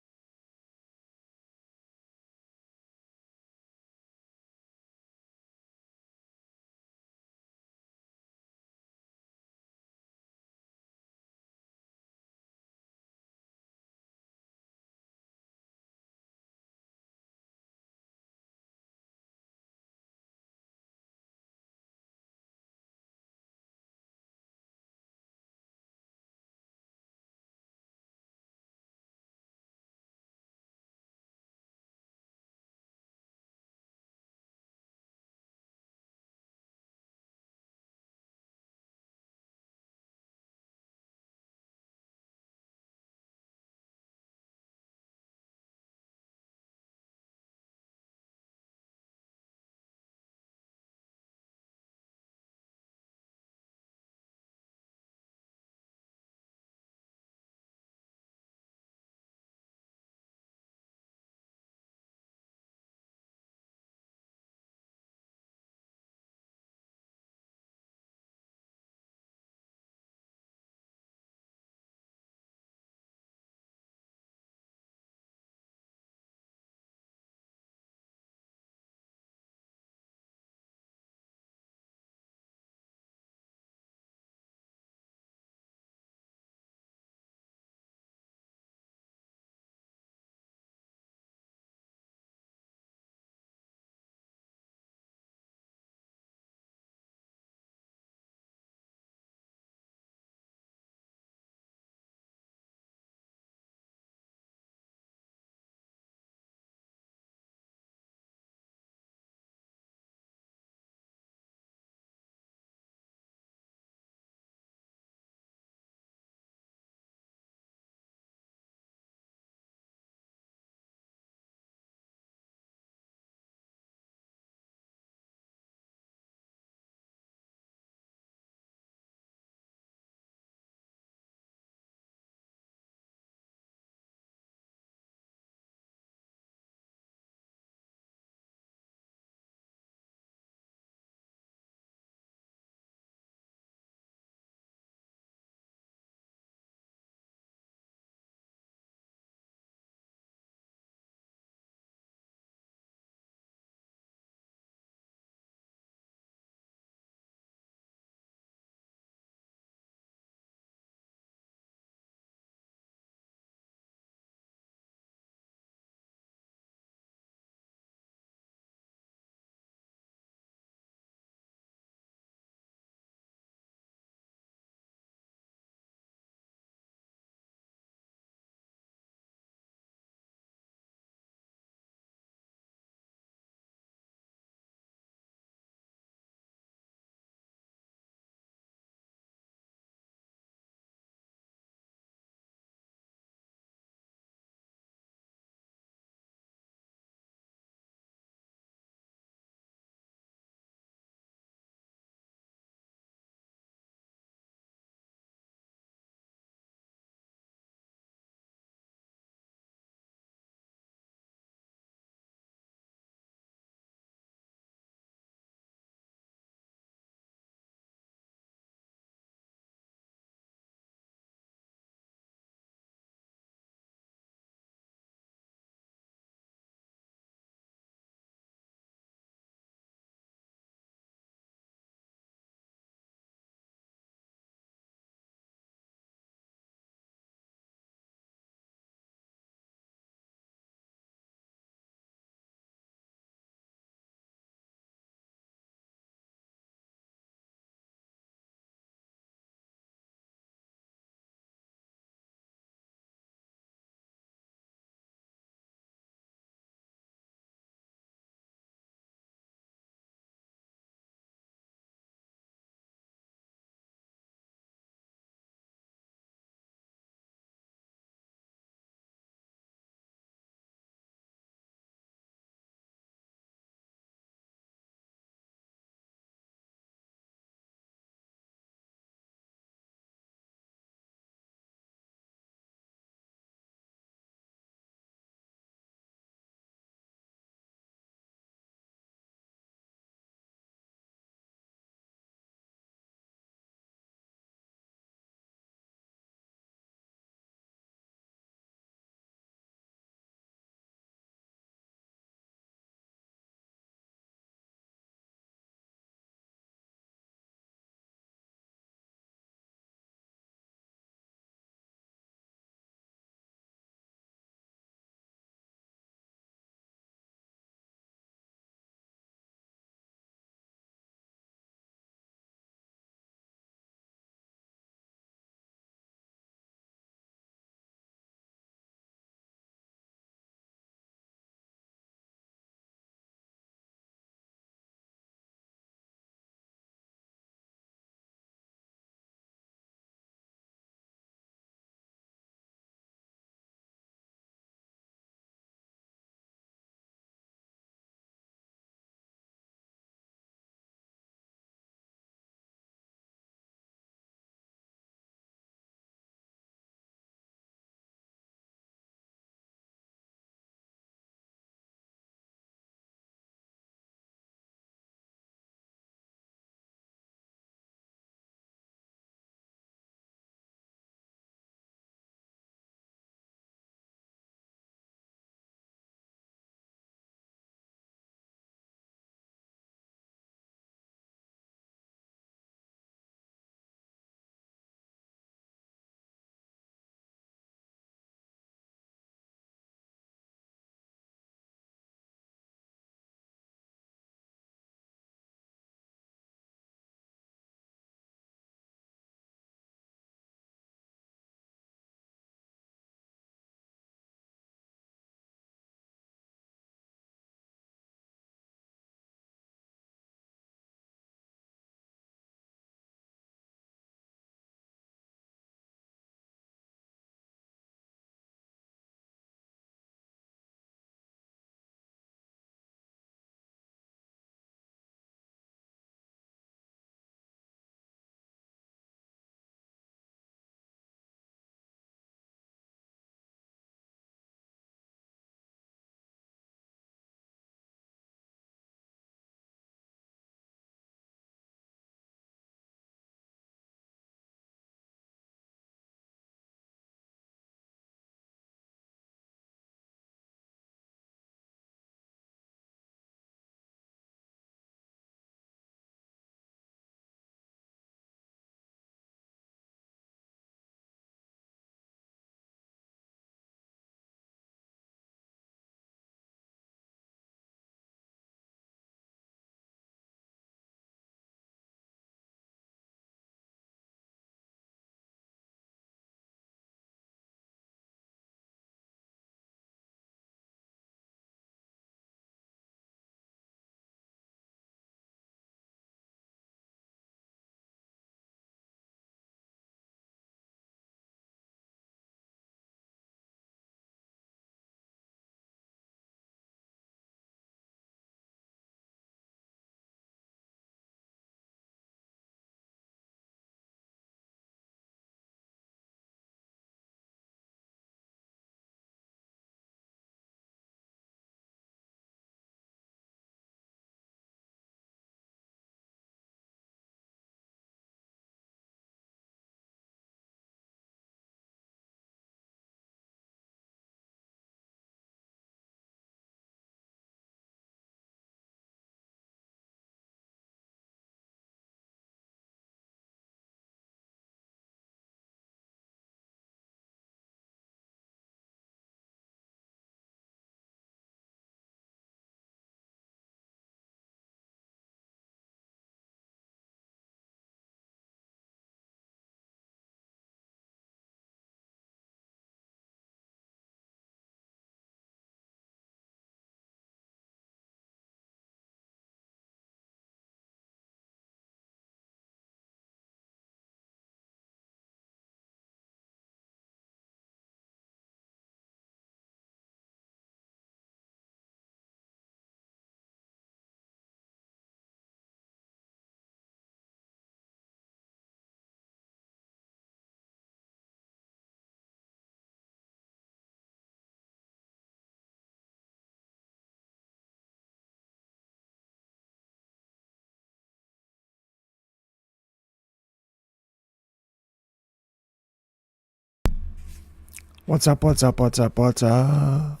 S1: What's up, what's up, what's up, what's up?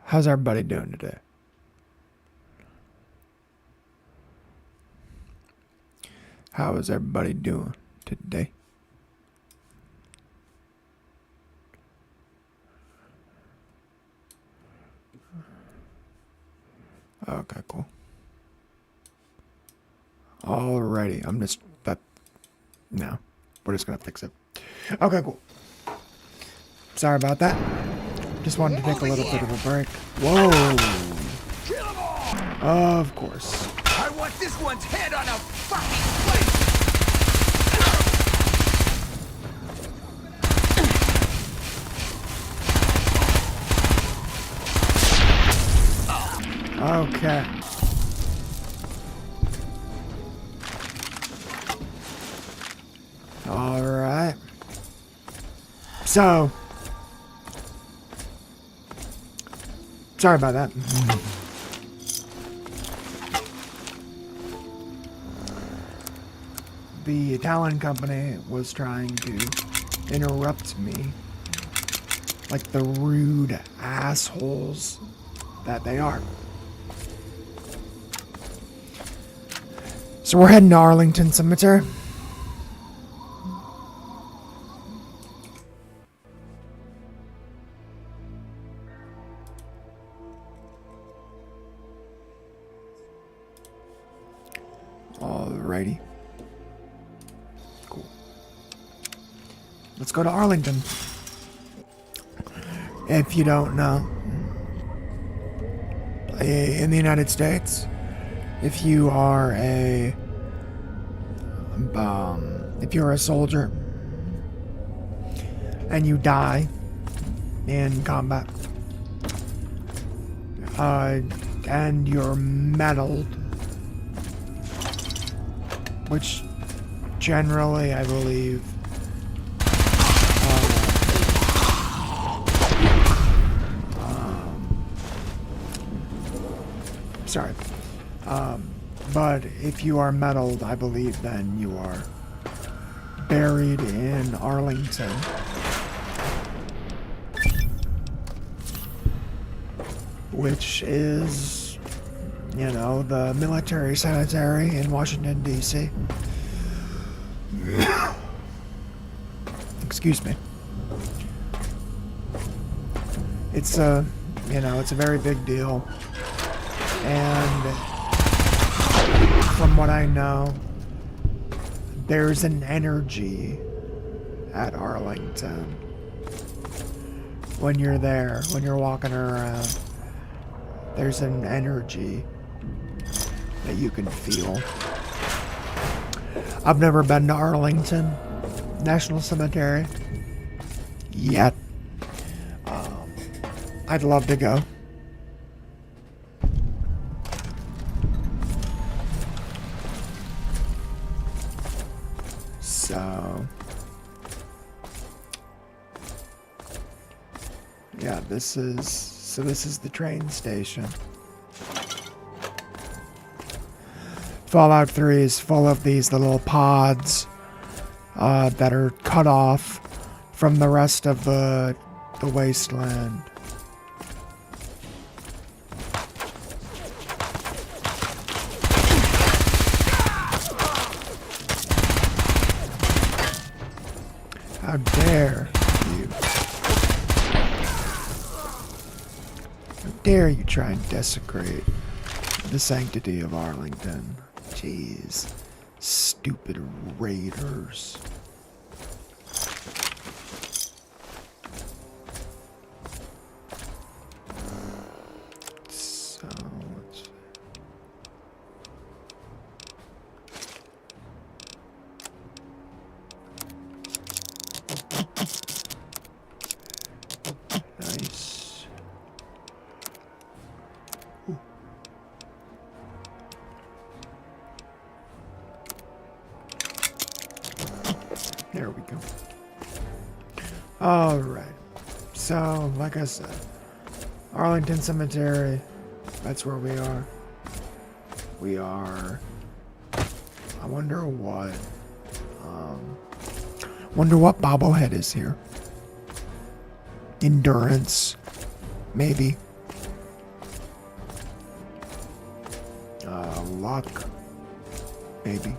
S1: How's everybody doing today? How is everybody doing today? Okay, cool. Alrighty, no, we're just gonna fix it. Okay, cool. Sorry about that. Just wanted to take a little bit of a break. Whoa! Of course.
S6: I want this one's head on a fucking plate!
S1: Okay. All right. So, sorry about that. The Italian company was trying to interrupt me, like the rude assholes that they are. So we're heading to Arlington Cemetery. Alrighty. Cool. Let's go to Arlington. If you don't know, in the United States, if you are a soldier and you die in combat, and you're medaled, which generally, I believe, but if you are medaled, I believe then you are buried in Arlington. Which is, you know, the military cemetery in Washington, D.C. Excuse me. It's a, it's a very big deal. And from what I know, there's an energy at Arlington when you're there, when you're walking around. There's an energy that you can feel. I've never been to Arlington National Cemetery yet. I'd love to go. So, yeah, this is the train station. Fallout 3 is full of these little pods that are cut off from the rest of the wasteland. How dare you? How dare you try and desecrate the sanctity of Arlington? Jeez. Stupid raiders. So, let's see. Nice. Ooh. There we go. All right. So, like I said, Arlington Cemetery, that's where we are. We are, I wonder what Wonder what Bobblehead is here. Endurance. Maybe. Luck. Maybe.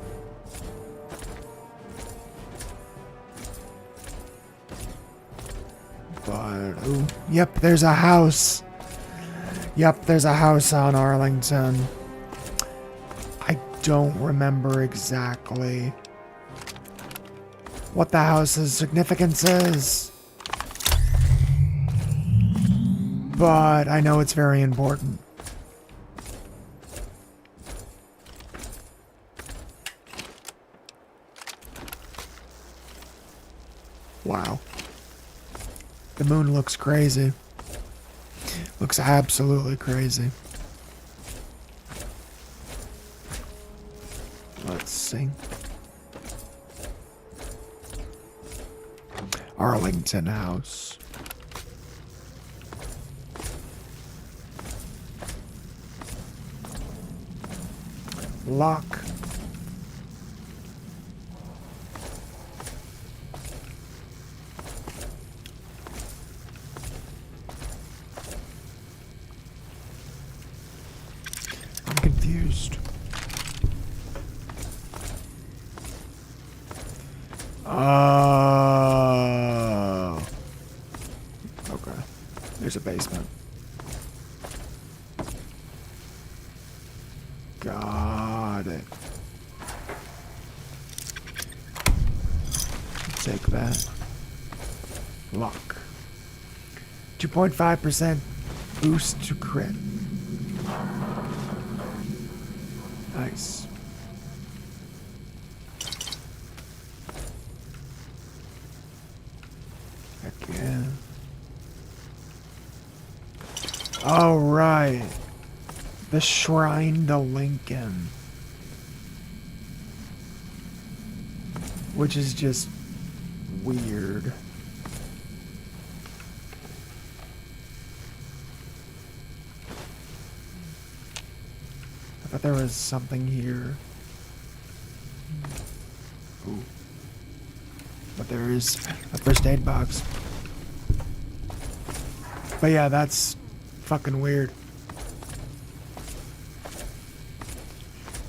S1: But, ooh, yep, there's a house. Yep, there's a house on Arlington. I don't remember exactly what the house's significance is. But I know it's very important. Wow. The moon looks crazy. Looks absolutely crazy. Let's see. Arlington House. Lock. I'm confused. Oh. Okay. There's a basement. Got it. Take that. Lock. 2.5% boost to crit. Nice. Heck yeah. All right. The Shrine to Lincoln. Which is just weird. I thought there was something here. Ooh. But there is a first aid box. But yeah, that's fucking weird.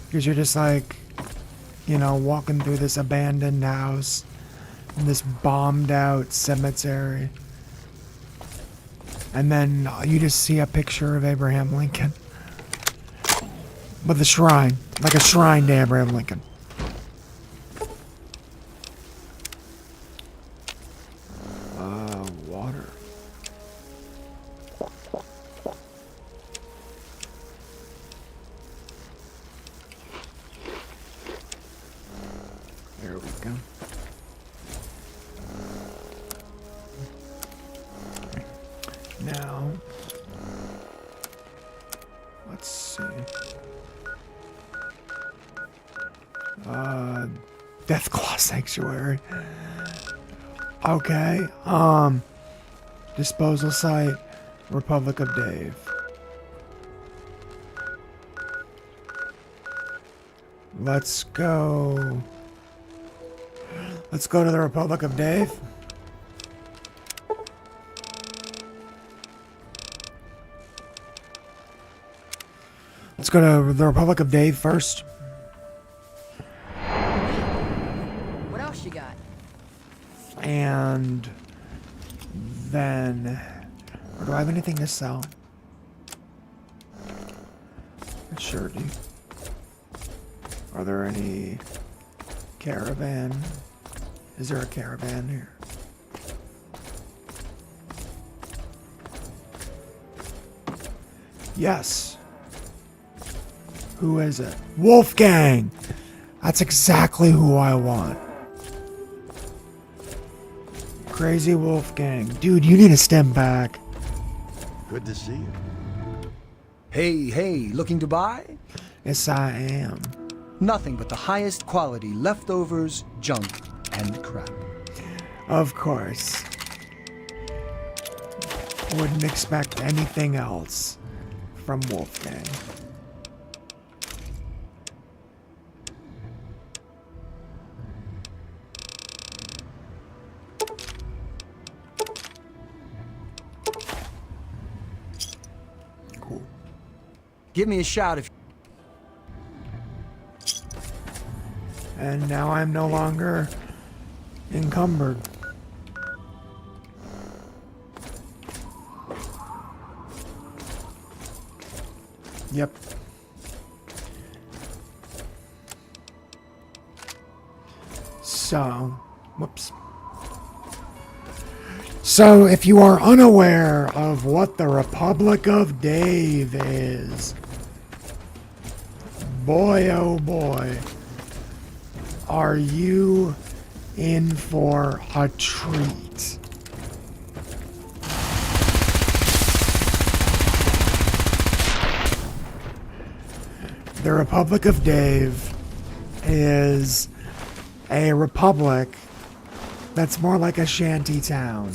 S1: Because you're just like, you know, walking through this abandoned house in this bombed out cemetery. And then you just see a picture of Abraham Lincoln. With a shrine. Like a shrine to Abraham Lincoln. Water. There we go. Now, let's see. Deathclaw Sanctuary. Okay. Disposal site, Republic of Dave. Let's go. Let's go to the Republic of Dave. Let's go to the Republic of Dave first.
S14: What else you got?
S1: And then, or do I have anything to sell? I sure do. Are there any caravan? Is there a caravan here? Yes. Who is it? Wolfgang! That's exactly who I want. Crazy Wolfgang. Dude, you need to step back.
S16: Good to see you. Hey, looking to buy?
S1: Yes, I am.
S16: Nothing but the highest quality leftovers, junk, and crap.
S1: Of course. Wouldn't expect anything else from Wolfgang.
S16: Give me a shout if...
S1: And now I'm no longer encumbered. Yep. So, whoops. So, if you are unaware of what the Republic of Dave is, boy oh boy, are you in for a treat. The Republic of Dave is a republic that's more like a shanty town.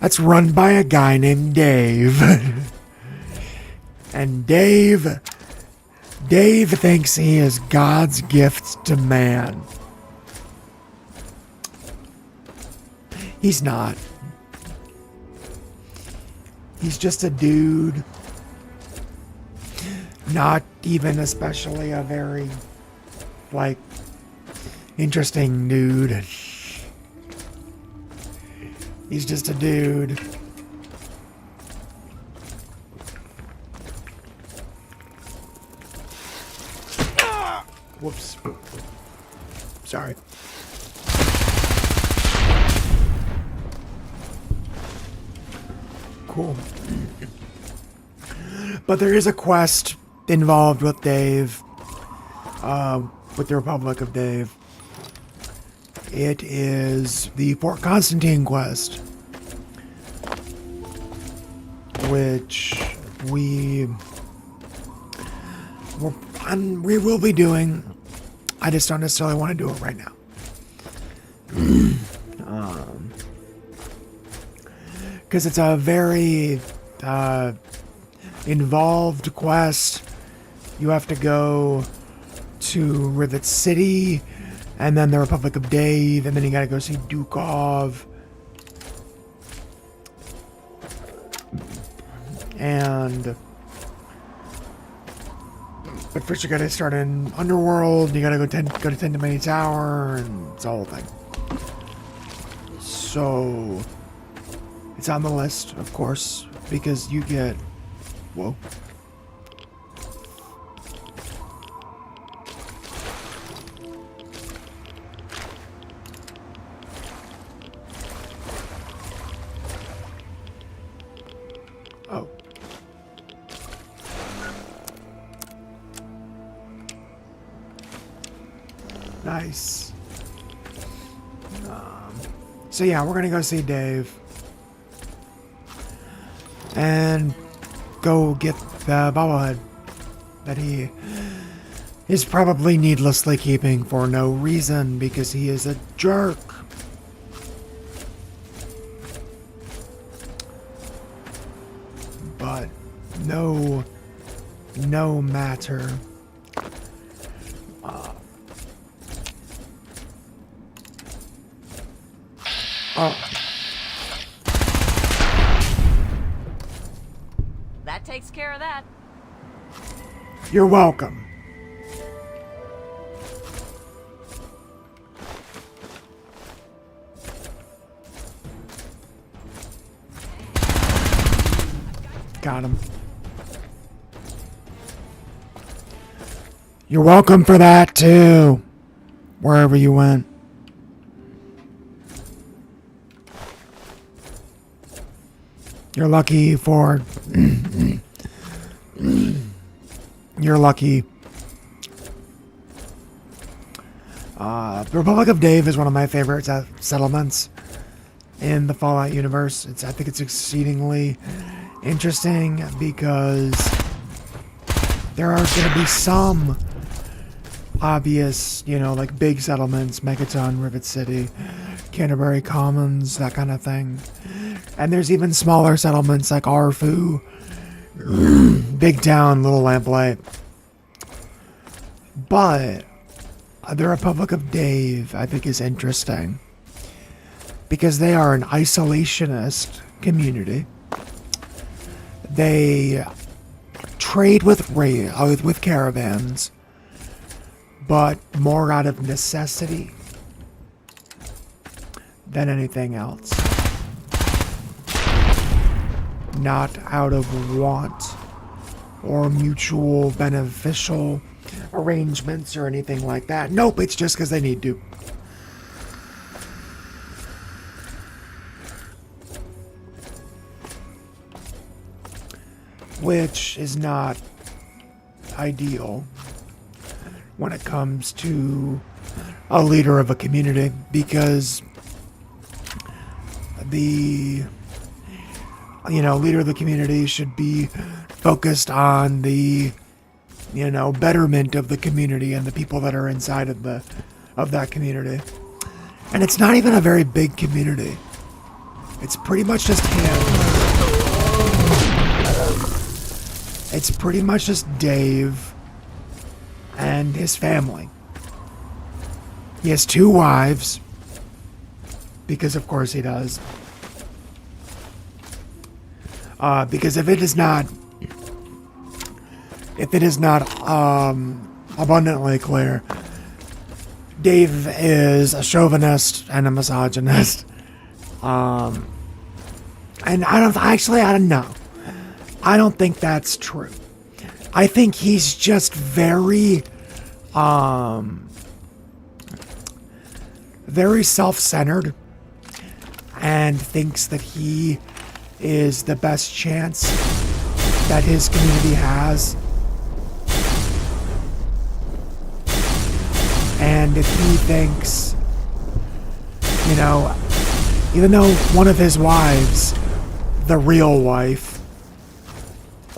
S1: That's run by a guy named Dave. And Dave thinks he is God's gift to man. He's not. He's just a dude. Not even especially a very, like, interesting dude. He's just a dude. Whoops. Sorry. Cool. But there is a quest involved with Dave, with the Republic of Dave. It is the Fort Constantine quest, which we will be doing. I just don't necessarily want to do it right now. Because it's a very involved quest. You have to go to Rivet City, and then the Republic of Dave, and then you gotta go see Dukov. But first you gotta start in Underworld, you gotta go to Tendamani Tower, and it's a whole thing. So, it's on the list, of course, because you get... Whoa. Oh. Nice. So yeah, we're gonna go see Dave. And go get the bobblehead that he is probably needlessly keeping for no reason because he is a jerk. But no matter.
S10: That takes care of that.
S1: You're welcome. Got him. You're welcome for that too. Wherever you went. You're lucky for... You're lucky. The Republic of Dave is one of my favorite settlements in the Fallout universe. I think it's exceedingly interesting because there are going to be some obvious, like big settlements, Megaton, Rivet City, Canterbury Commons, that kind of thing. And there's even smaller settlements like Arfu, Big Town, Little Lamplight. But the Republic of Dave, I think, is interesting because they are an isolationist community. They trade with caravans, but more out of necessity than anything else. Not out of want or mutual beneficial arrangements or anything like that. Nope, it's just because they need to. Which is not ideal when it comes to a leader of a community, because the leader of the community should be focused on the betterment of the community and the people that are inside of that community. And it's not even a very big community. It's pretty much just him. It's pretty much just Dave and his family. He has 2 wives, because of course he does. Because if it is not abundantly clear, Dave is a chauvinist and a misogynist. And I don't know. I don't think that's true. I think he's just very self-centered and thinks that he is the best chance that his community has. And if he thinks, even though one of his wives, the real wife,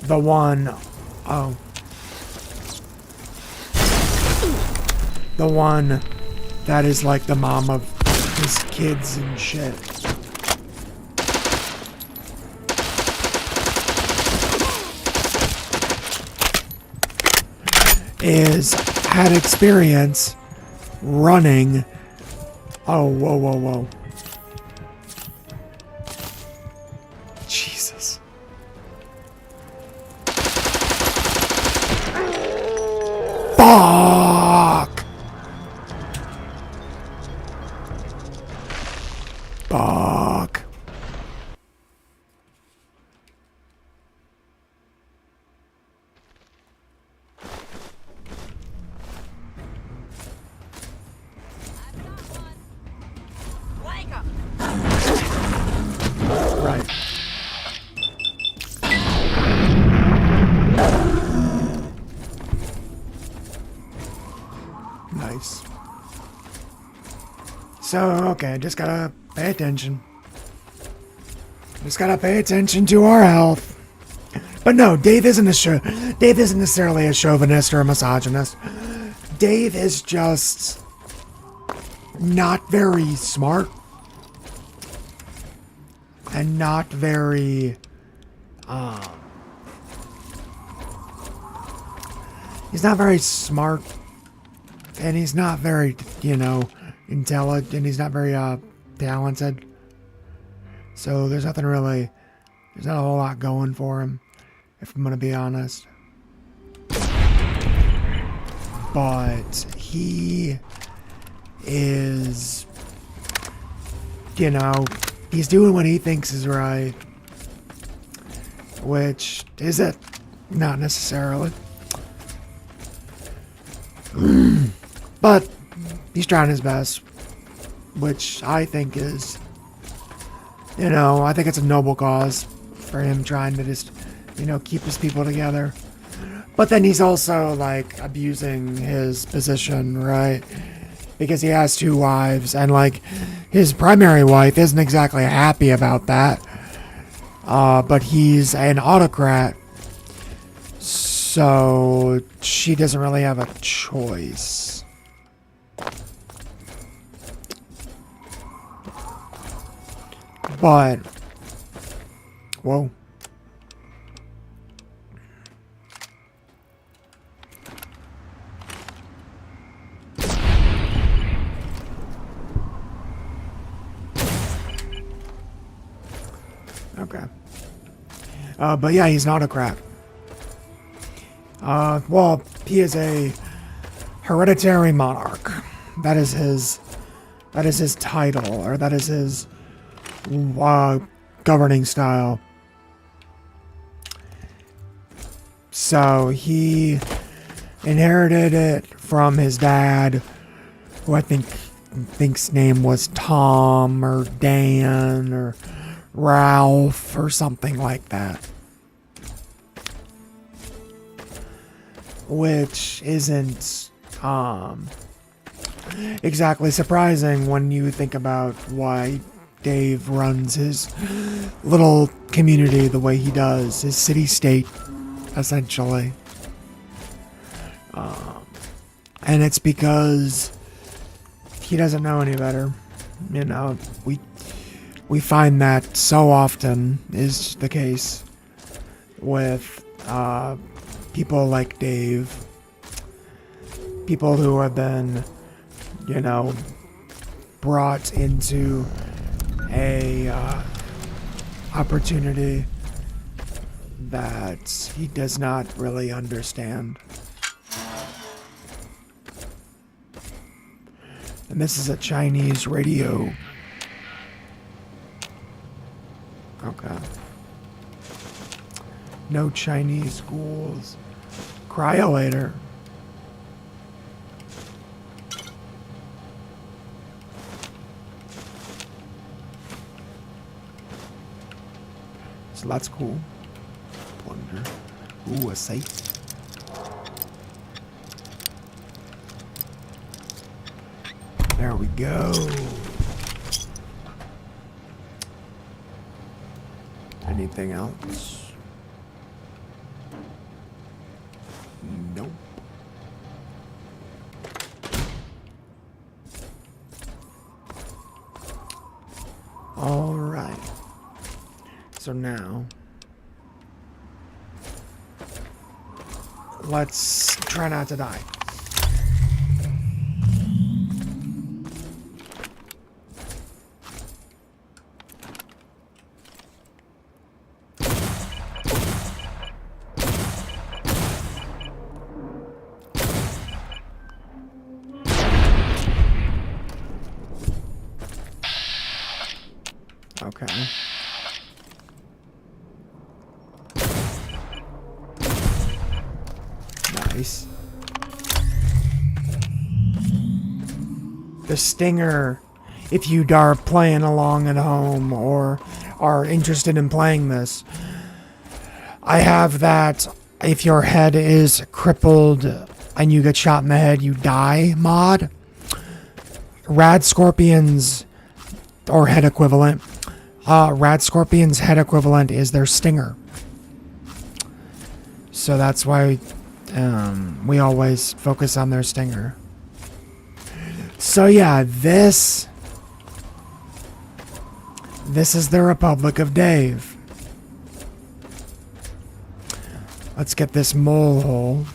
S1: the one that is like the mom of his kids and shit, had experience running. Whoa. Jesus. Fuck. Right. Nice. So, okay, just gotta pay attention. Just gotta pay attention to our health. But no, Dave isn't necessarily a chauvinist or a misogynist. Dave is just not very smart. And not very, he's not very smart, and he's not very, intelligent, and he's not very, talented. So there's not a whole lot going for him, if I'm gonna be honest. But he is, he's doing what he thinks is right. Which is it? Not necessarily. But he's trying his best. Which I think is, I think it's a noble cause for him trying to just, keep his people together. But then he's also, abusing his position, right? Because he has 2 wives, and, his primary wife isn't exactly happy about that. But he's an autocrat, so she doesn't really have a choice. But, whoa. Okay. But yeah, he's an autocrat. Well, he is a hereditary monarch. That is his title, or that is his governing style. So he inherited it from his dad, who I think's name was Tom or Dan or Ralph or something like that. Which isn't exactly surprising when you think about why Dave runs his little community the way he does, his city-state, essentially. And it's because he doesn't know any better. You know, we find that so often is the case with people like Dave. People who have been, you know, brought into a opportunity that he does not really understand. And this is a Chinese radio. Okay. No Chinese schools. Cryolator. So that's cool. Wonder. Ooh, a safe. There we go. Anything else? Nope. All right. So now, let's try not to die. Okay. Nice. The stinger, if you are playing along at home or are interested in playing this, I have that if your head is crippled and you get shot in the head, you die mod. Rad Scorpion's, or head equivalent, Rad Scorpion's head equivalent is their stinger. So that's why we always focus on their stinger. So yeah, this is the Republic of Dave. Let's get this mole hole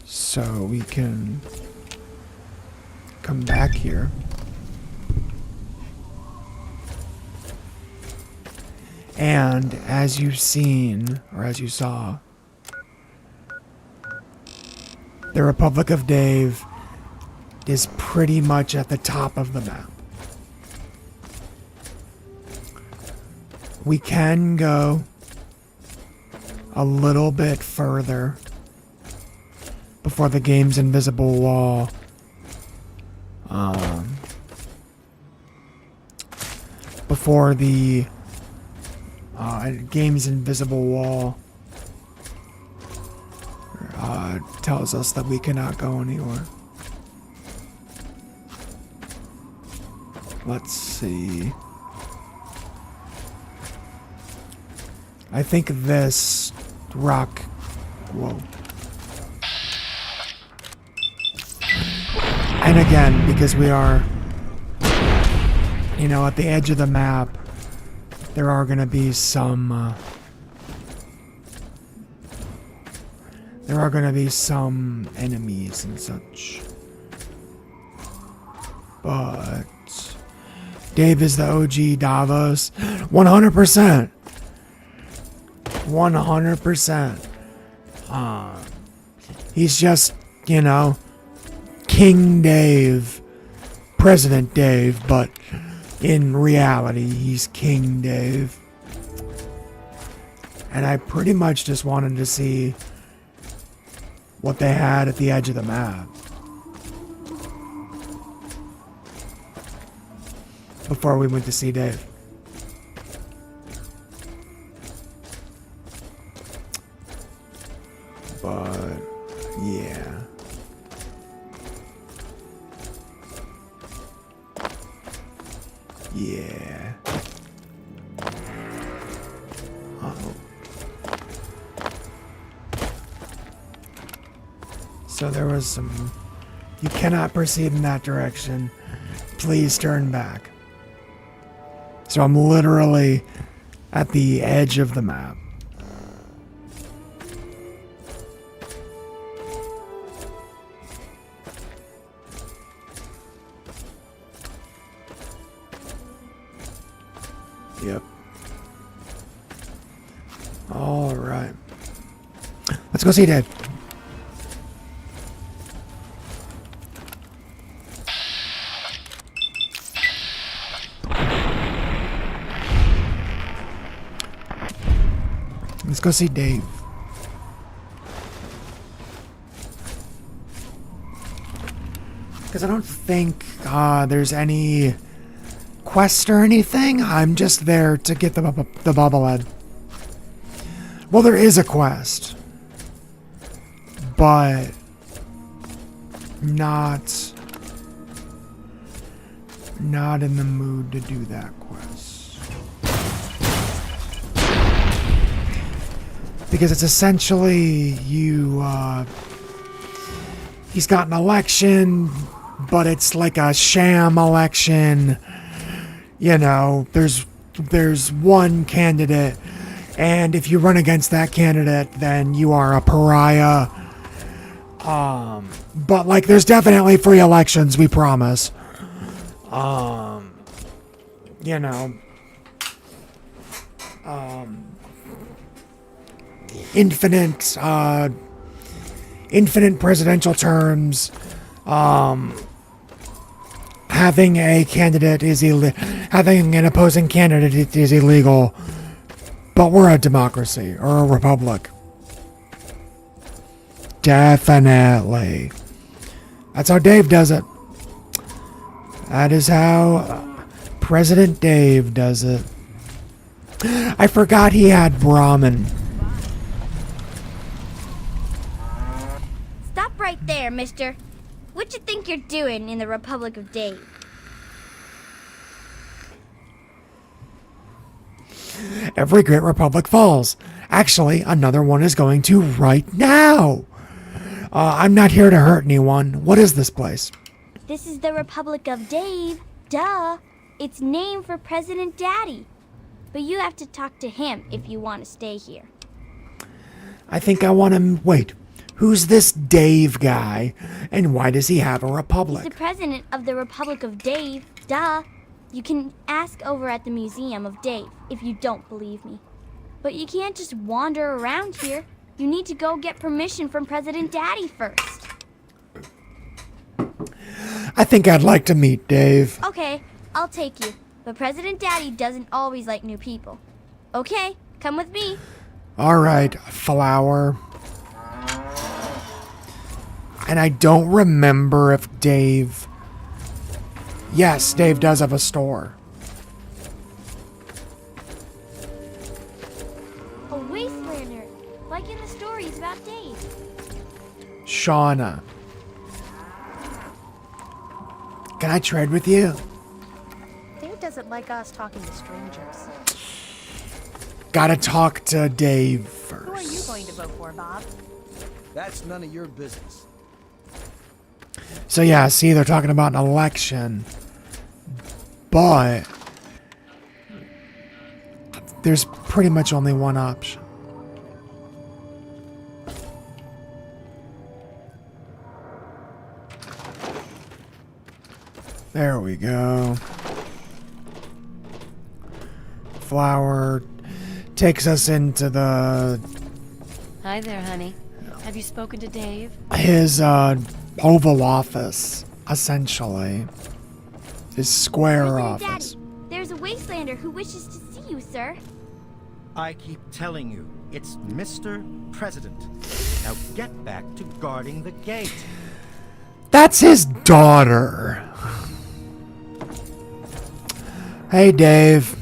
S1: so we can come back here. And as you've seen, or as you saw, the Republic of Dave is pretty much at the top of the map. We can go a little bit further before the game's invisible wall before the game's invisible wall tells us that we cannot go anywhere. Let's see. I think this rock... Whoa. And again, because we are, you know, at the edge of the map, there are going to be some enemies and such. But Dave is the OG Davos. 100%. 100%. He's just, you know, King Dave, President Dave, but in reality, he's King Dave. And I pretty much just wanted to see what they had at the edge of the map before we went to see Dave. But yeah. Yeah. Uh-oh. So there was some... You cannot proceed in that direction. Please turn back. So I'm literally at the edge of the map. Yep. All right. Let's go see Dave. Let's go see Dave. Because I don't think there's any quest or anything. I'm just there to get the bobblehead. Well, there is a quest, but not in the mood to do that quest. Because it's essentially he's got an election, but it's like a sham election. You know, there's one candidate, and if you run against that candidate, then you are a pariah. But like, there's definitely free elections, we promise. You know, infinite presidential terms. Having a candidate is having an opposing candidate is illegal, but we're a democracy or a republic. Definitely. That's how Dave does it. That is how President Dave does it. I forgot he had Brahmin.
S17: Stop right there, mister. What you think you're doing in the Republic of Dave?
S1: Every great republic falls. Actually, another one is going to right now. I'm not here to hurt anyone. What is this place?
S17: This is the Republic of Dave. Duh. It's named for President Daddy. But you have to talk to him if you want to stay here.
S1: I think I want to... Wait. Who's this Dave guy? And why does he have a republic?
S17: He's the president of the Republic of Dave. Duh. You can ask over at the Museum of Dave if you don't believe me. But you can't just wander around here. You need to go get permission from President Daddy first.
S1: I think I'd like to meet Dave.
S17: Okay, I'll take you. But President Daddy doesn't always like new people. Okay, come with me.
S1: All right, Flower. And I don't remember if Dave... Yes, Dave does have a store.
S17: A Wastelander, like in the stories about Dave.
S1: Shauna. Can I trade with you?
S18: Dave doesn't like us talking to strangers.
S1: Gotta talk to Dave first.
S18: Who are you going to vote for, Bob?
S16: That's none of your business.
S1: So yeah, see, they're talking about an election. But there's pretty much only one option. There we go. Flower. takes us into the
S7: Hi there, honey. Have you spoken to Dave?
S1: his Oval Office, essentially. His square
S17: President
S1: office.
S17: Daddy, there's a Wastelander who wishes to see you, sir.
S16: I keep telling you, it's Mr. President. Now get back to guarding the gate.
S1: That's his daughter. Hey, Dave.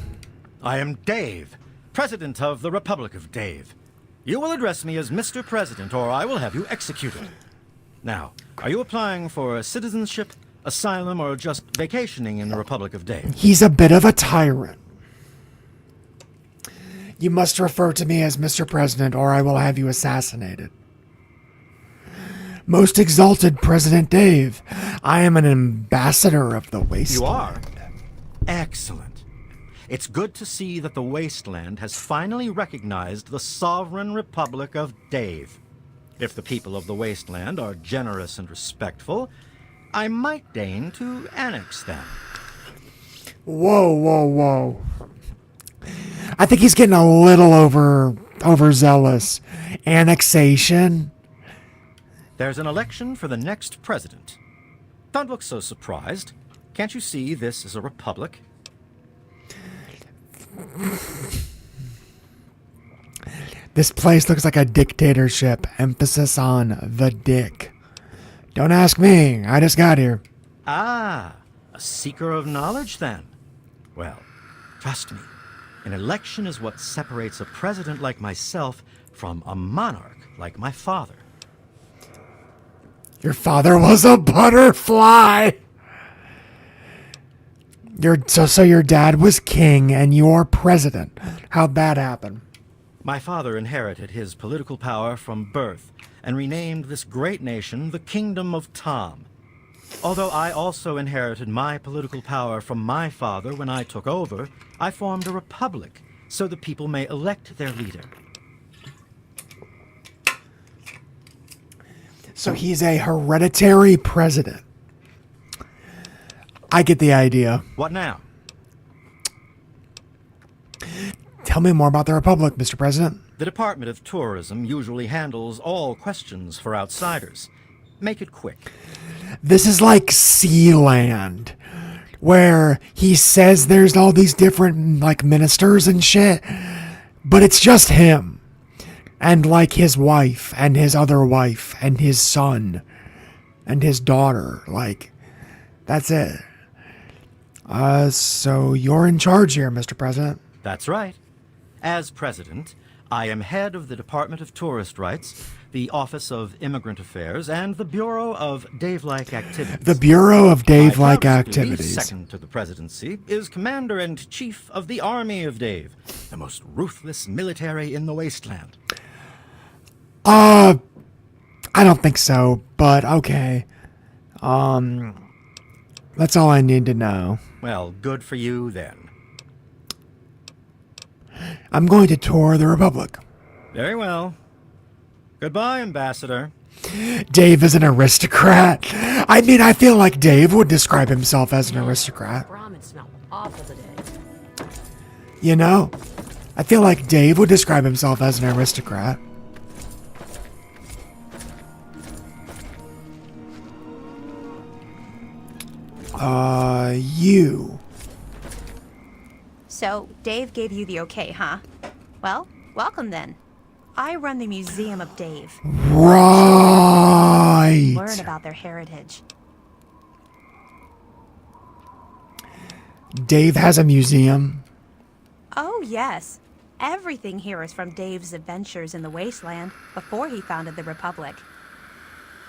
S16: I am Dave, President of the Republic of Dave. You will address me as Mr. President, or I will have you executed. Now, are you applying for citizenship, asylum, or just vacationing in the Republic of Dave?
S1: He's a bit of a tyrant. You must refer to me as Mr. President, or I will have you assassinated. Most exalted President Dave, I am an ambassador of the Wasteland.
S16: You are? Excellent. It's good to see that the Wasteland has finally recognized the sovereign Republic of Dave. If the people of the Wasteland are generous and respectful, I might deign to annex them.
S1: Whoa, whoa, whoa. I think he's getting a little overzealous. Annexation?
S16: There's an election for the next president. Don't look so surprised. Can't you see this is a republic?
S1: This place looks like a dictatorship. Emphasis on the dick. Don't ask me. I just got here.
S16: Ah, a seeker of knowledge then. Well, trust me. An election is what separates a president like myself from a monarch like my father.
S1: Your father was a butterfly. So your dad was king and you're president. How'd that happen?
S16: My father inherited his political power from birth and renamed this great nation the Kingdom of Tom. Although I also inherited my political power from my father when I took over, I formed a republic so the people may elect their leader.
S1: So he's a hereditary president. I get the idea.
S16: What now?
S1: Tell me more about the Republic, Mr. President.
S16: The Department of Tourism usually handles all questions for outsiders. Make it quick.
S1: This is like Sealand, where he says there's all these different, like, ministers and shit, but it's just him. And, like, his wife, and his other wife, and his son, and his daughter. Like, that's it. So you're in charge here, Mr. President.
S16: That's right. As president, I am head of the Department of Tourist Rights, the Office of Immigrant Affairs, and the Bureau of Dave-like Activities.
S1: The Bureau of Dave-like
S16: My
S1: Activities.
S16: Second to the presidency is Commander and Chief of the Army of Dave, the most ruthless military in the Wasteland.
S1: I don't think so, but okay. That's all I need to know.
S16: Well, good for you then.
S1: I'm going to tour the Republic.
S16: Very well. Goodbye, Ambassador.
S1: Dave is an aristocrat. I mean, I feel like Dave would describe himself as an aristocrat.
S14: Ramen smelled awful today.
S1: You know, I feel like Dave would describe himself as an aristocrat. You.
S18: So, Dave gave you the okay, huh? Well, welcome then. I run the Museum of Dave.
S1: Right.
S18: Learn about their heritage.
S1: Dave has a museum.
S18: Oh, yes. Everything here is from Dave's adventures in the Wasteland before he founded the Republic.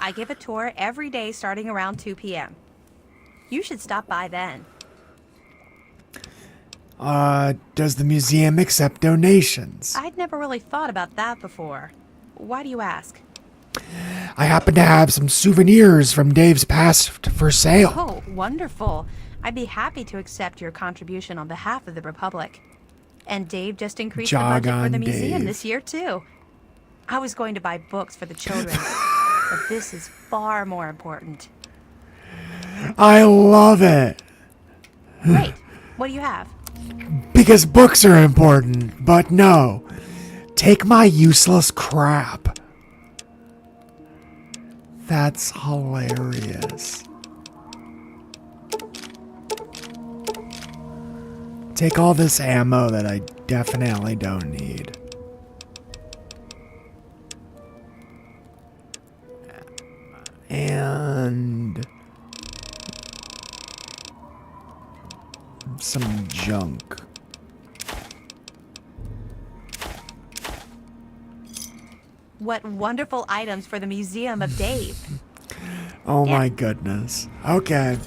S18: I give a tour every day starting around 2 p.m. You should stop by then.
S1: Does the museum accept donations?
S18: I'd never really thought about that before. Why do you ask?
S1: I happen to have some souvenirs from Dave's past for sale.
S18: Oh, wonderful. I'd be happy to accept your contribution on behalf of the Republic. And Dave just increased the budget for the museum this year, too. I was going to buy books for the children, but this is far more important.
S1: I love it.
S18: Great. What do you have?
S1: Big Because books are important, but no. Take my useless crap. That's hilarious. Take all this ammo that I definitely don't need. And some junk.
S18: What wonderful items for the Museum of Dave.
S1: Oh my goodness. Okay.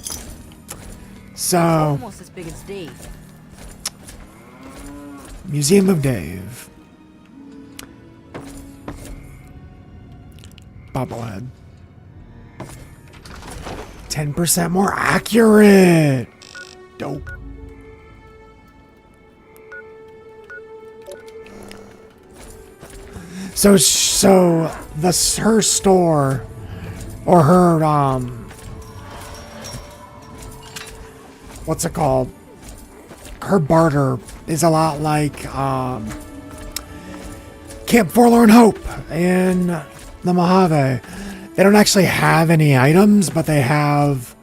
S1: So,
S14: Almost as big as Dave.
S1: Museum of Dave. Bobblehead. 10% more accurate. Dope. So her store or her what's it called? Her barter is a lot like Camp Forlorn Hope in the Mojave. They don't actually have any items, but they have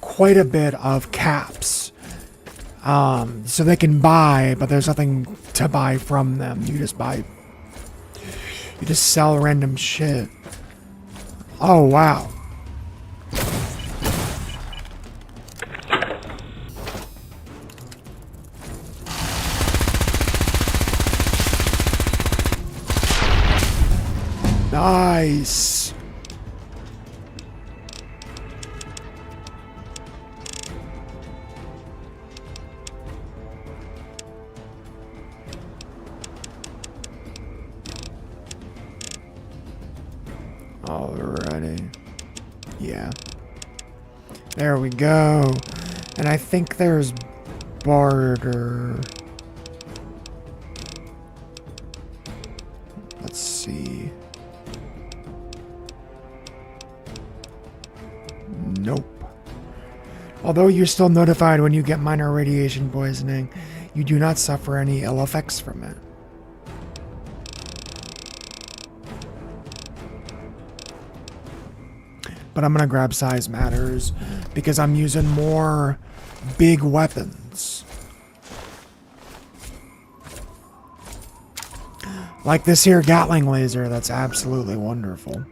S1: quite a bit of caps. So they can buy, but there's nothing to buy from them. You just sell random shit. Oh, wow. Nice. Alrighty. Yeah. There we go. And I think there's barter. Let's see. Nope. Although you're still notified when you get minor radiation poisoning, you do not suffer any ill effects from it. But I'm gonna grab size matters because I'm using more big weapons. Like this here Gatling laser, that's absolutely wonderful.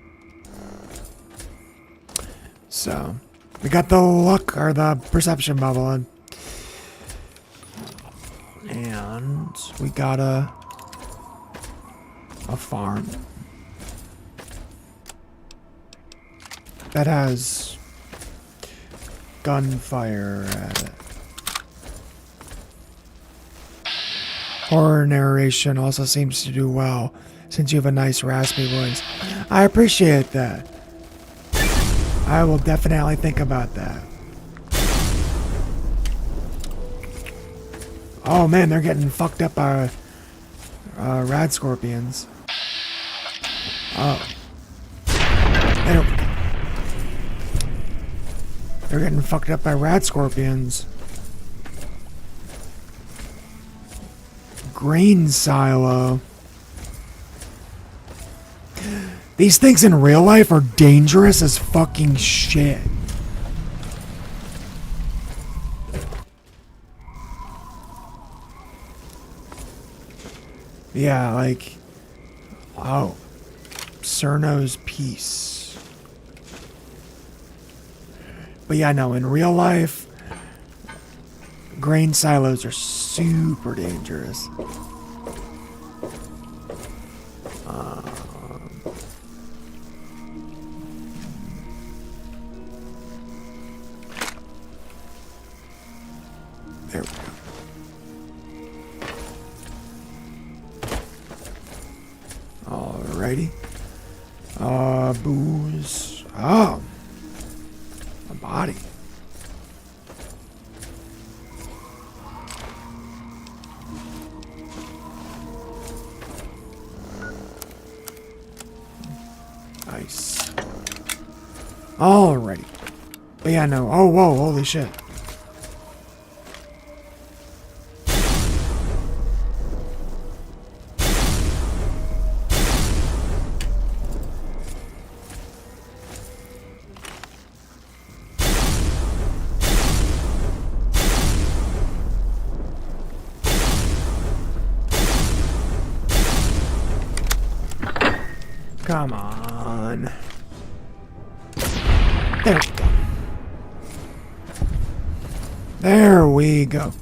S1: So, we got the luck, or the perception bubble. And we got a farm. That has gunfire at it. Horror narration also seems to do well, since you have a nice raspy voice. I appreciate that. I will definitely think about that. Oh man, they're getting fucked up by rad scorpions. Oh. They're getting fucked up by rad scorpions. Grain silo. These things in real life are dangerous as fucking shit. Yeah, like... Oh. Cerno's Peace. But yeah, no, in real life, grain silos are super dangerous. There we go. Alrighty. Booze. Oh. A body. Nice. Alrighty. But yeah, no. Oh, whoa, holy shit. Come on. There we go. There we go.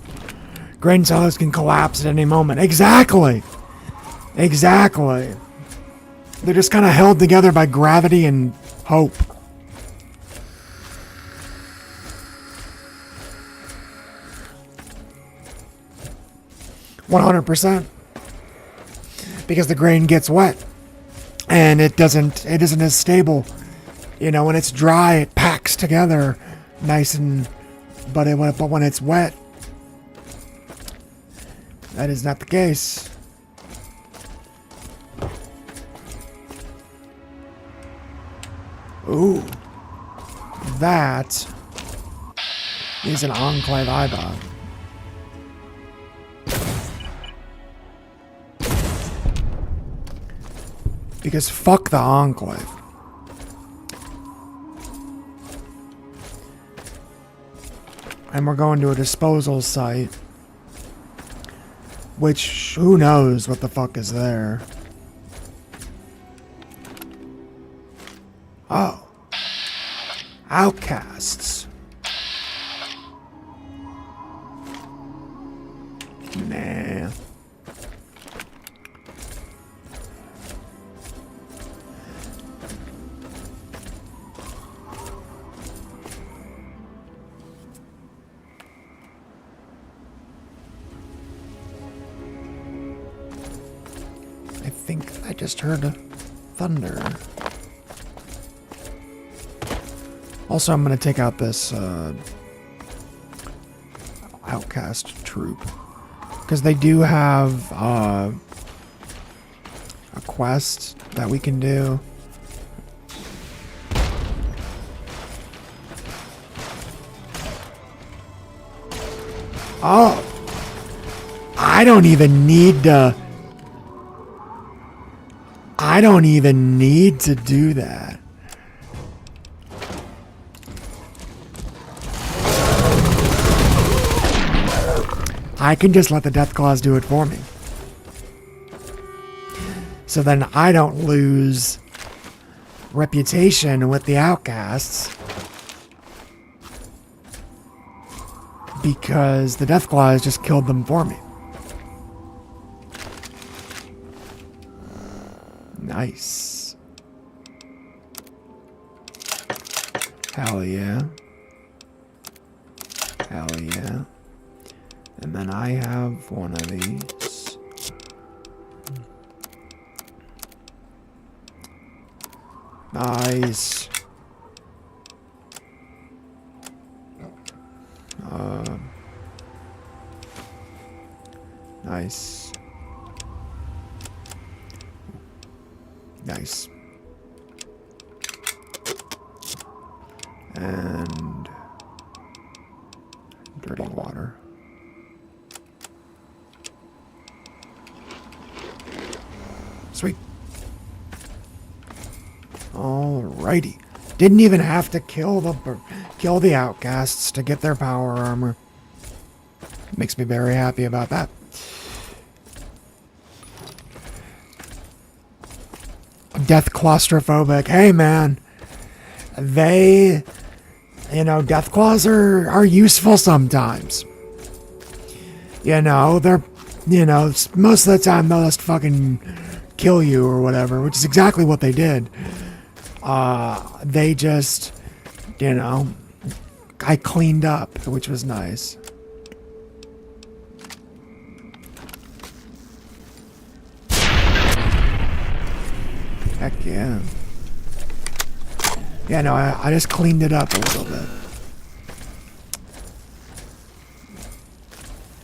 S1: Grain silos can collapse at any moment. Exactly! Exactly. They're just kind of held together by gravity and hope. %. Because the grain gets wet. And it isn't as stable. You know, when it's dry, it packs together nice and... But when it's wet, that is not the case. Ooh. That is an Enclave eyeball. Because fuck the Enclave. And we're going to a disposal site. Which, who knows what the fuck is there. Oh. Outcasts. Nah. I think I just heard thunder. Also, I'm going to take out this outcast troop. Because they do have a quest that we can do. Oh! I don't even need to do that. I can just let the Deathclaws do it for me. So then I don't lose reputation with the outcasts. Because the Deathclaws just killed them for me. Nice. Hell yeah. Hell yeah. And then I have one of these. Nice. Nice. Nice. And dirty water. Sweet. Alrighty. Didn't even have to kill the outcasts to get their power armor. Makes me very happy about that. Death claustrophobic. Hey man, they, death claws are useful sometimes. They're, most of the time they'll just fucking kill you or whatever, which is exactly what they did. They just, I cleaned up, which was nice. Heck yeah. Yeah, no, I just cleaned it up a little bit.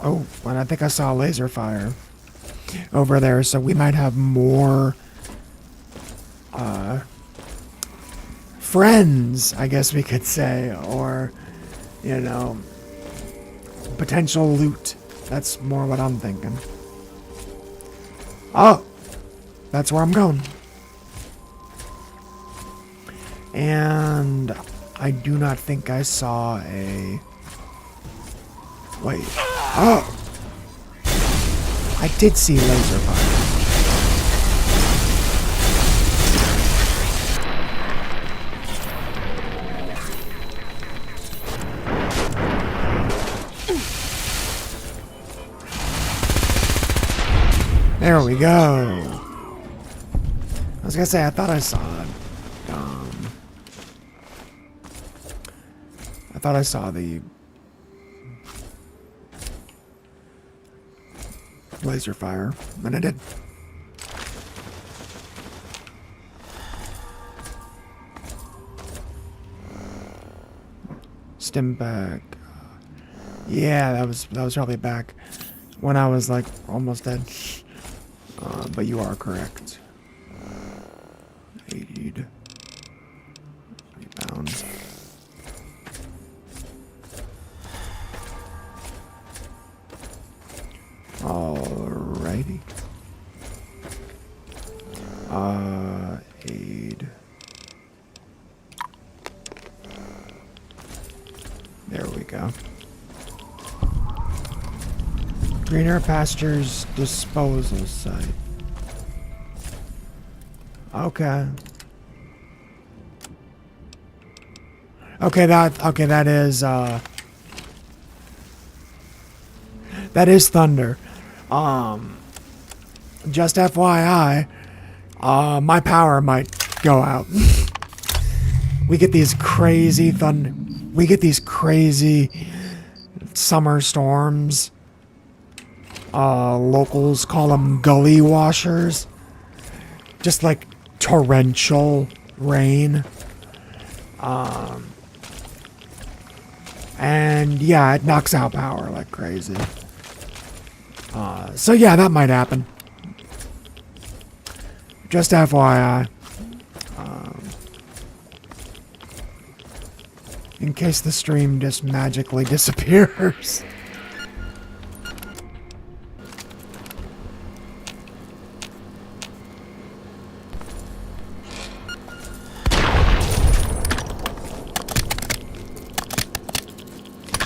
S1: Oh, and I think I saw a laser fire over there, so we might have more friends, I guess we could say, or, potential loot. That's more what I'm thinking. Oh, that's where I'm going. And I do not think I saw a... Wait. Oh! I did see laser fire. There we go. I was gonna say, I thought I saw it. I thought I saw the laser fire, and I did. Stim back. Yeah, that was probably back when I was like almost dead. But you are correct. Aid. Rebound. Alrighty. Aid. There we go. Greener Pastures disposal site. Okay. That is thunder. Just FYI, my power might go out. We get these crazy summer storms. Locals call them gully washers. Just like torrential rain. And yeah, it knocks out power like crazy. So yeah, that might happen. Just FYI. In case the stream just magically disappears.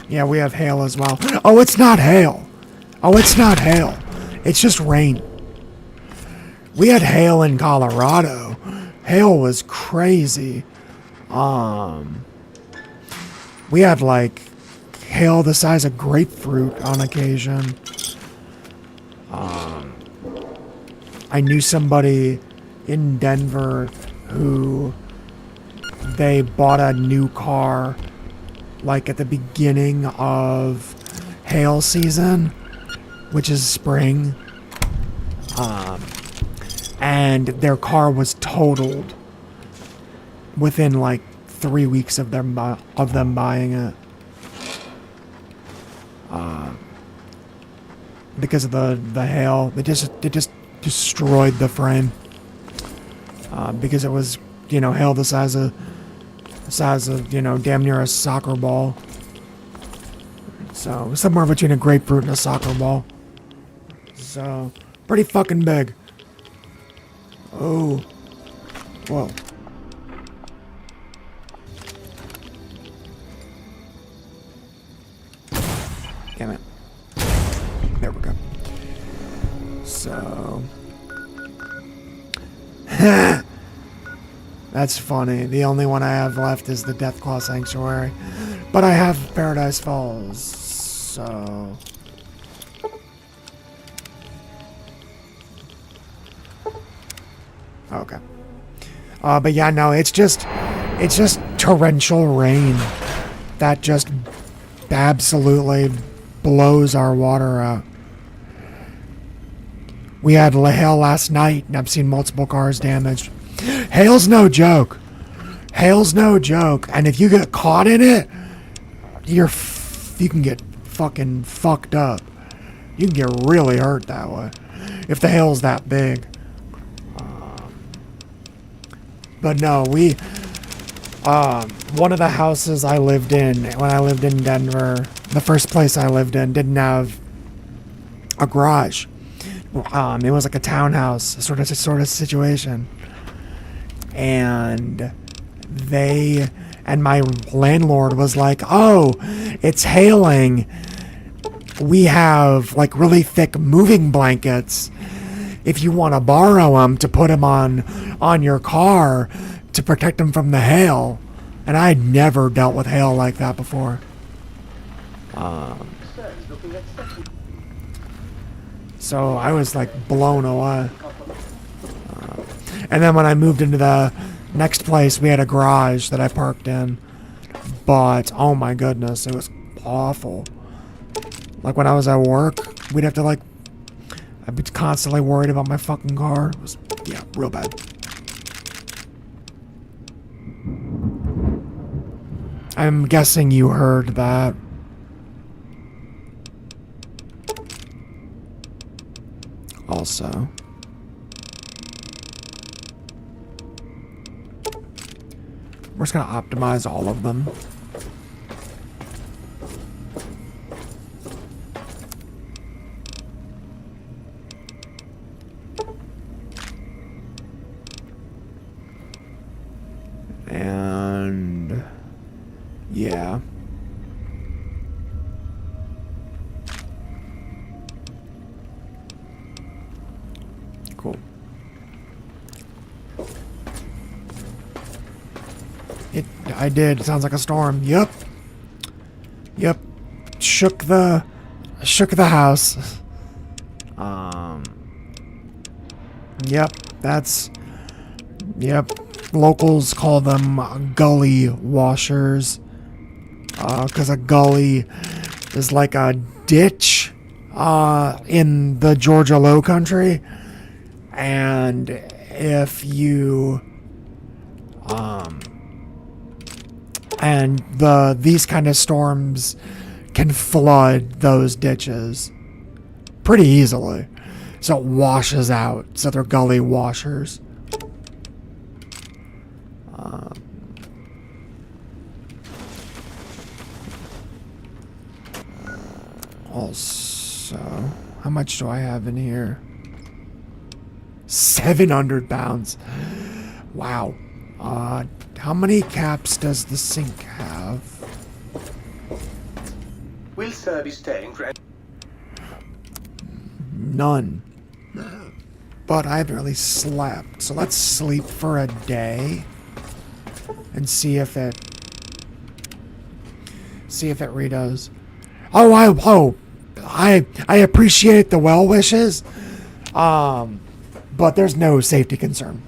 S1: Yeah, we have hail as well. Oh, it's not hail. It's just rain. We had hail in Colorado. Hail was crazy. We had like hail the size of grapefruit on occasion. I knew somebody in Denver who they bought a new car like at the beginning of hail season, which is spring. And their car was totaled within like 3 weeks of them buying it. Because of the hail, it just destroyed the frame. Because it was, hail the size of damn near a soccer ball. So somewhere between a grapefruit and a soccer ball. So pretty fucking big. Oh, whoa. Damn it. There we go. So. That's funny. The only one I have left is the Deathclaw Sanctuary. But I have Paradise Falls, so. Okay. But yeah, no, it's just torrential rain that just absolutely blows our water out. We had hail last night, and I've seen multiple cars damaged. Hail's no joke. And if you get caught in it, you can get fucking fucked up. You can get really hurt that way if the hail's that big. But no, one of the houses I lived in when I lived in Denver, the first place I lived in, didn't have a garage. It was like a townhouse sort of situation. And my landlord was like, "Oh, it's hailing. We have like really thick moving blankets. If you want to borrow them to put them on your car to protect them from the hail." And I had never dealt with hail like that before. So I was like blown away. And then when I moved into the next place, we had a garage that I parked in. But, oh my goodness, it was awful. Like when I was at work, we'd have to like, I'd be constantly worried about my fucking car. It was, yeah, real bad. I'm guessing you heard that. Also. We're just gonna optimize all of them. And yeah. Cool. I did. It sounds like a storm. Yep. Yep. Shook the house. Yep. That's. Yep. Locals call them gully washers. 'Cause a gully is like a ditch in the Georgia Low Country. And if you and these kind of storms can flood those ditches pretty easily. So it washes out. So they're gully washers. Also, how much do I have in here? 700 pounds. Wow. How many caps does the sink have?
S8: Will Sir be staying for...
S1: None. But I haven't really slept. So let's sleep for a day. And see if it redoes. I appreciate the well wishes. But there's no safety concern.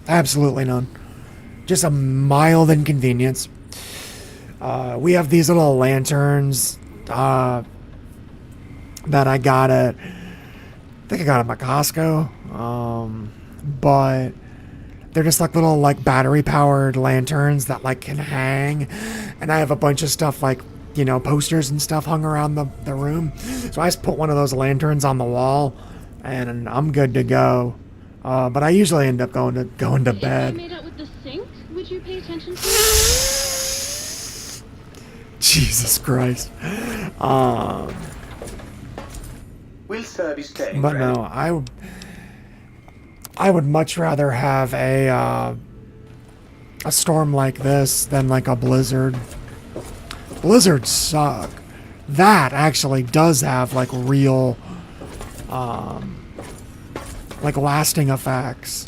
S1: Absolutely none. Just a mild inconvenience. We have these little lanterns that I got at, I think I got them at Costco. But they're just like little like battery powered lanterns that like can hang. And I have a bunch of stuff like, you know, posters and stuff hung around the room. So I just put one of those lanterns on the wall and I'm good to go. But I usually end up going to bed.
S11: If I made out with the sink, would you pay attention to it?
S1: Jesus Christ.
S8: Will Sir be staying?
S1: But no, I would much rather have a storm like this than like a blizzard. Blizzards suck. That actually does have like real like lasting effects.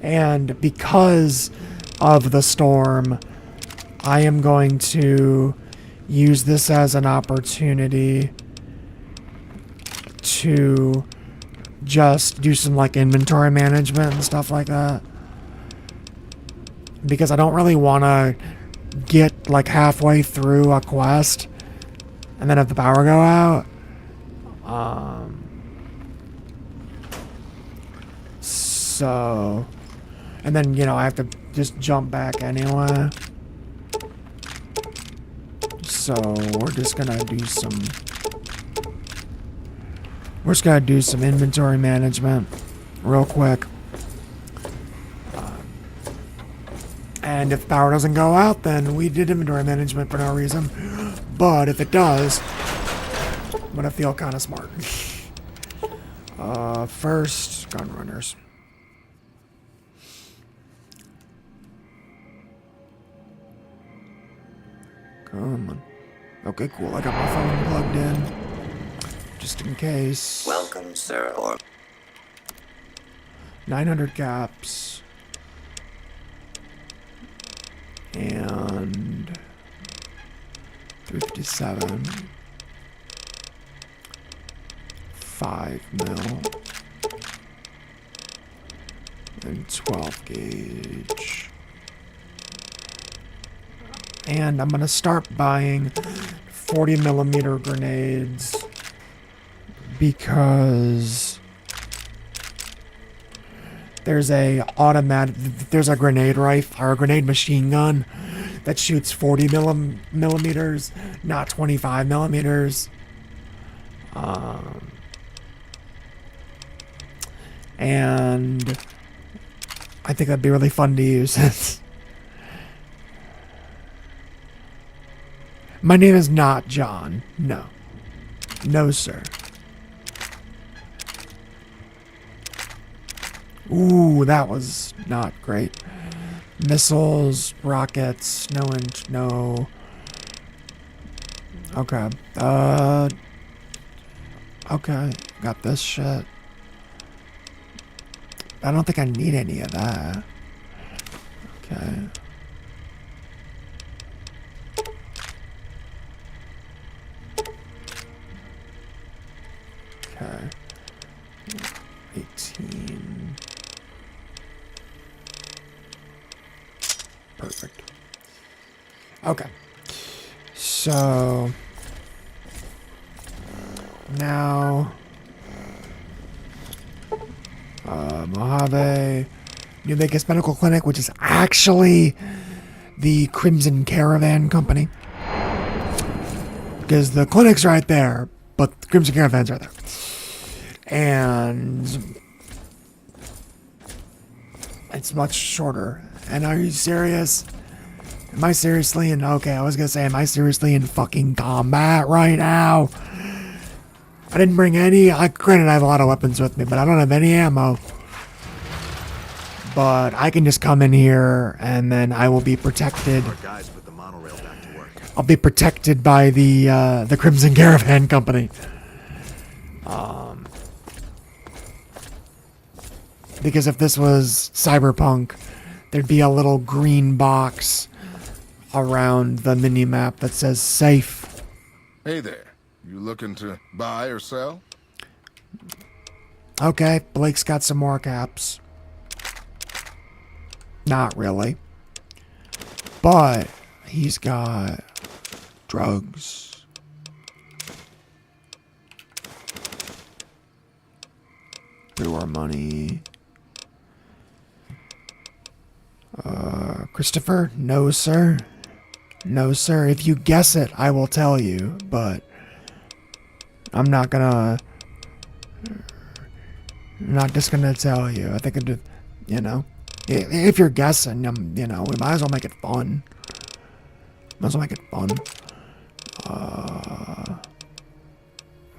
S1: And because of the storm, I am going to use this as an opportunity to just do some like inventory management and stuff like that. Because I don't really want to get like halfway through a quest and then have the power go out. So, and then, you know, I have to just jump back anyway. So we're just gonna do some inventory management real quick. And if power doesn't go out, then we did inventory management for no reason. But if it does, I'm gonna feel kind of smart. First, gun runners. Come on. Okay, cool. I got my phone plugged in. Just in case.
S2: Welcome, sir, or
S1: 900 caps. And 357. 5 mil. And 12 gauge. And I'm gonna start buying 40 millimeter grenades because there's a grenade rifle or a grenade machine gun that shoots 40 millimeters, not 25 millimeters. And I think that'd be really fun to use. My name is not John. No. No, sir. Ooh, that was not great. Missiles, rockets, no. Okay. Okay, got this shit. I don't think I need any of that. Okay. Okay. 18. Perfect. Okay. So now Mojave, New Vegas Medical Clinic, which is actually the Crimson Caravan Company. Because the clinic's right there, but the Crimson Caravan's right there. And it's much shorter. And are you serious? Am I seriously in... Okay, I was gonna say, am I seriously in fucking combat right now? I didn't bring any... Granted, I have a lot of weapons with me, but I don't have any ammo. But I can just come in here, and then I will be protected. I'll be protected by the Crimson Caravan Company. Because if this was Cyberpunk, there'd be a little green box around the mini-map that says safe.
S19: Hey there. You looking to buy or sell?
S1: Okay, Blake's got some more caps. Not really. But he's got drugs. Pre-war money. Christopher? No, sir. No, sir. If you guess it, I will tell you, but I'm not gonna... I'm not just gonna tell you. I think it, you know, if you're guessing, you know, we might as well make it fun. Might as well make it fun.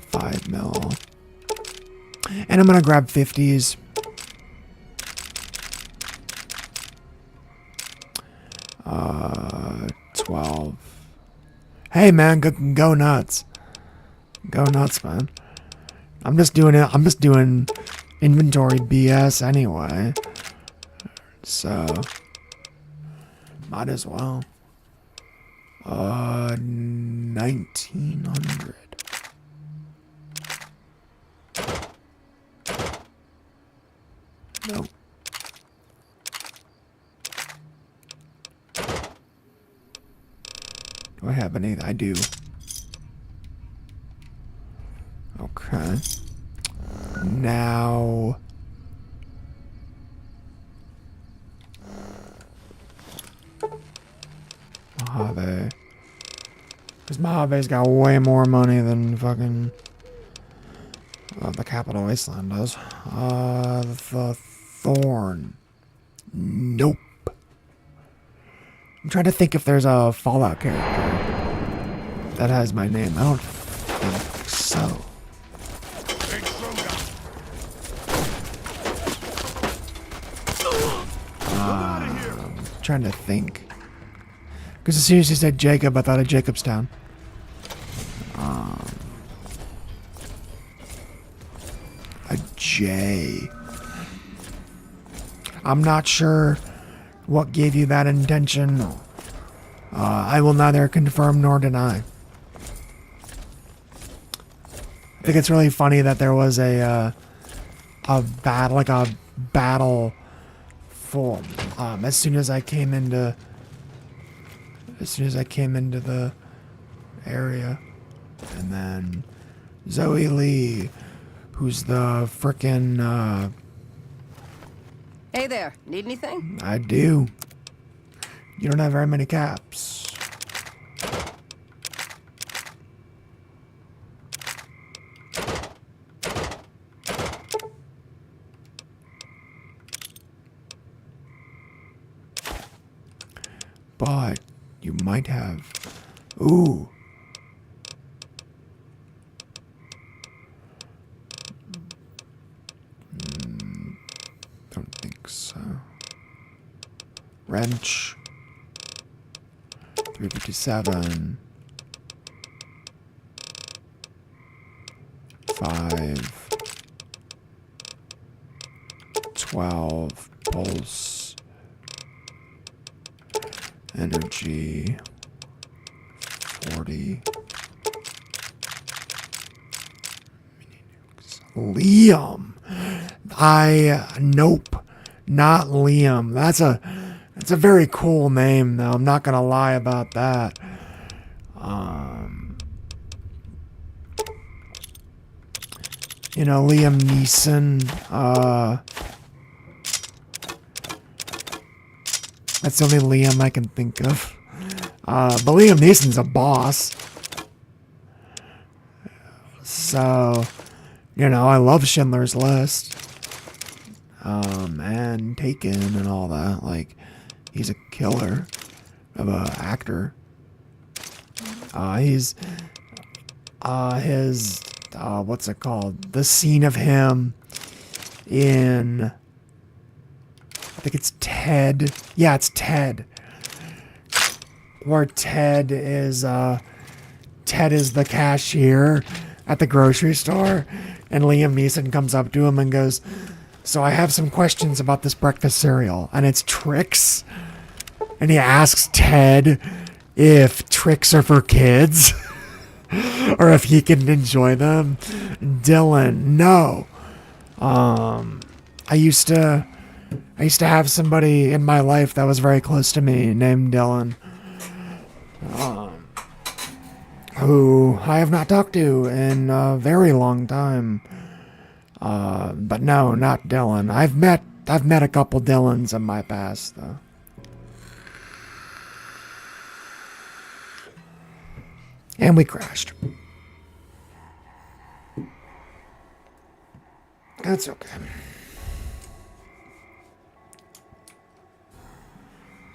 S1: 5 mil. And I'm gonna grab 50s. 12. Hey man, go nuts. Go nuts, man. I'm just doing inventory BS anyway. So might as well. 1900. Nope. Do I have any? I do. Okay. Now... Mojave. Because Mojave's got way more money than fucking... the capital Wasteland does. The Thorn. Nope. I'm trying to think if there's a Fallout character that has my name. I don't think so. I'm trying to think. Because as soon as you said Jacob, I thought of Jacobstown. A J. I'm not sure what gave you that intention. I will neither confirm nor deny. I think it's really funny that there was a battle for as soon as I came into the area, and then Zoe Lee, who's the frickin'
S20: Hey there, need anything?
S1: I do. You don't have very many caps. But you might have. Ooh. Don't think so. Wrench. 357. 5. 12. Pulse. Energy. 40. Liam. Nope. Not Liam. That's a very cool name though. I'm not gonna lie about that. You know, Liam Neeson, that's the only Liam I can think of. But Liam Neeson's a boss. So, you know, I love Schindler's List. And Taken and all that. Like, he's a killer of a actor. His what's it called? The scene of him in, I think it's Ted. Yeah, it's Ted. Where Ted is the cashier at the grocery store, and Liam Neeson comes up to him and goes, "So I have some questions about this breakfast cereal," and it's Trix. And he asks Ted if Trix are for kids or if he can enjoy them. Dylan, no. I used to have somebody in my life that was very close to me named Dylan, who I have not talked to in a very long time. But no, not Dylan. I've met a couple Dylans in my past, though. And we crashed. That's okay.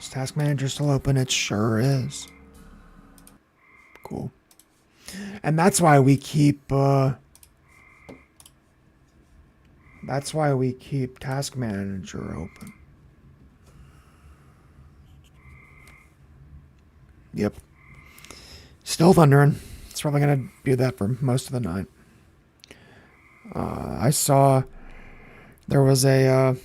S1: Is Task Manager still open? It sure is. Cool. And that's why we keep Task Manager open. Yep. Still thundering. It's probably going to do that for most of the night. I saw there was a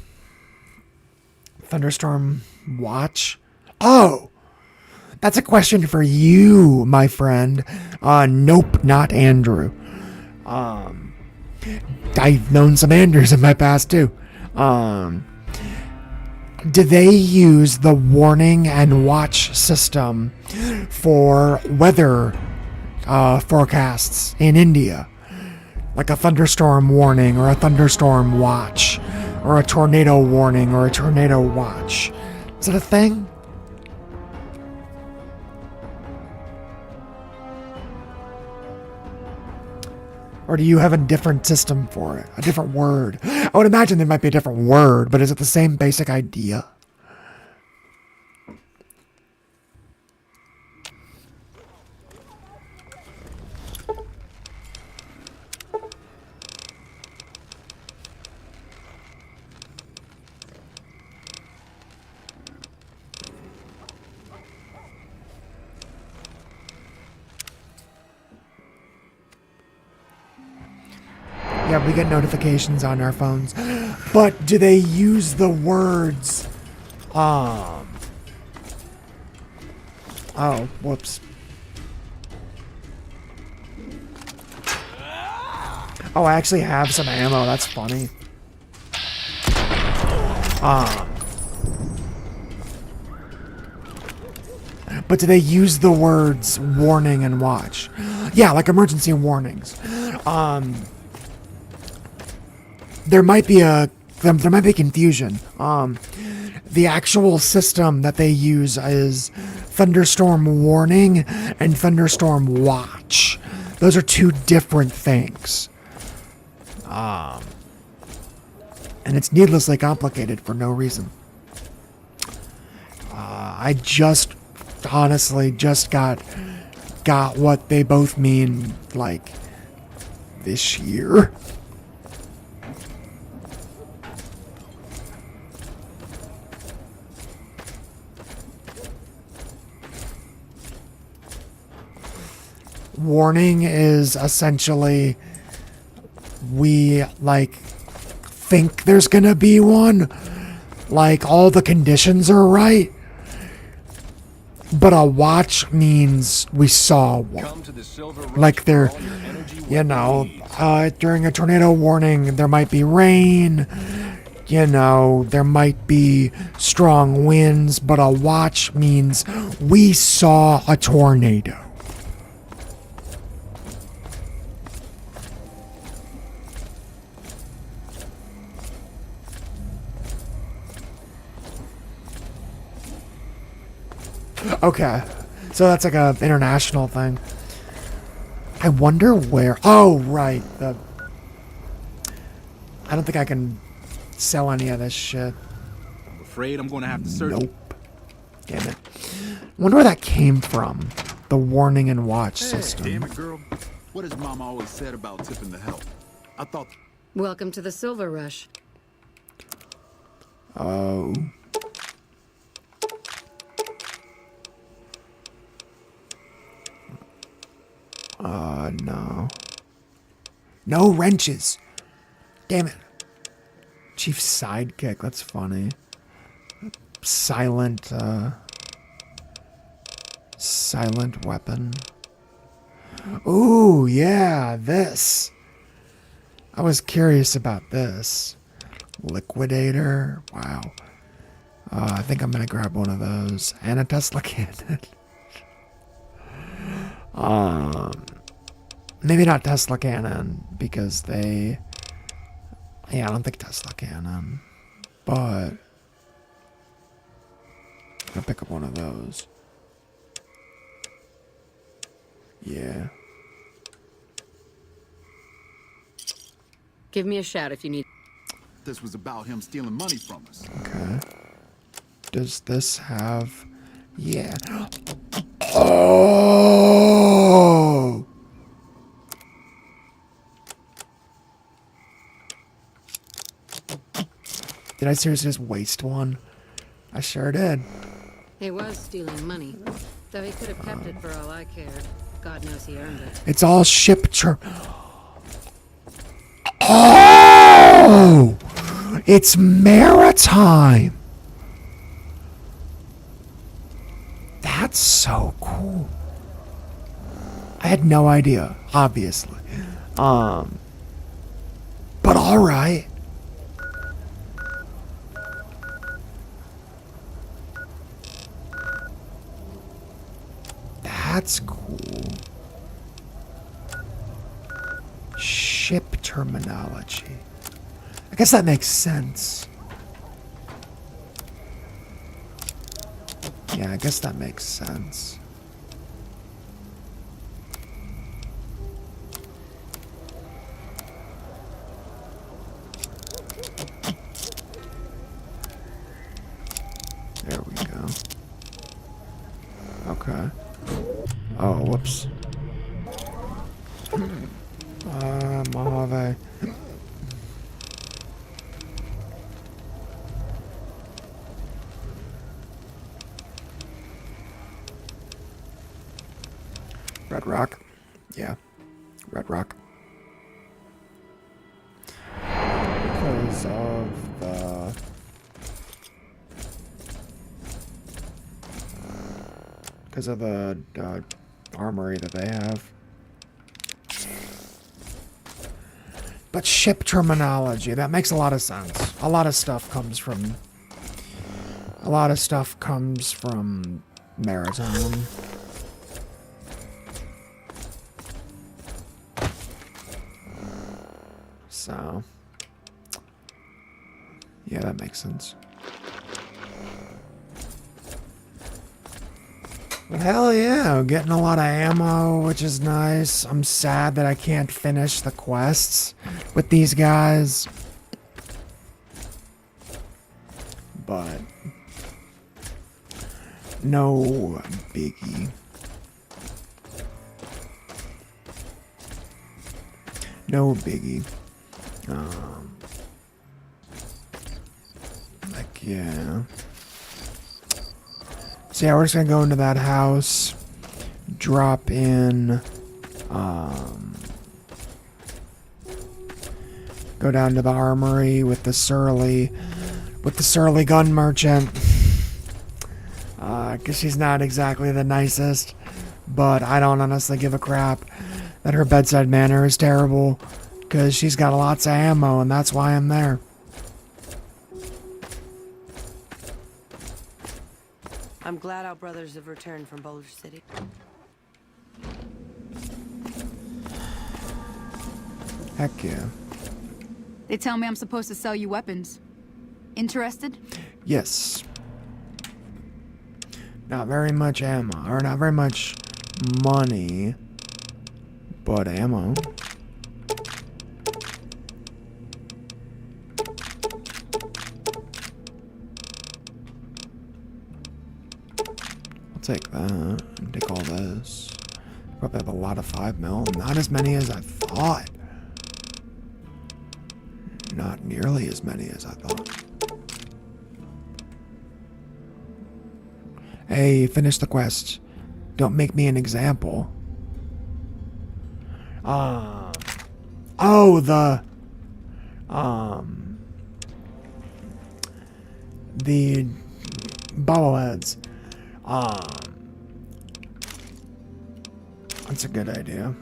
S1: thunderstorm watch. Oh! That's a question for you, my friend. Nope, not Andrew. I've known some Andrews in my past, too. Do they use the warning and watch system for weather forecasts in India? Like a thunderstorm warning or a thunderstorm watch or a tornado warning or a tornado watch. Is it a thing? Or do you have a different system for it? A different word? I would imagine there might be a different word, but is it the same basic idea? Yeah, we get notifications on our phones. But do they use the words? Oh, whoops. Oh, I actually have some ammo. That's funny. But do they use the words warning and watch? Yeah, like emergency warnings. There might be confusion. The actual system that they use is thunderstorm warning and thunderstorm watch. Those are two different things. And it's needlessly complicated for no reason. I just honestly just got what they both mean like this year. Warning is essentially we like think there's gonna be one, like all the conditions are right, but a watch means we saw one. Like there, you know, during a tornado warning there might be rain, you know, there might be strong winds, but a watch means we saw a tornado. Okay, so that's like a international thing. I wonder where. Oh, right. I don't think I can sell any of this shit.
S21: I'm afraid I'm going to have to search.
S1: Nope. Damn it. Wonder where that came from. The warning and watch system.
S21: Damn it, girl. What has Mama always said about tipping the help? I thought.
S14: Welcome to the Silver Rush.
S1: Oh. No. No wrenches. Damn it. Chief sidekick. That's funny. Silent weapon. Ooh, yeah, this. I was curious about this. Liquidator. Wow. I think I'm gonna grab one of those. And a Tesla cannon. Maybe not Tesla cannon, because they... Yeah, I don't think Tesla cannon. But... I'll pick up one of those. Yeah.
S14: Give me a shout if you need...
S21: This was about him stealing money from us.
S1: Okay. Does this have... Yeah. Oh! Did I seriously just waste one? I sure did.
S14: He was stealing money, though he could have kept it for all I cared. God knows he earned it.
S1: It's all ship Oh! It's maritime! That's so cool. I had no idea, obviously. But alright. That's cool. Ship terminology. I guess that makes sense. Yeah, I guess that makes sense. There we go. Okay. Oh, whoops. Mojave. Red Rock. Yeah. Red Rock. Because of the... Because of the armory that they have. But ship terminology, that makes a lot of sense. A lot of stuff comes from maritime. So, yeah, that makes sense. But hell yeah, getting a lot of ammo, which is nice. I'm sad that I can't finish the quests with these guys. But no biggie. No biggie. Like, yeah. So yeah, we're just gonna go into that house, drop in, go down to the armory with the surly gun merchant. Cause she's not exactly the nicest, but I don't honestly give a crap that her bedside manner is terrible, cause she's got lots of ammo and that's why I'm there.
S20: I'm glad our brothers have returned from Boulder City.
S1: Heck yeah.
S3: They tell me I'm supposed to sell you weapons. Interested?
S1: Yes. Not very much ammo, or not very much money, but ammo. I'll take that and take all this. Probably have a lot of 5mm, not as many as I thought. Not nearly as many as I thought. Hey, finish the quest. Don't make me an example. Oh, the Bobbleheads. That's a good idea.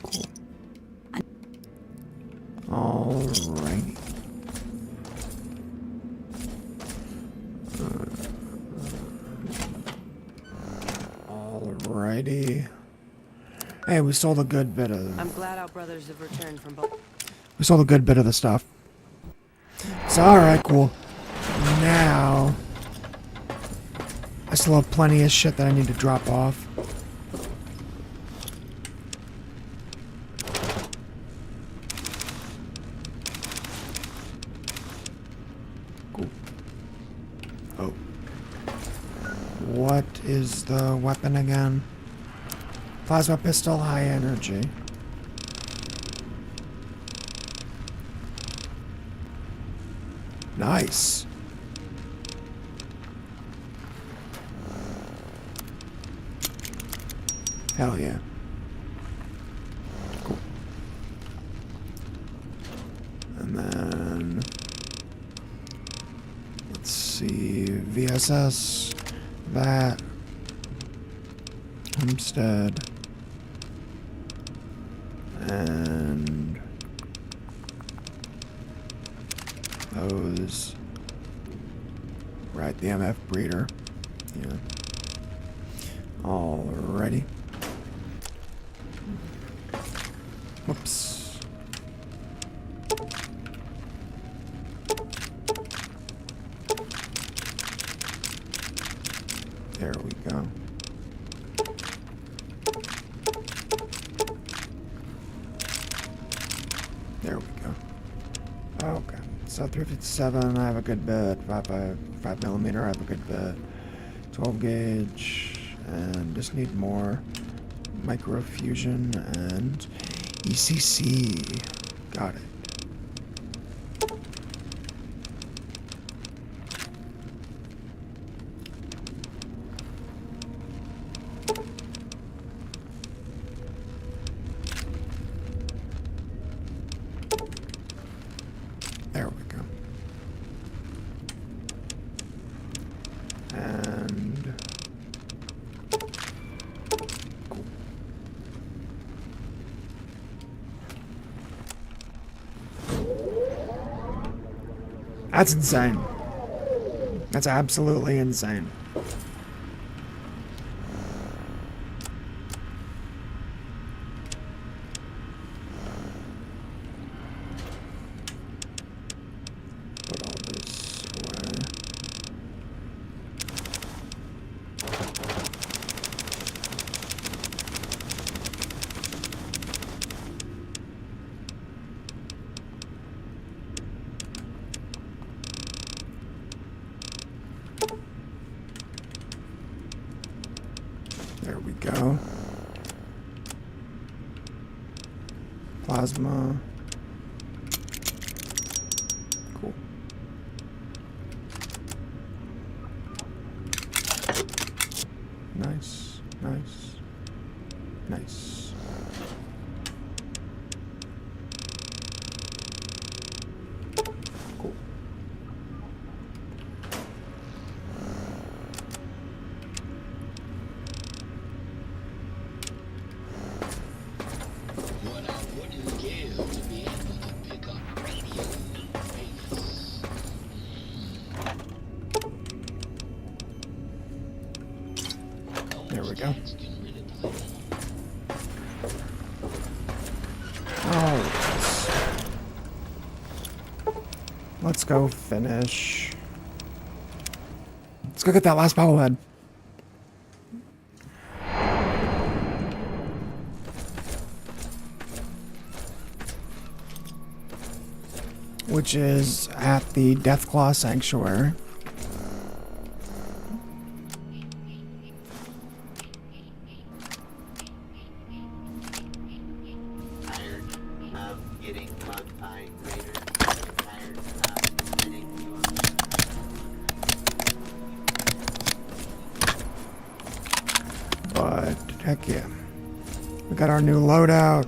S1: Cool. Alrighty. Alrighty. Hey, we sold a good bit of...
S20: I'm glad our brothers have returned from
S1: We sold a good bit of the stuff. So, alright, cool. Now... I still have plenty of shit that I need to drop off. Cool. Oh. What is the weapon again? Plasma pistol, high energy. Nice. Hell yeah. Cool. And then... let's see... VSS. That. Homestead. And... those. Right, the MF breeder. Yeah. Alrighty. Whoops. There we go. There we go. Okay. So 357, I have a good bit. 5mm, I have a good bit. 12 gauge, and just need more microfusion and ECC. Got it. There we go. And cool. That's insane. That's absolutely insane. Put all this away. There we go. Plasma. Cool. Nice, nice, nice. Cool.
S5: What I wouldn't give to be able to pick up radio New Vegas.
S1: There we go. Oh, let's go finish. Let's go get that last bobblehead. Which is at the Deathclaw Sanctuary.
S15: Tired of getting mugged by raiders. Tired of getting you
S1: But heck yeah. We got our new loadout.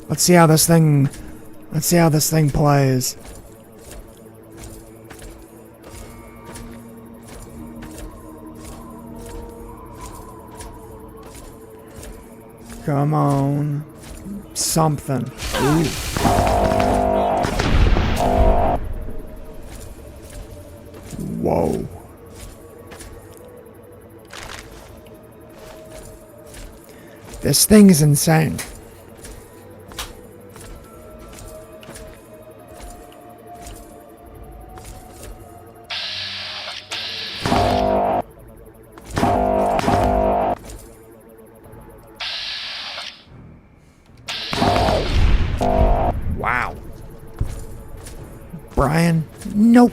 S1: Let's see how this thing plays. Come on. Something. Ooh. Whoa. This thing is insane. Wow. Brian, nope.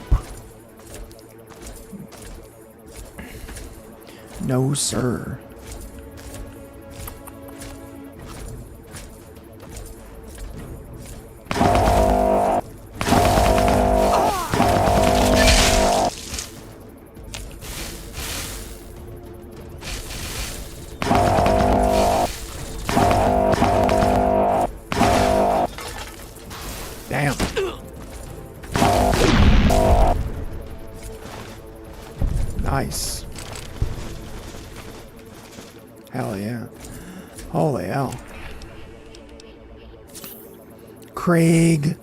S1: No, sir. Damn. Nice. Hell yeah. Holy hell. Craig.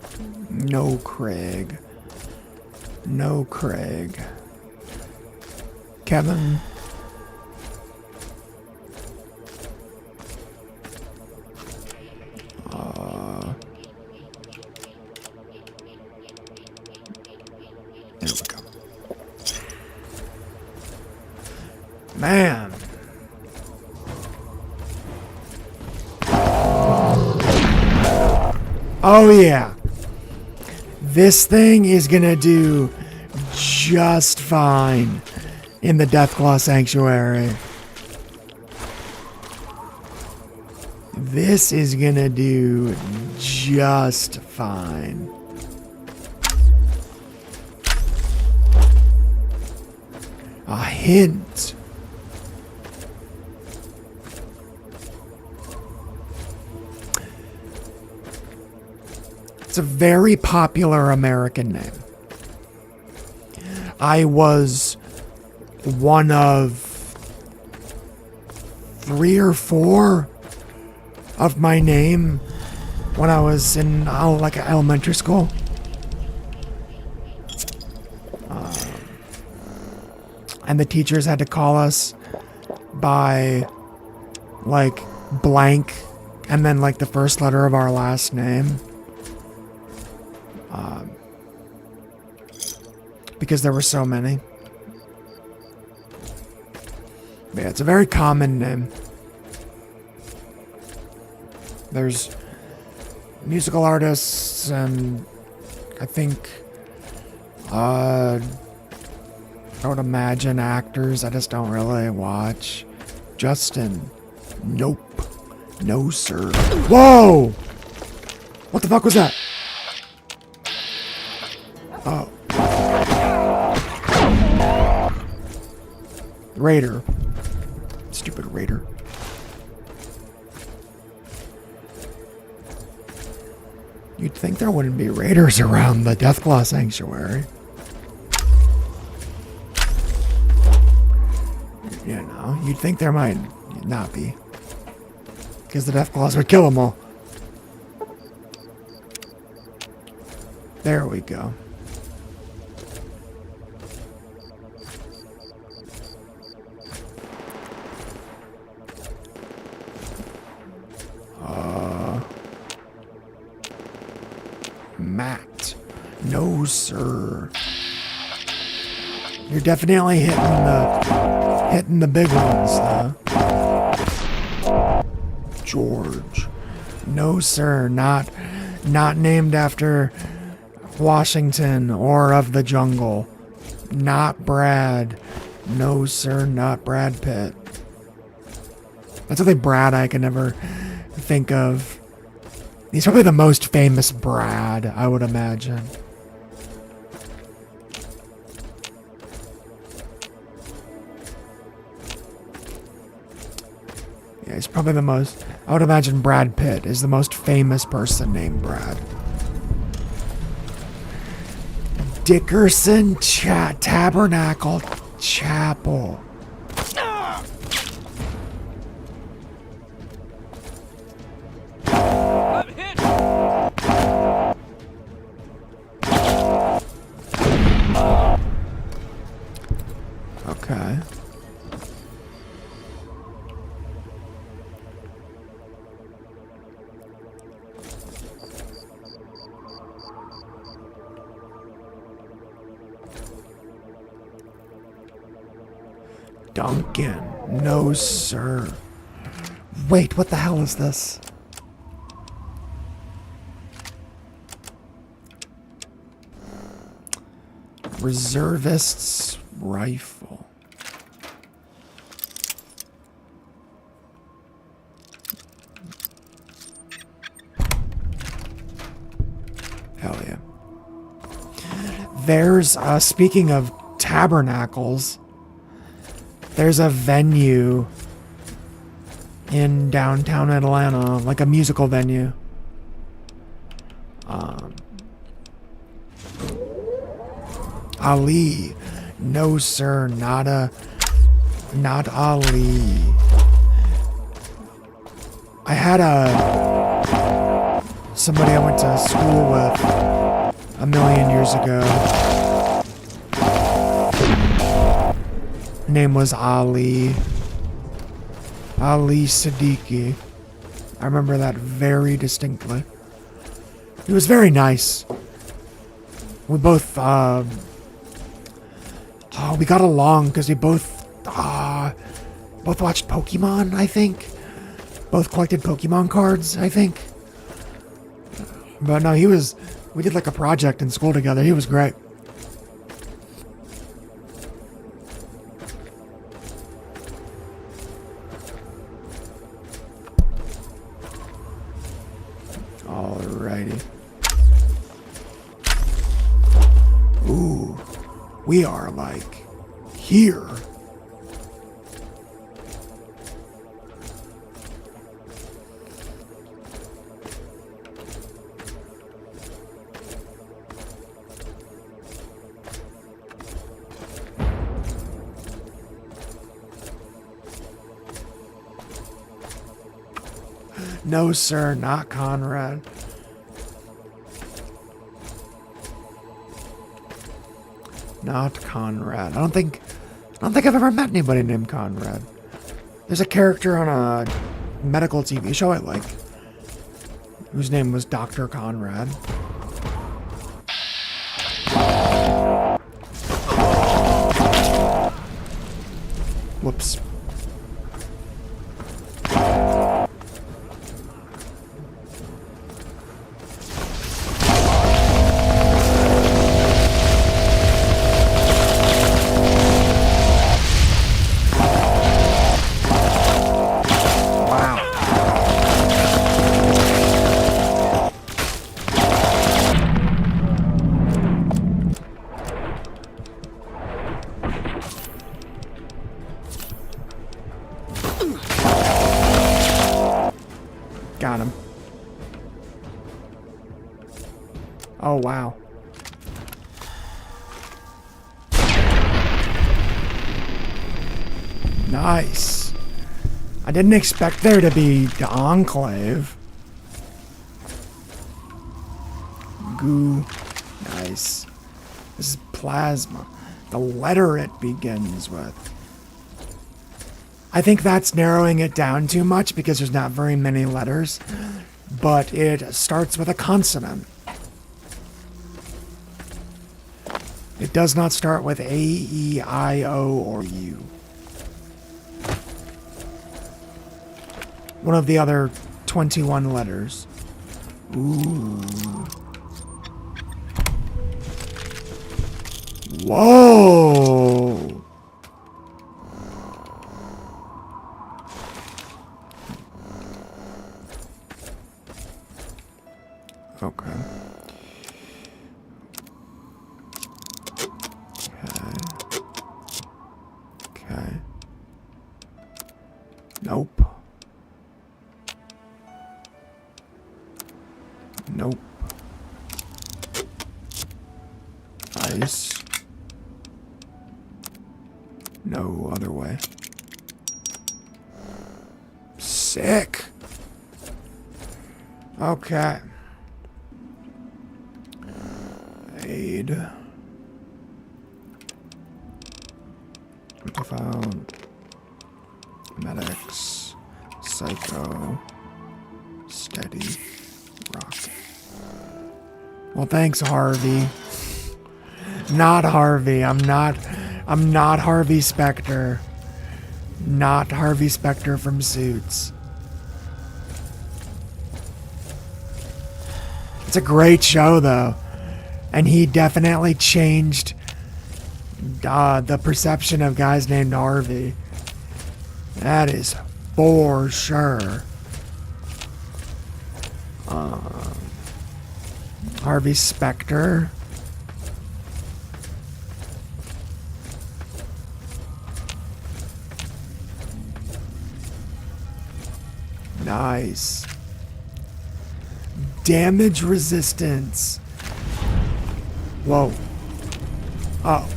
S1: No Craig. No Craig. Kevin. There we go. Man. Oh yeah. This thing is gonna do just fine in the Deathclaw Sanctuary. This is gonna do just fine. A hint. It's a very popular American name. I was one of 3 or 4 of my name when I was in like elementary school. And the teachers had to call us by like blank and then like the first letter of our last name. Because there were so many. But yeah, it's a very common name. There's musical artists and I think I would imagine actors. I just don't really watch. Justin. Nope. No, sir. Whoa! What the fuck was that? Oh. Raider. Stupid raider. You'd think there wouldn't be raiders around the Deathclaw Sanctuary. You know, you'd think there might not be. Because the Deathclaws would kill them all. There we go. Matt. No, sir. You're definitely hitting the big ones, though. George. No, sir. Not named after Washington or of the jungle. Not Brad. No, sir. Not Brad Pitt. That's the only Brad I can ever think of. He's probably the most famous Brad, I would imagine. Yeah, he's probably the most... I would imagine Brad Pitt is the most famous person named Brad. Dickerson Tabernacle Chapel. Okay. Duncan. No, sir. Wait, what the hell is this? Reservist's rifle. Hell yeah. There's, speaking of tabernacles, there's a venue in downtown Atlanta, like a musical venue. Ali. No, sir, not Ali. I had somebody I went to school with a million years ago. Name was Ali. Ali Siddiqui. I remember that very distinctly. He was very nice. We both, we got along because we both watched Pokemon, I think. Both collected Pokemon cards, I think. But no, we did like a project in school together. He was great. Alrighty. Ooh, we are like here. No, sir, not Conrad. Not Conrad. I don't think I've ever met anybody named Conrad. There's a character on a medical TV show I like, whose name was Dr. Conrad. Whoops. Got him. Oh, wow. Nice. I didn't expect there to be the Enclave. Goo. Nice. This is plasma. The letter it begins with. I think that's narrowing it down too much because there's not very many letters, but it starts with a consonant. It does not start with A, E, I, O, or U. One of the other 21 letters. Ooh. Whoa! Okay. Okay. Nope. Nope. Ice. No other way. Sick. Okay. Aid. Found. Medics. Psycho. Steady. Rock. Well, thanks, Harvey. Not Harvey. I'm not Harvey Specter. Not Harvey Specter from Suits. It's a great show, though. And he definitely changed the perception of guys named Harvey. That is for sure. Harvey Specter. Nice. Damage resistance. Whoa. Oh.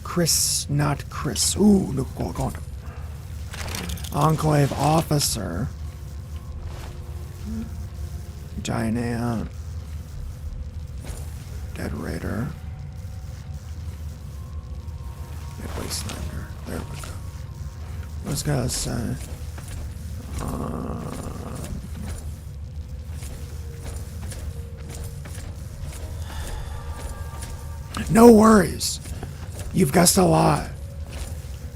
S1: Chris, not Chris. Ooh, look, go on. Enclave officer. Giant ant. Dead Raider. Wastelander. There we go. I was gonna say. No worries. You've guessed a lot.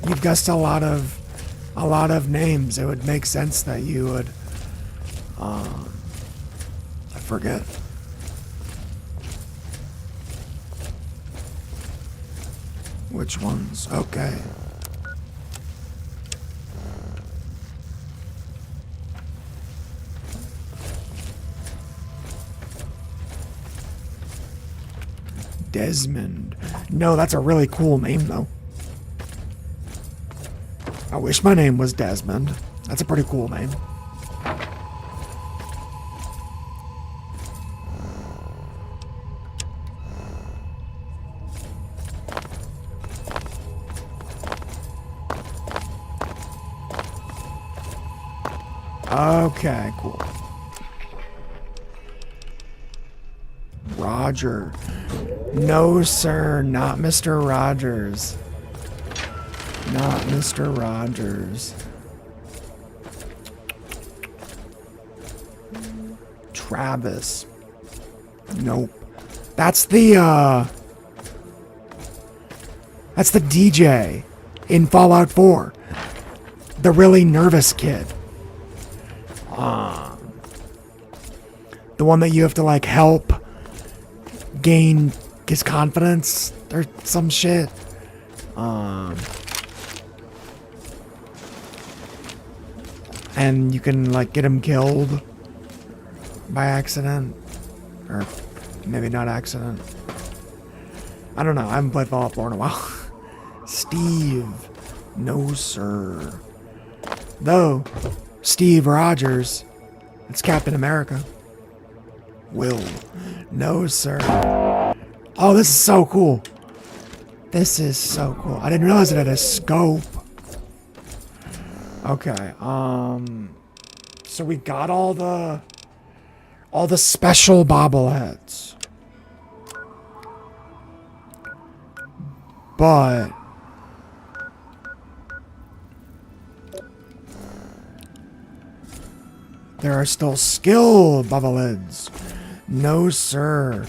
S1: You've guessed a lot of names. It would make sense that you would. I forget. Which ones? Okay. Desmond. No, that's a really cool name, though. I wish my name was Desmond. That's a pretty cool name. Okay, cool. Roger. No, sir, not Mr. Rogers. Not Mr. Rogers. Travis. Nope. That's the DJ in Fallout 4. The really nervous kid. The one that you have to like help gain his confidence or some shit. And you can like get him killed by accident, or maybe not accident. I don't know. I haven't played Fallout 4 in a while. Steve. No, sir. Though, Steve Rogers. It's Captain America. Will. No, sir. Oh, this is so cool. This is so cool. I didn't realize it had a scope. Okay, so we got all the special bobbleheads. But there are still skill bobbleheads. No, sir.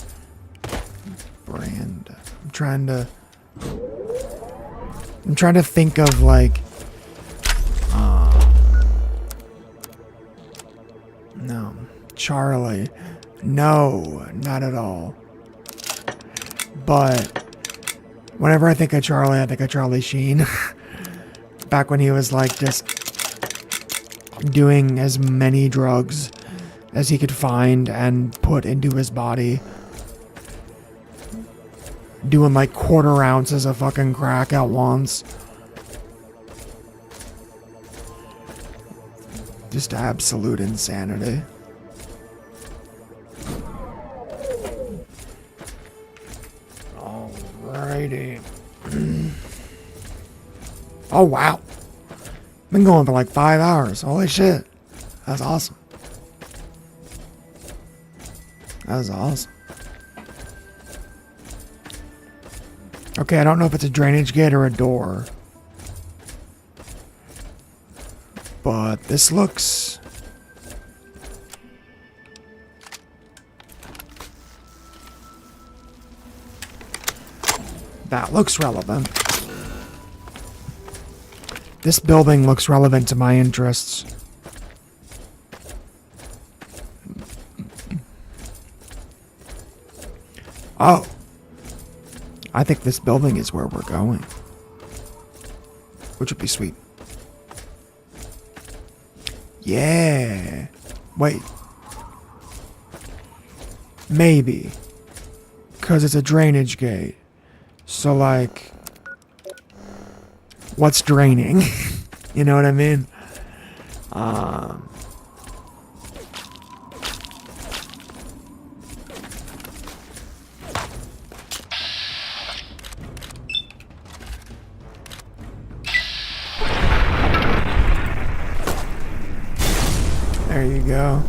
S1: Brand. I'm trying to think of like no. Charlie. No, not at all. But whenever I think of Charlie, I think of Charlie Sheen. Back when he was like just doing as many drugs as he could find and put into his body. Doing like quarter ounces of fucking crack at once. Just absolute insanity. Alrighty. Oh wow. Been going for like 5 hours. Holy shit. That's awesome. That was awesome. Okay, I don't know if it's a drainage gate or a door. But this looks... That looks relevant. This building looks relevant to my interests. Oh. I think this building is where we're going. Which would be sweet. Yeah. Wait. Maybe. Because it's a drainage gate. So, like... What's draining? You know what I mean? There you go.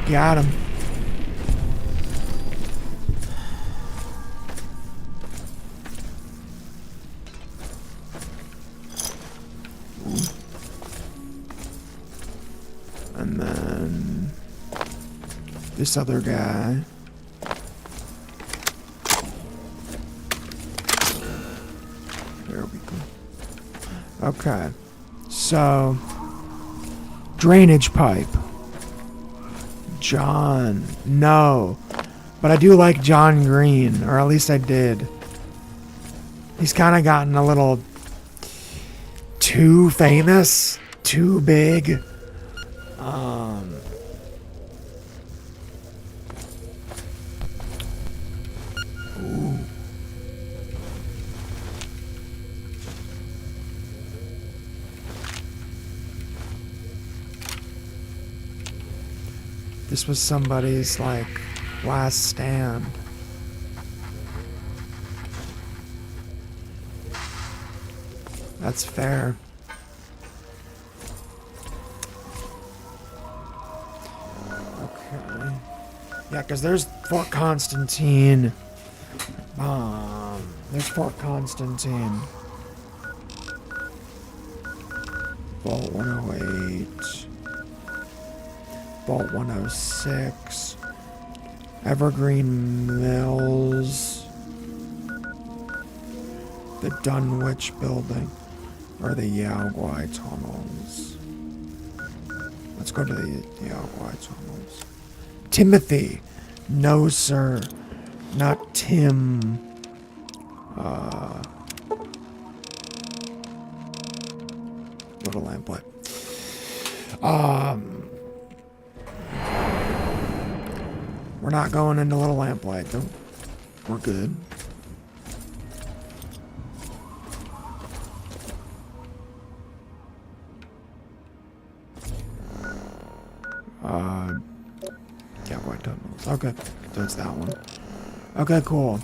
S1: Got him. And then this other guy. There we go. Okay. So, drainage pipe. John. No. But I do like John Green, or at least I did. He's kind of gotten a little too famous, too big. Ooh. This was somebody's, like, last stand. That's fair. Okay. Yeah, because there's Fort Constantine. There's Fort Constantine. Vault 108. Vault 106. Evergreen Mills. The Dunwich Building. Or the Yaogwai Tunnels. Let's go to the Yaogwai Tunnels. Timothy. No, sir. Not Tim. Little Lamplet. We're not going into Little Lamplight. We're good. Yeah, White Tunnels. Okay, so it's that one. Okay, cool.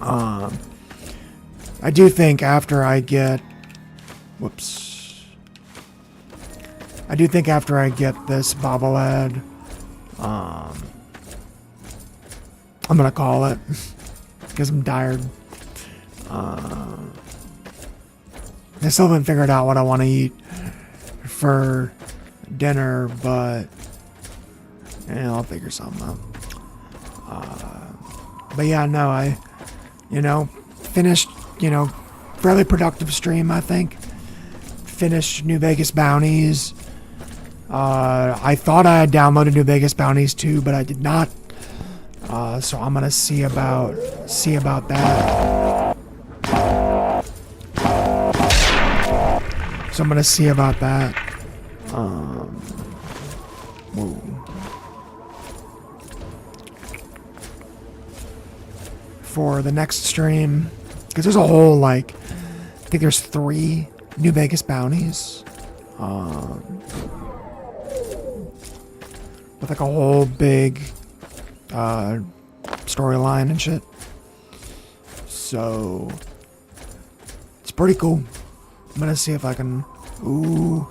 S1: I do think after I get... Whoops. I do think after I get this bobblehead, I'm gonna call it. Because I'm tired. I still haven't figured out what I want to eat for dinner, but yeah, I'll figure something out. But yeah, no, I, finished, fairly productive stream, I think. Finished New Vegas Bounties. I thought I had downloaded New Vegas Bounties too, but I did not. So I'm gonna see about that. So I'm gonna see about that. Whoa. For the next stream, because there's a whole I think there's 3 New Vegas Bounties. With a whole big storyline and shit. So it's pretty cool. I'm gonna see if I can. Ooh.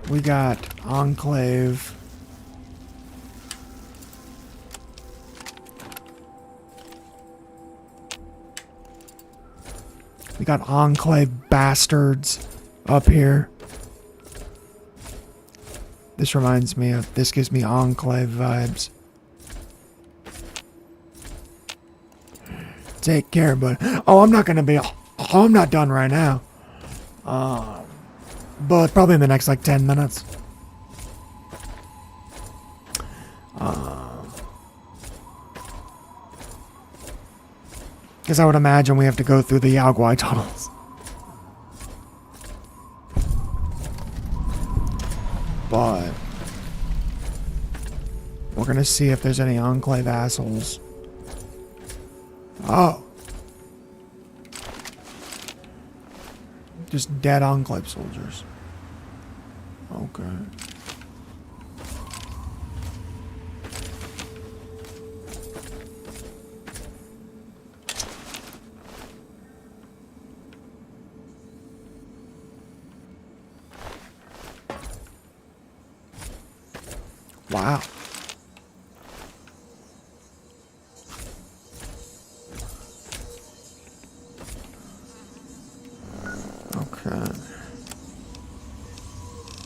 S1: We got Enclave. We got Enclave bastards up here. This reminds me of, this gives me Enclave vibes. Take care, bud. Oh, I'm not gonna be, I'm not done right now. But probably in the next 10 minutes. Because I would imagine we have to go through the Yaogwai tunnels. But we're gonna see if there's any Enclave assholes. Oh. Just dead Enclave soldiers. Okay. Wow. Okay.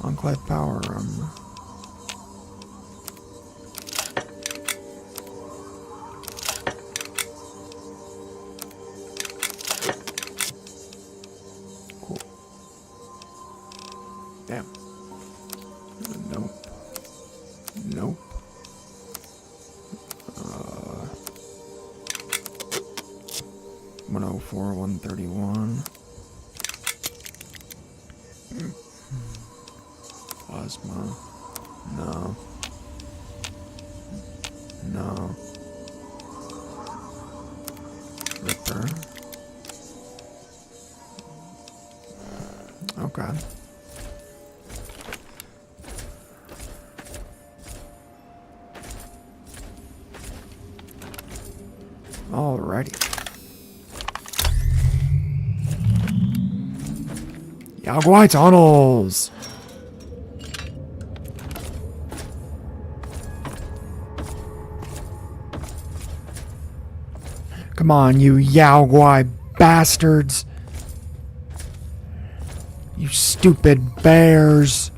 S1: Enclave power room. Cool. Damn. Nope. Nope. 104, 131. Plasma. No. No. Ripper. Okay. Alrighty. Yaguai tunnels. Come on, you Yaguai bastards. You stupid bears.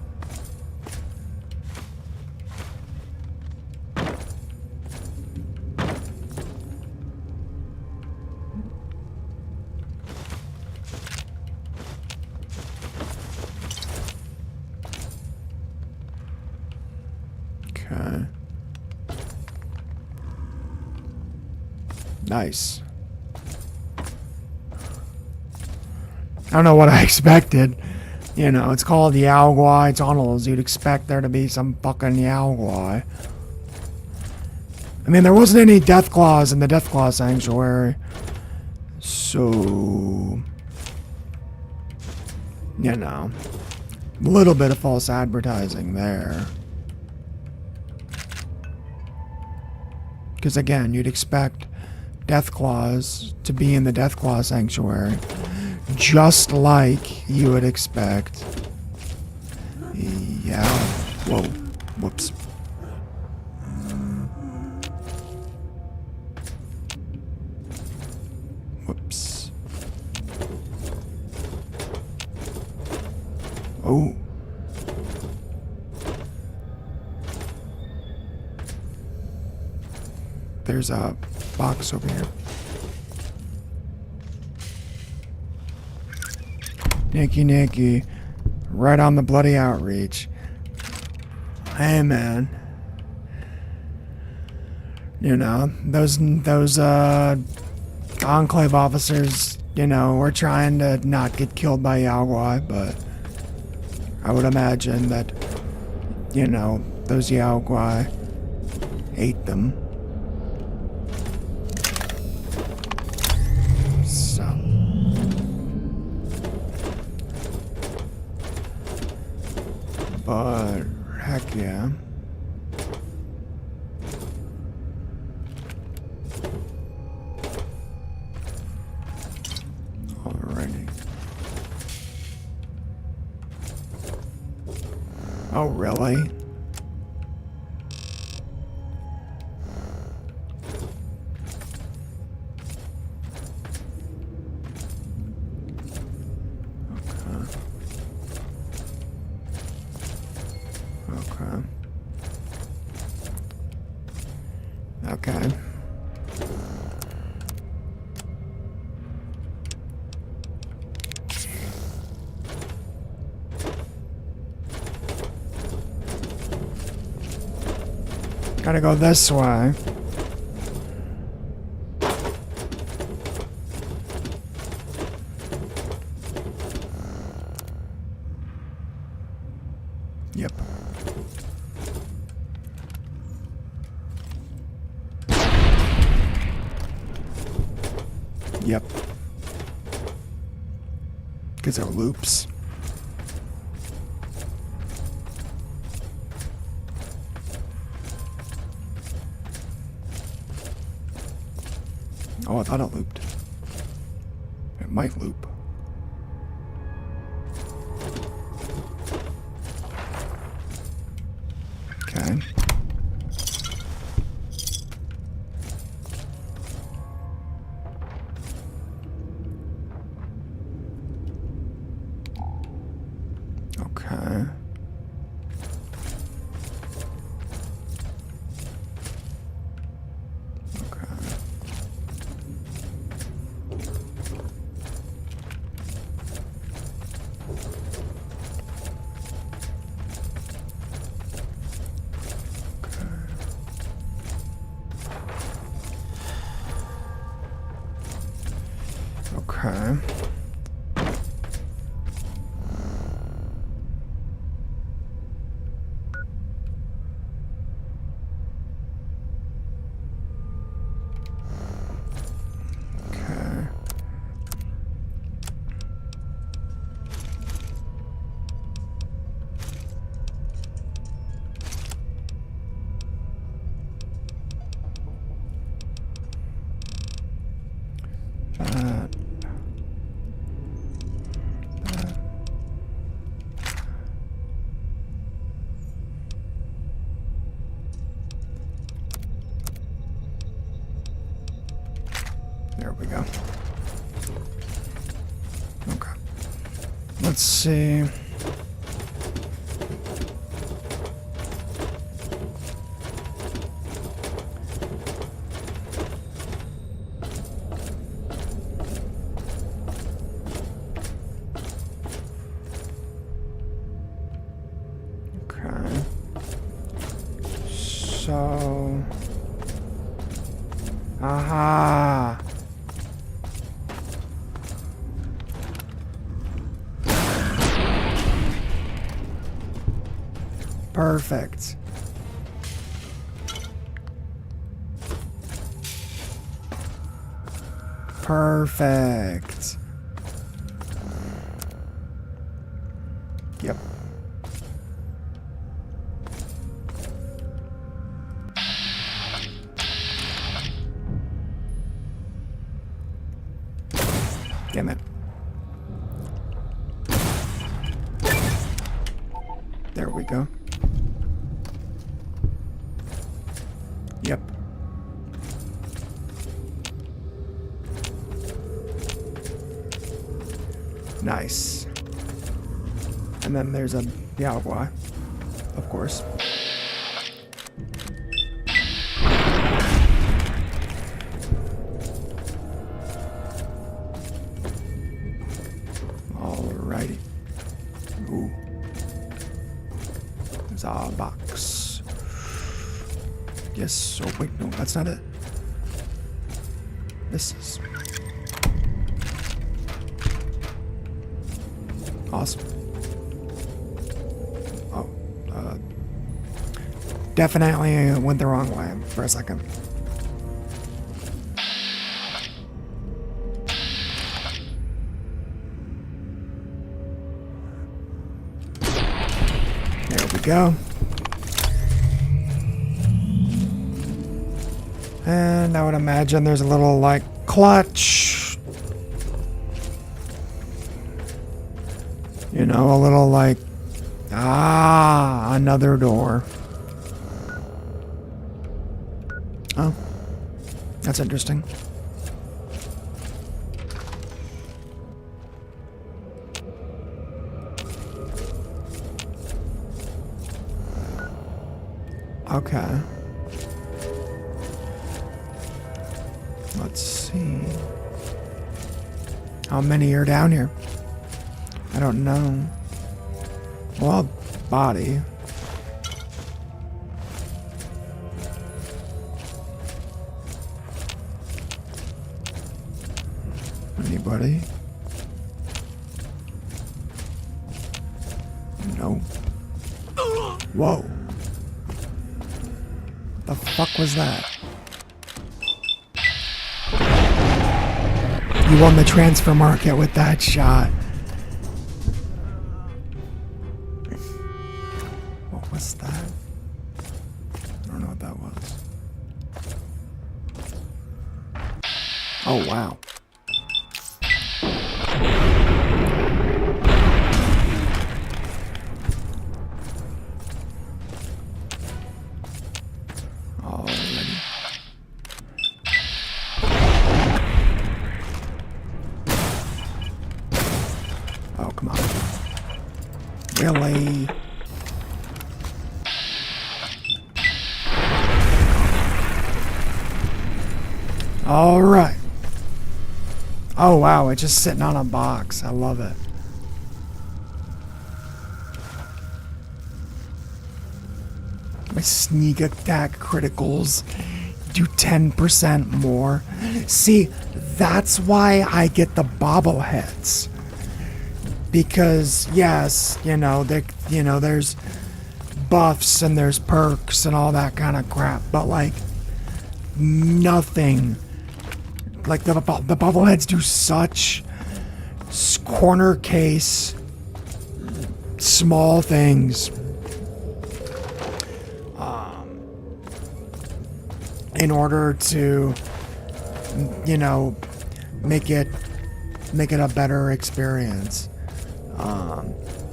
S1: Okay. Nice. I don't know what I expected. You know, it's called the Yaguai tunnels. You'd expect there to be some fucking Yaguai. I mean, there wasn't any Deathclaws in the Deathclaw Sanctuary. So... you know. A little bit of false advertising there. Because again, you'd expect Deathclaws to be in the Deathclaw Sanctuary. Just like you would expect. Yeah. Whoa. Whoops. Whoops. Oh. There's a box over here. Nicky. Right on the bloody outreach. Hey, man. You know, those Enclave officers, you know, were trying to not get killed by Yaguai, but I would imagine that, you know, those Yaguai ate them. So... but, heck yeah. Alrighty. Oh, really? Okay. Gotta go this way. Yep. Yep. Because they're loops. Oh, I thought it looped. It might loop. Okay. Okay. Okay. Okay. That. There we go. Okay. Let's see. Okay. So. Aha. Perfect. Perfect. Yep. Damn it. There we go. Yep. Nice. And then there's the agua, of course. Alrighty. Ooh. There's our box. Yes. Oh, wait, no, that's not it. This is awesome. Oh, definitely went the wrong way for a second. There we go. And I would imagine there's a little, like, clutch. You know, a little, like, another door. Oh, that's interesting. Okay. Let's see. How many are down here? I don't know. Well, body. Anybody? No. Whoa. The fuck was that? You won the transfer market with that shot. What was that? I don't know what that was. Oh, wow. Alrighty. Oh, come on. Really? All right. Oh, wow. It's just sitting on a box. I love it. My sneak attack criticals do 10% more. See, that's why I get the bobbleheads. Because, yes, there's buffs and there's perks and all that kind of crap. But, like, nothing. Like, the bobbleheads do such corner case, small things. In order to, make it a better experience.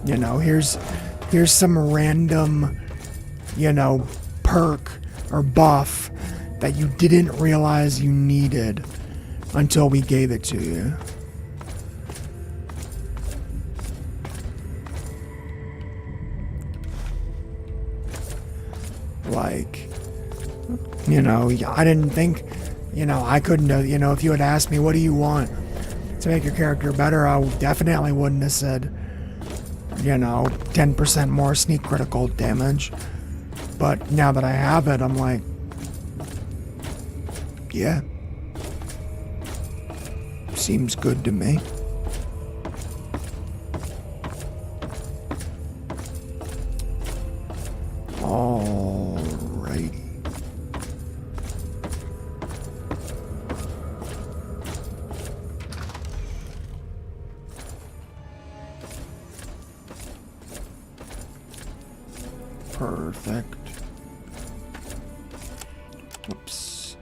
S1: You know, here's some random, you know, perk or buff that you didn't realize you needed until we gave it to you. Like, you know, I didn't think, you know, I couldn't have, you know, if you had asked me, what do you want to make your character better, I definitely wouldn't have said, you know, 10% more sneak critical damage. But now that I have it, I'm like, yeah, seems good to me. Alrighty. Perfect. Whoops.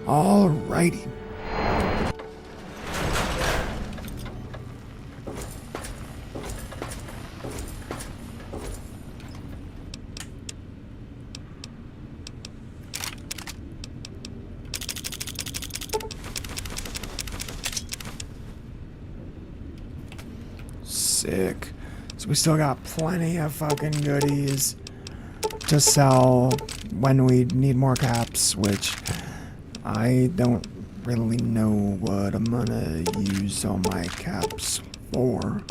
S1: Alrighty. Sick. So we still got plenty of fucking goodies to sell when we need more caps, which I don't really know what I'm gonna use all my caps for.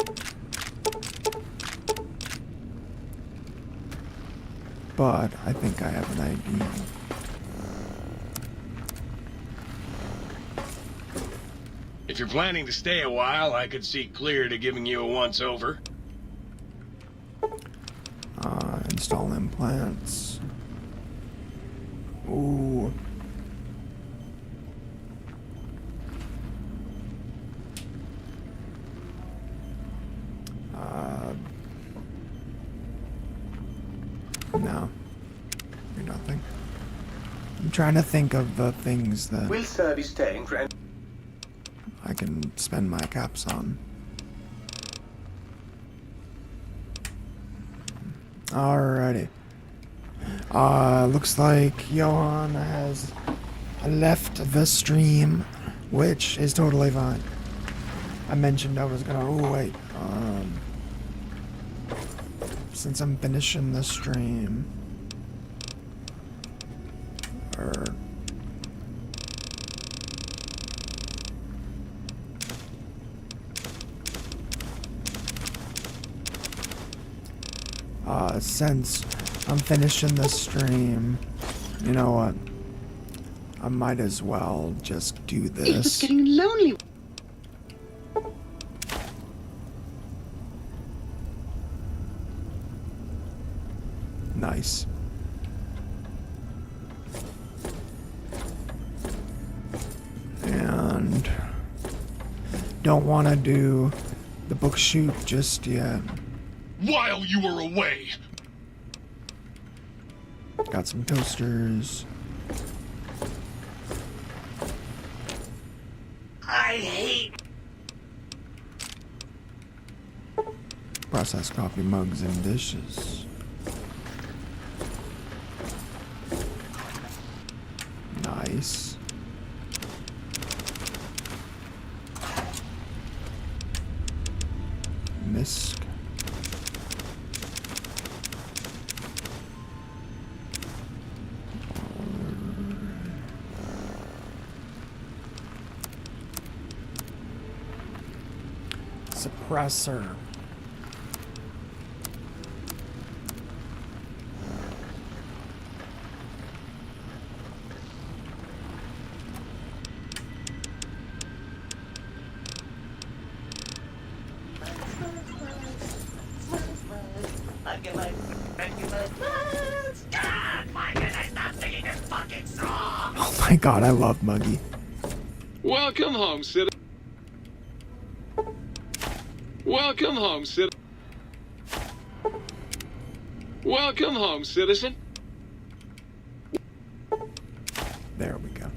S1: But I think I have an idea.
S4: If you're planning to stay a while, I could see clear to giving you a once-over.
S1: Install implants. Ooh. No. You're nothing. I'm trying to think of the things that
S8: Will service staying for
S1: I can spend my caps on. Alrighty. Looks like Johan has left the stream, which is totally fine. I mentioned I was gonna, oh wait, since I'm finishing the stream, since I'm finishing the stream, you know what? I might as well just do this.
S11: It was getting lonely.
S1: Nice. And don't want to do the book shoot just yet.
S4: While you were away!
S1: Got some toasters.
S4: I hate...
S1: Processed coffee mugs and dishes. Nice. Misc. Suppressor. Oh my god, I love Muggy.
S4: Welcome home, citizen. Welcome home, citizen. Welcome home, citizen.
S1: There we go.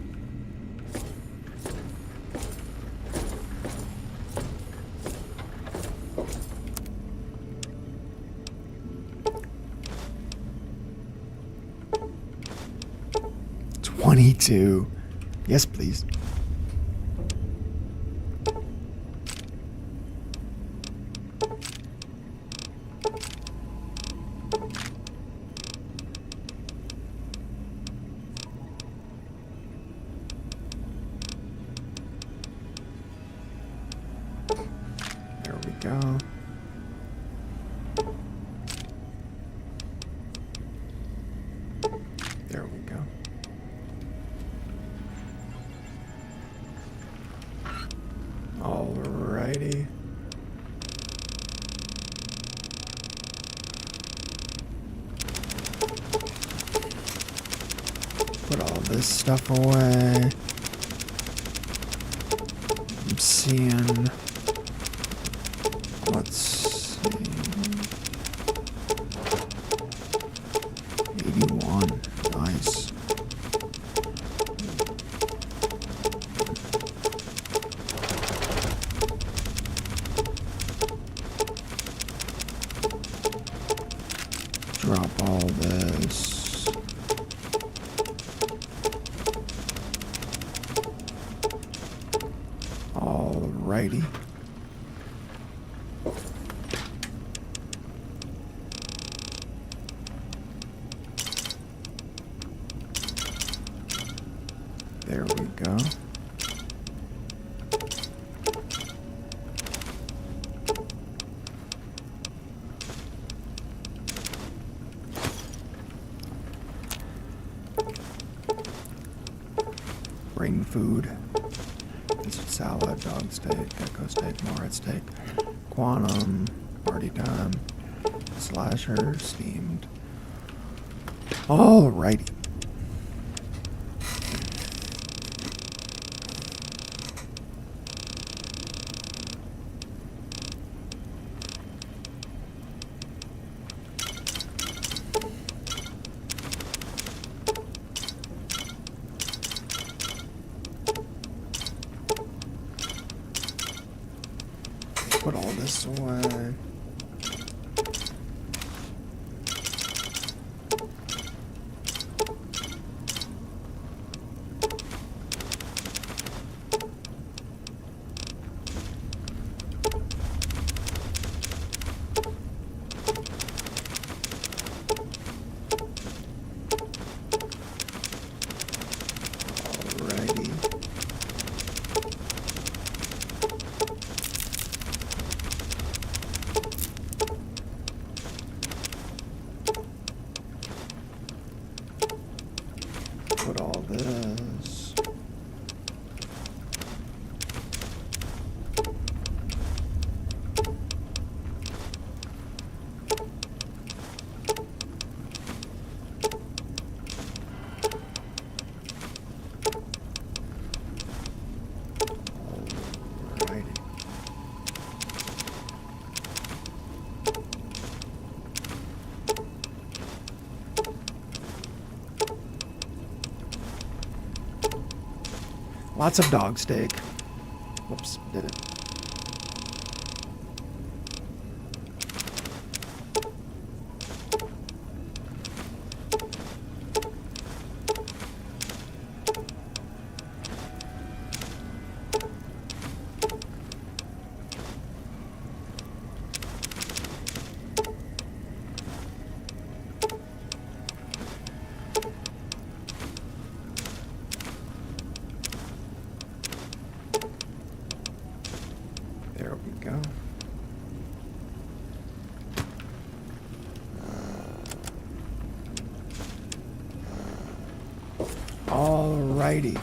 S1: 22. Yes, please. There we go. There we go. Alrighty. Put all this stuff away. I'm seeing. Let's see. 81. Nice. Drop all this. Alrighty. There we go. Bring food. Lizard salad, dog steak, gecko steak, moorhead steak, quantum, party time, slasher, steamed. Alrighty. Put all this away. Alrighty. Put all this. Alrighty. Lots of dog steak. Whoops, did it. There we go. Alrighty.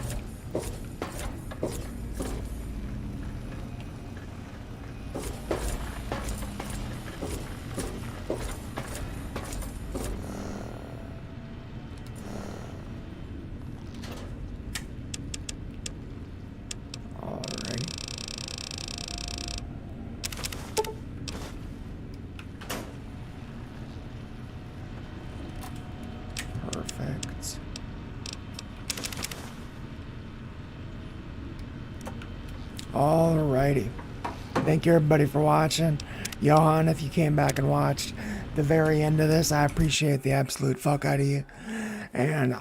S1: Alrighty. Perfect. Alrighty. Thank you everybody for watching. Johan, if you came back and watched the very end of this, I appreciate the absolute fuck out of you. And